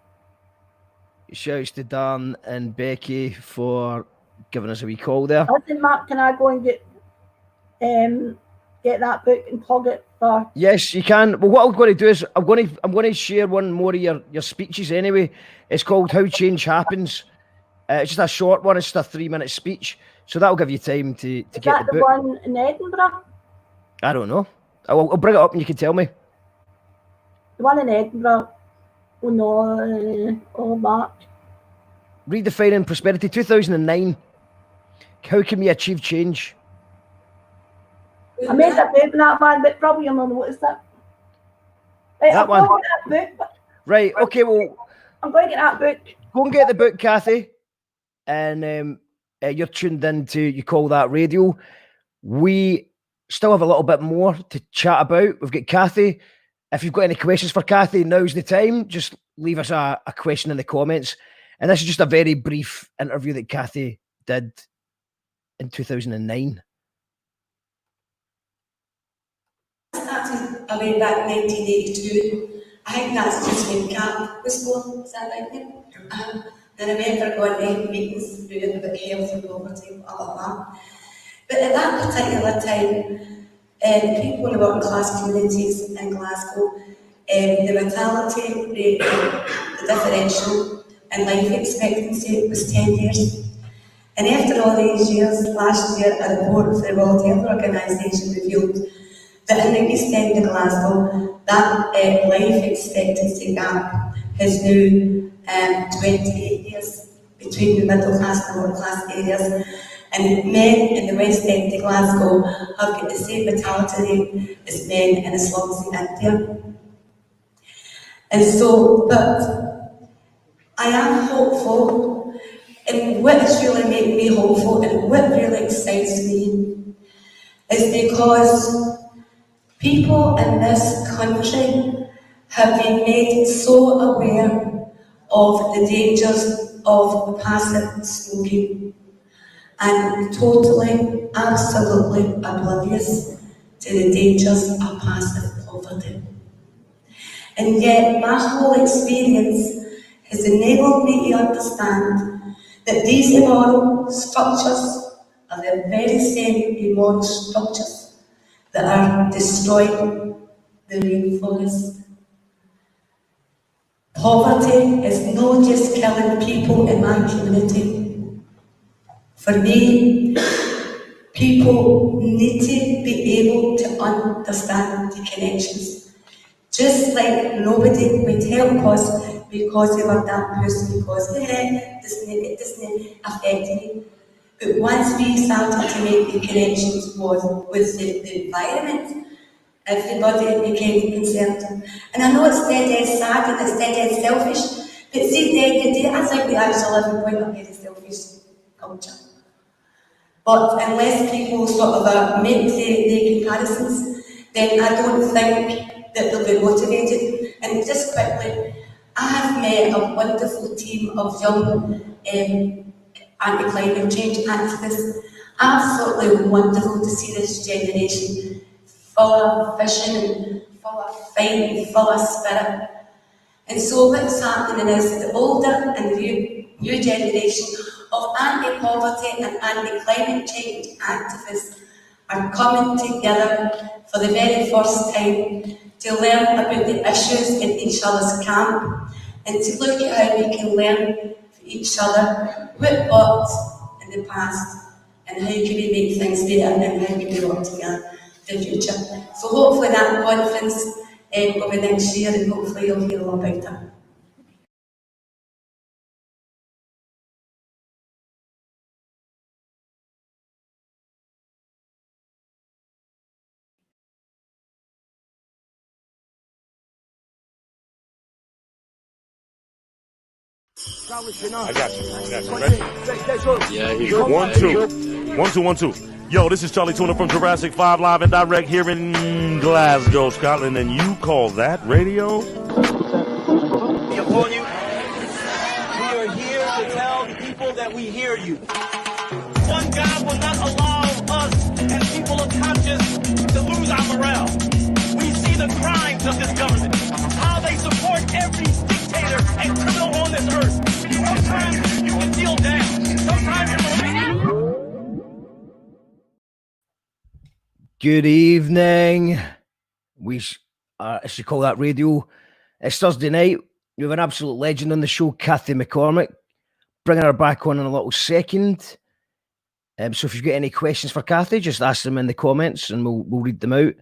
Shouts to Dan and Becky for giving us a wee call there. Listen, Mark, can I go and get that book and plug it for? Yes, you can. Well, what I'm going to do is I'm going to share one more of your speeches anyway. It's called How Change Happens. It's just a short one. It's just a 3-minute speech, so that'll give you time to get that the the book. one in Edinburgh? I don't know. I'll bring it up and you can tell me. The one in Edinburgh. Oh no, Mark. Redefining Prosperity, 2009. How can we achieve change? I made a book in that one, but probably you'll not notice that. Right, That one. That book. Right, okay, well, I'm going to get that book. go and get the book, Cathy. And you're tuned in to You Call That Radio. We still have a little bit more to chat about. We've got Cathy. If you've got any questions for Cathy, now's the time. Just leave us a question in the comments. And this is just a very brief interview that Cathy did in 2009. Started away back in 1982. I think that's just when CAP was born, is that right? Yeah. And I remember going to meetings about health and poverty, blah, blah, blah. But at that particular time, people in the working class communities in Glasgow, the mortality rate, the differential in life expectancy was 10 years. And after all these years, last year a report for the World Health Organisation revealed that in the East End of Glasgow, that life expectancy gap has now 28 years between the middle class and lower class areas. And men in the West End of Glasgow have got the same mortality rate as men in the slums in India. And so, but I am hopeful, and what is really making me hopeful and what really excites me is because people in this country have been made so aware of the dangers of passive smoking and totally, absolutely oblivious to the dangers of passive poverty. And yet my whole experience has enabled me to understand that these immoral structures are the very same immoral structures that are destroying the rainforest. Poverty is not just killing people in my community. For me, people need to be able to understand the connections. Just like nobody would help us because they were that person, because it doesn't affect me. But once we started to make the connections with the environment, everybody became concerned. And I know it's dead sad and it's dead selfish, but see, at the end of the day, I think we actually live in quite a very selfish culture. But unless people sort of make the comparisons, then I don't think that they'll be motivated. And just quickly, I have met a wonderful team of young anti-climate change activists. Absolutely wonderful to see this generation full of vision and full of fight and full of spirit. And so what's happening is the older and new generation of anti-poverty and anti-climate change activists are coming together for the very first time to learn about the issues in each other's camp and to look at how we can learn from each other what worked in the past and how can we make things better and how can we work together in the future. So hopefully that conference will be next year and hopefully you'll hear all about it. I got you. Ready? Yeah, he's 1 2. 1 2 1 2. Yo, this is Charlie Tuna from Jurassic 5 live and direct here in Glasgow, Scotland, and you call that radio? Upon you, we are here to tell the people that we hear you. One God will not allow us and people of conscience to lose our morale. We see the crimes of this government, how they support every dictator and criminal on this earth. Sometimes you can feel down. Sometimes you're Good evening. I should call that radio. It's Thursday night. We have an absolute legend on the show, Kathie Mccormack. Bringing her back on in a little second. So if you've got any questions for Cathy, just ask them in the comments and we'll read them out.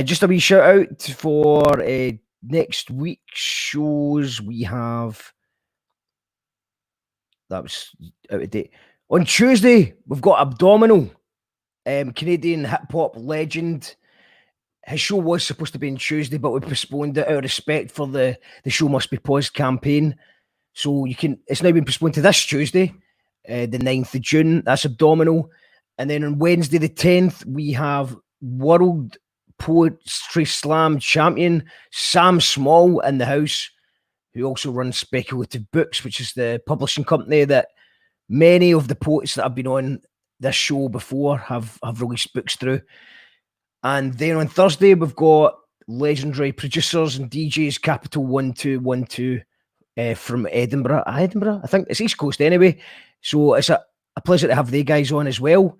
Just a wee shout out for next week's shows. We have... That was out of date. On Tuesday, we've got Abdominal, Canadian hip-hop legend. His show was supposed to be on Tuesday, but we postponed it out of respect for the Show Must Be Paused campaign. So it's now been postponed to this Tuesday, the 9th of June. That's Abdominal. And then on Wednesday the 10th, we have World Poetry Slam champion Sam Small in the house, who also runs Speculative Books, which is the publishing company that many of the poets that have been on this show before have released books through. And then on Thursday, we've got legendary producers and DJs Capital 1212 from Edinburgh. Edinburgh? I think it's East Coast anyway. So it's a pleasure to have the guys on as well.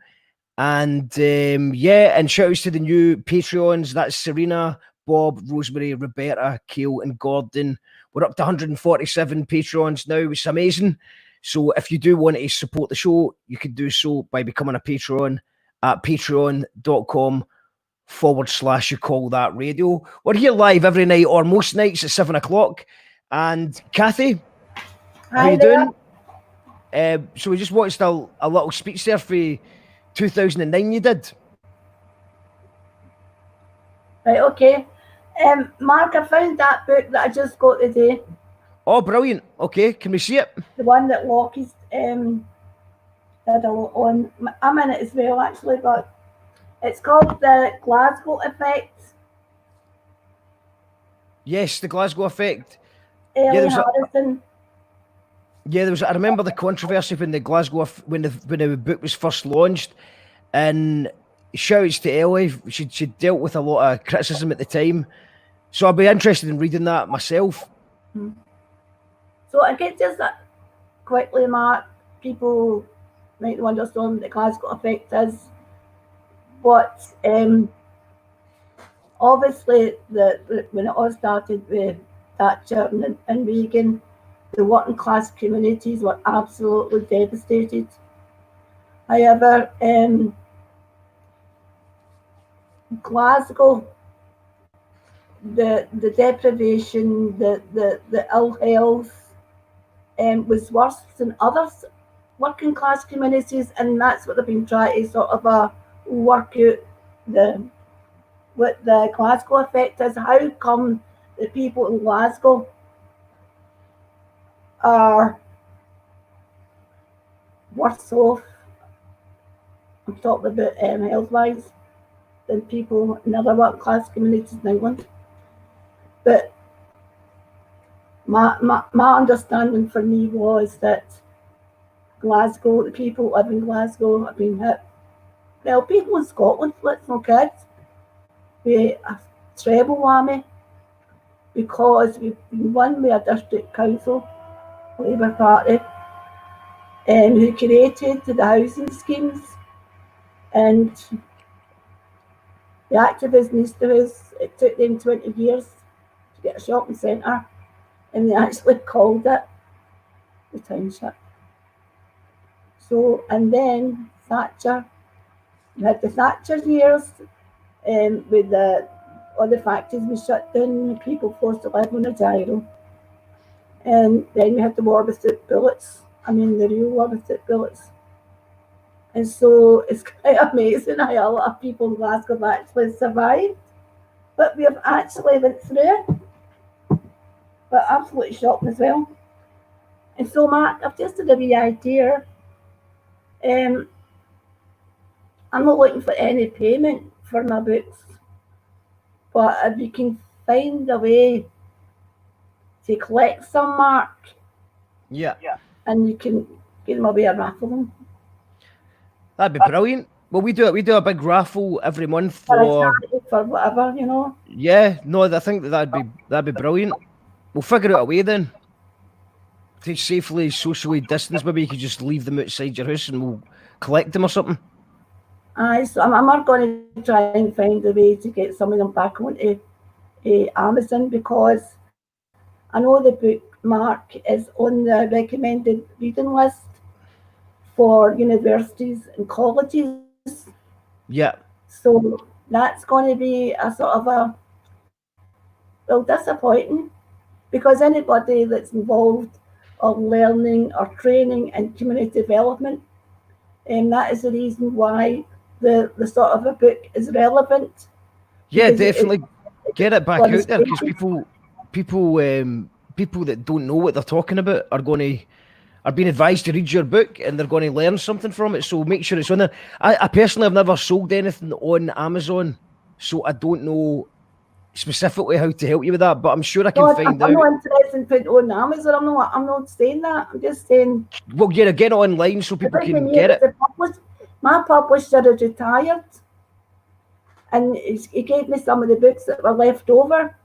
And and shout outs to the new Patreons. That's Serena, Bob, Rosemary, Roberta, Kale, and Gordon. We're up to 147 Patreons now, which is amazing. So if you do want to support the show, you can do so by becoming a Patreon at patreon.com/you call that radio. We're here live every night or most nights at 7 o'clock. And Cathy, how you doing? So we just watched a little speech there for 2009 you did. Right, okay. Mark, I found that book that I just got today. Oh, brilliant. Okay, can we see it? The one that Lockie's did a lot on. I'm in it as well, actually, but it's called The Glasgow Effect. Yes, The Glasgow Effect. Ellen Harrison. There was. I remember the controversy when the book was first launched, and shouts to Ellie. She dealt with a lot of criticism at the time, so I'd be interested in reading that myself. So I get just quickly, Mark. People might understand what the Glasgow Effect is, but obviously when it all started with Thatcher and Reagan, the working class communities were absolutely devastated. However, Glasgow, the deprivation, the ill health was worse than other working class communities, and that's what they've been trying to sort of work out what the Glasgow Effect is. How come the people in Glasgow are worse off, I'm talking about health-wise, than people in other working class communities in England? But my understanding for me was that Glasgow, the people who live in Glasgow have been hit. Well, people in Scotland, let's not kid, with a treble whammy, because we've been won with a district council, Labour Party, who created the housing schemes, and the activists in Easterhouse, it took them 20 years to get a shopping centre, and they actually called it the township. So, and then Thatcher, we had the Thatcher years, with all the factories we shut down, people forced to live on a gyro. And then we had the war without bullets. I mean, the real war without bullets. And so it's quite amazing how a lot of people in Glasgow have actually survived. But we have actually went through it. But absolutely shocking as well. And so, Mark, I've just had a wee idea. I'm not looking for any payment for my books. But if you can find a way to collect some, Mark. Yeah. And you can get them away and raffle them. That'd be brilliant. Well, we do a big raffle every month for whatever, you know. Yeah, no, I think that'd be brilliant. We'll figure out a way then to safely socially distance. Maybe you could just leave them outside your house and we'll collect them or something. So I'm going to try and find a way to get some of them back onto Amazon, because I know the book Mark is on the recommended reading list for universities and colleges. Yeah. So that's going to be a sort of a, well, disappointing, because anybody that's involved or learning or training in community development, and that is the reason why the sort of a book is relevant. Yeah, Because definitely get it back for the out there, because students. people that don't know what they're talking about are being advised to read your book, and they're going to learn something from it. So make sure it's on there. I personally have never sold anything on Amazon, so I don't know specifically how to help you with that, but I'm sure I can No, find I'm out. not interested in putting it on Amazon. I'm not saying that. I'm just saying. Well, yeah, get it online so people Like can me, get it. my publisher is retired, and he gave me some of the books that were left over.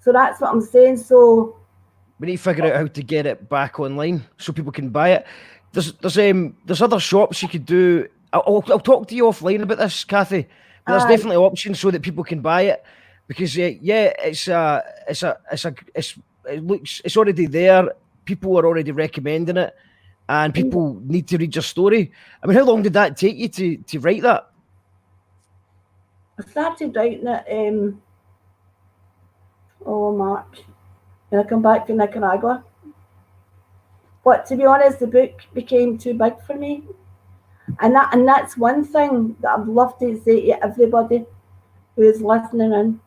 So that's what I'm saying. So We need to figure out how to get it back online so people can buy it. There's other shops you could do. I'll talk to you offline about this, Cathy. But there's definitely options so that people can buy it, because it's already there. People are already recommending it, and people need to read your story. I mean, how long did that take you to write that? I started writing it. March, when I come back from Nicaragua. But to be honest, the book became too big for me. And that's one thing that I'd love to say to everybody who is listening in.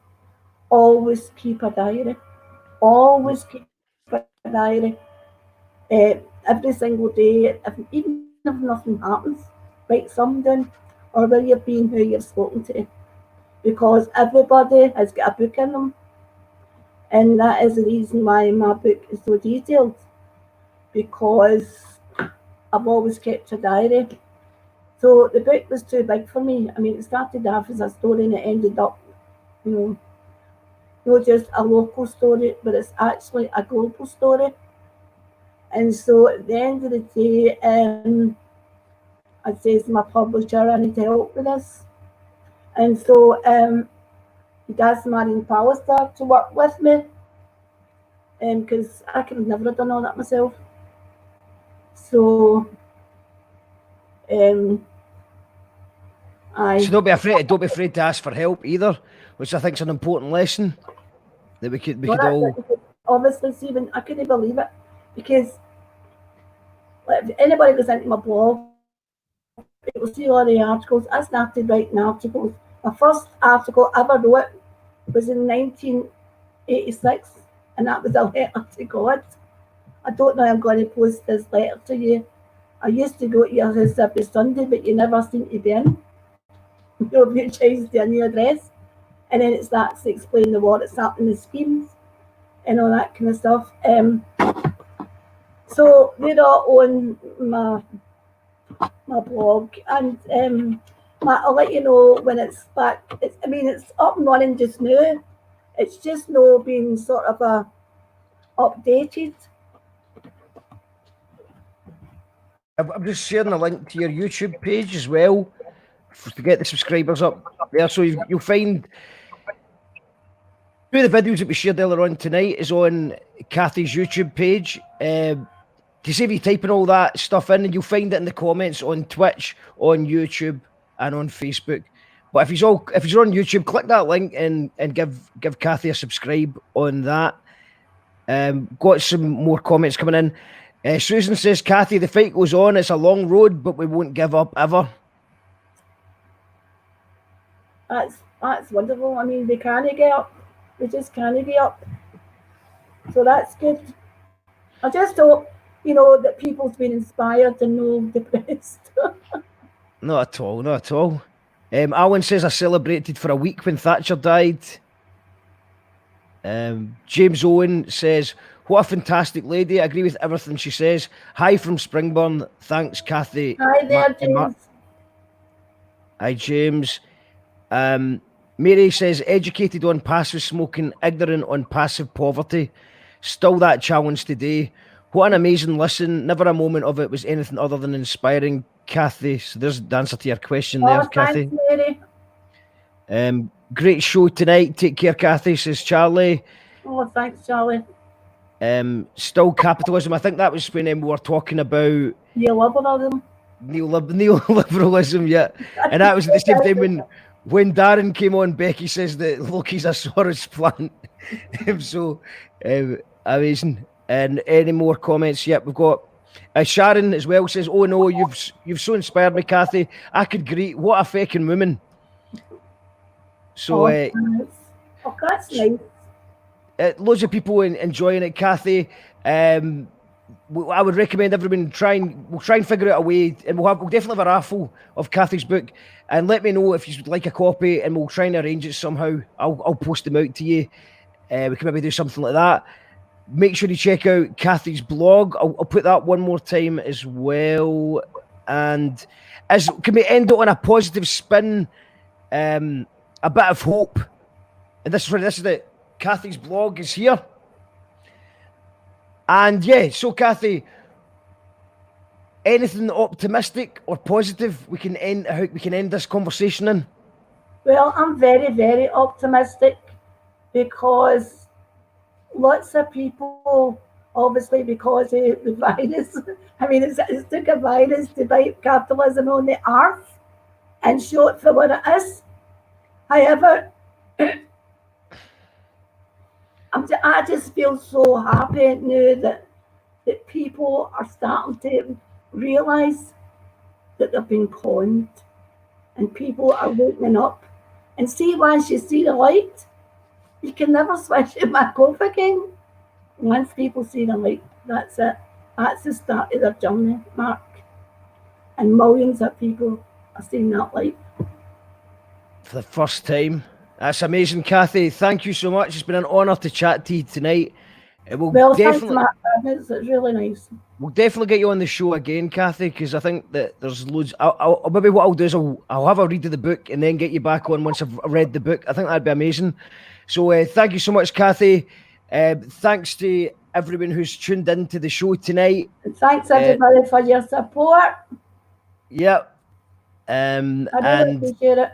Always keep a diary. Always keep a diary. Every single day, even if nothing happens, write something down, or where you've been, who you've spoken to. Because everybody has got a book in them. And that is the reason why my book is so detailed. Because I've always kept a diary. So the book was too big for me. I mean, it started off as a story and it ended up, not just a local story, but it's actually a global story. And so at the end of the day, I said to my publisher, I need help with this. And so he asked Marion Pallister to work with me, because I could have never done all that myself. So So don't be afraid to ask for help either, which I think is an important lesson that we could all. Obviously, Stephen, I couldn't believe it, because if anybody goes into my blog, it will see all the articles. I started writing articles. My first article I ever wrote was in 1986, and that was a letter to God. I don't know how I'm going to post this letter to you. I used to go to your house every Sunday, but you never seem to be in. You changed your new address. And then it starts to explain the what it's happening, the schemes, and all that kind of stuff. So they're all on my blog, and I'll let you know when it's back. It's up and running just now. It's just now being sort of updated. I'm just sharing a link to your YouTube page as well to get the subscribers up there. So you'll find two of the videos that we shared earlier on tonight is on Cathy's YouTube page. To see if you type in all that stuff in, and you'll find it in the comments on Twitch, on YouTube, and on Facebook. But if you're on YouTube, click that link and give Cathy a subscribe on that. Got some more comments coming in. Susan says, Cathy, the fight goes on. It's a long road, but we won't give up ever. That's wonderful. I mean, they can't get up. They just can't get up. So that's good. I just hope, that people's been inspired and not depressed. Not at all, not at all. Alan says, I celebrated for a week when Thatcher died. James Owen says, what a fantastic lady. I agree with everything she says. Hi from Springburn. Thanks, Cathy. Hi there, James. Hi, James. Mary says, educated on passive smoking, ignorant on passive poverty. Still that challenge today. What an amazing listen. Never a moment of it was anything other than inspiring. Cathy. So there's the answer to your question there, Cathy. Thanks, Mary. Great show tonight. Take care, Cathy, says Charlie. Oh, thanks, Charlie. Still capitalism. I think that was when we were talking about neoliberalism. Neoliberalism, yeah. And that was at the same time when Darren came on. Becky says that Loki's a Soros plant. So amazing. And any more comments? Yep, we've got Sharon as well says, "Oh no, you've so inspired me, Cathy. I could greet. What a fucking woman." So that's nice. Loads of people enjoying it, Cathy. I would recommend everyone we'll try and figure out a way, and we'll definitely have a raffle of Cathy's book. And let me know if you would like a copy, and we'll try and arrange it somehow. I'll post them out to you. We can maybe do something like that. Make sure you check out Cathy's blog. I'll put that one more time as well. And can we end it on a positive spin? A bit of hope. And this is it. Cathy's blog is here. And yeah, so Cathy, anything optimistic or positive we can end this conversation in? Well, I'm very, very optimistic because lots of people, obviously because of the virus, I mean, it's took a virus to bite capitalism on the earth and show it for what it is. However, I just feel so happy now that people are starting to realise that they've been conned, and people are waking up. And see, once you see the light, you can never switch it back off again. Once people see the light, that's it. That's the start of their journey, Mark. And millions of people are seeing that light. For the first time. That's amazing, Cathy. Thank you so much. It's been an honour to chat to you tonight. Thanks, Mark. It's really nice. We'll definitely get you on the show again, Cathy, because I think that there's loads. Maybe what I'll do is I'll have a read of the book and then get you back on once I've read the book. I think that'd be amazing. So thank you so much, Cathy. Thanks to everyone who's tuned in to the show tonight. And thanks everybody for your support. Yep. I really appreciate it.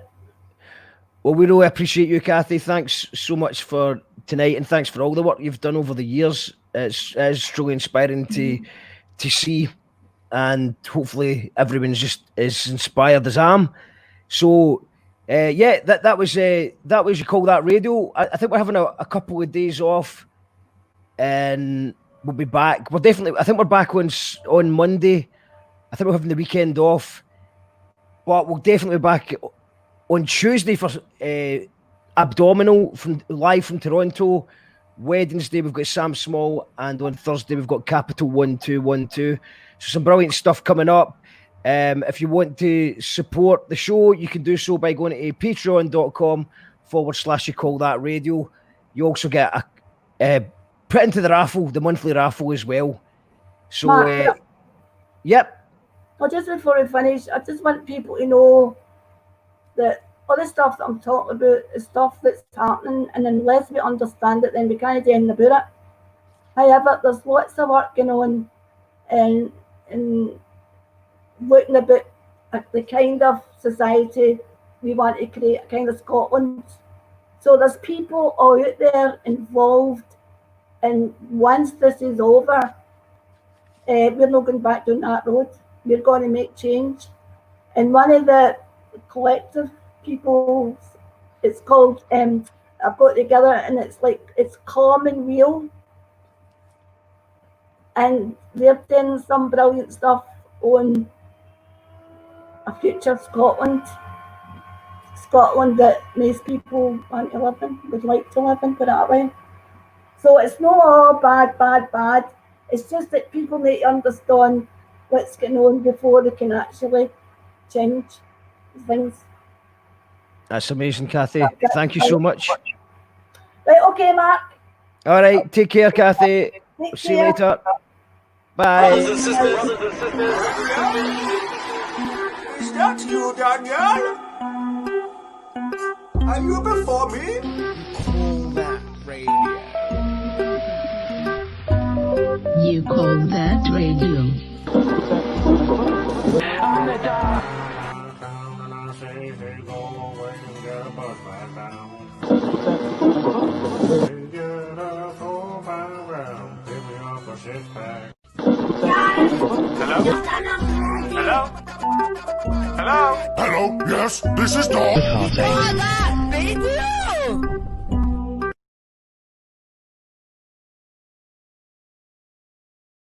Well, we really appreciate you, Cathy. Thanks so much for tonight, and thanks for all the work you've done over the years. It's truly inspiring to see, and hopefully everyone's just as inspired as I am. So, that was You Call That Radio. I think we're having a couple of days off, and we'll be back. I think we're back on Monday. I think we're having the weekend off, but we'll definitely be back on Tuesday for Abdominal live from Toronto. Wednesday we've got Sam Small, and on Thursday we've got Capital 1212. So some brilliant stuff coming up. If you want to support the show, you can do so by going to patreon.com/You Call That Radio. You also get put into the monthly raffle as well. So, Mark, yep. Well, just before we finish, I just want people to know that all the stuff that I'm talking about is stuff that's happening, and unless we understand it, then we can't do anything about it. However, there's lots of work going on and looking about the kind of society we want to create, a kind of Scotland. So there's people all out there involved, and once this is over, we're not going back down that road. We're going to make change. And one of the collective people, it's called I've got together, and it's Calm and Real, and they're doing some brilliant stuff on a future Scotland that most people want to live in, would like to live in, put it that way. So it's not all bad. It's just that people need to understand what's going on before they can actually change things. That's amazing, Cathy. Thank you so much. Right, okay, Mark. All right, take care, Cathy. See you later. Bye. Is that you, Daniel? Are you before me? You Call That Radio. You Call That Radio. Hello? Hello? Yes, this is Dog.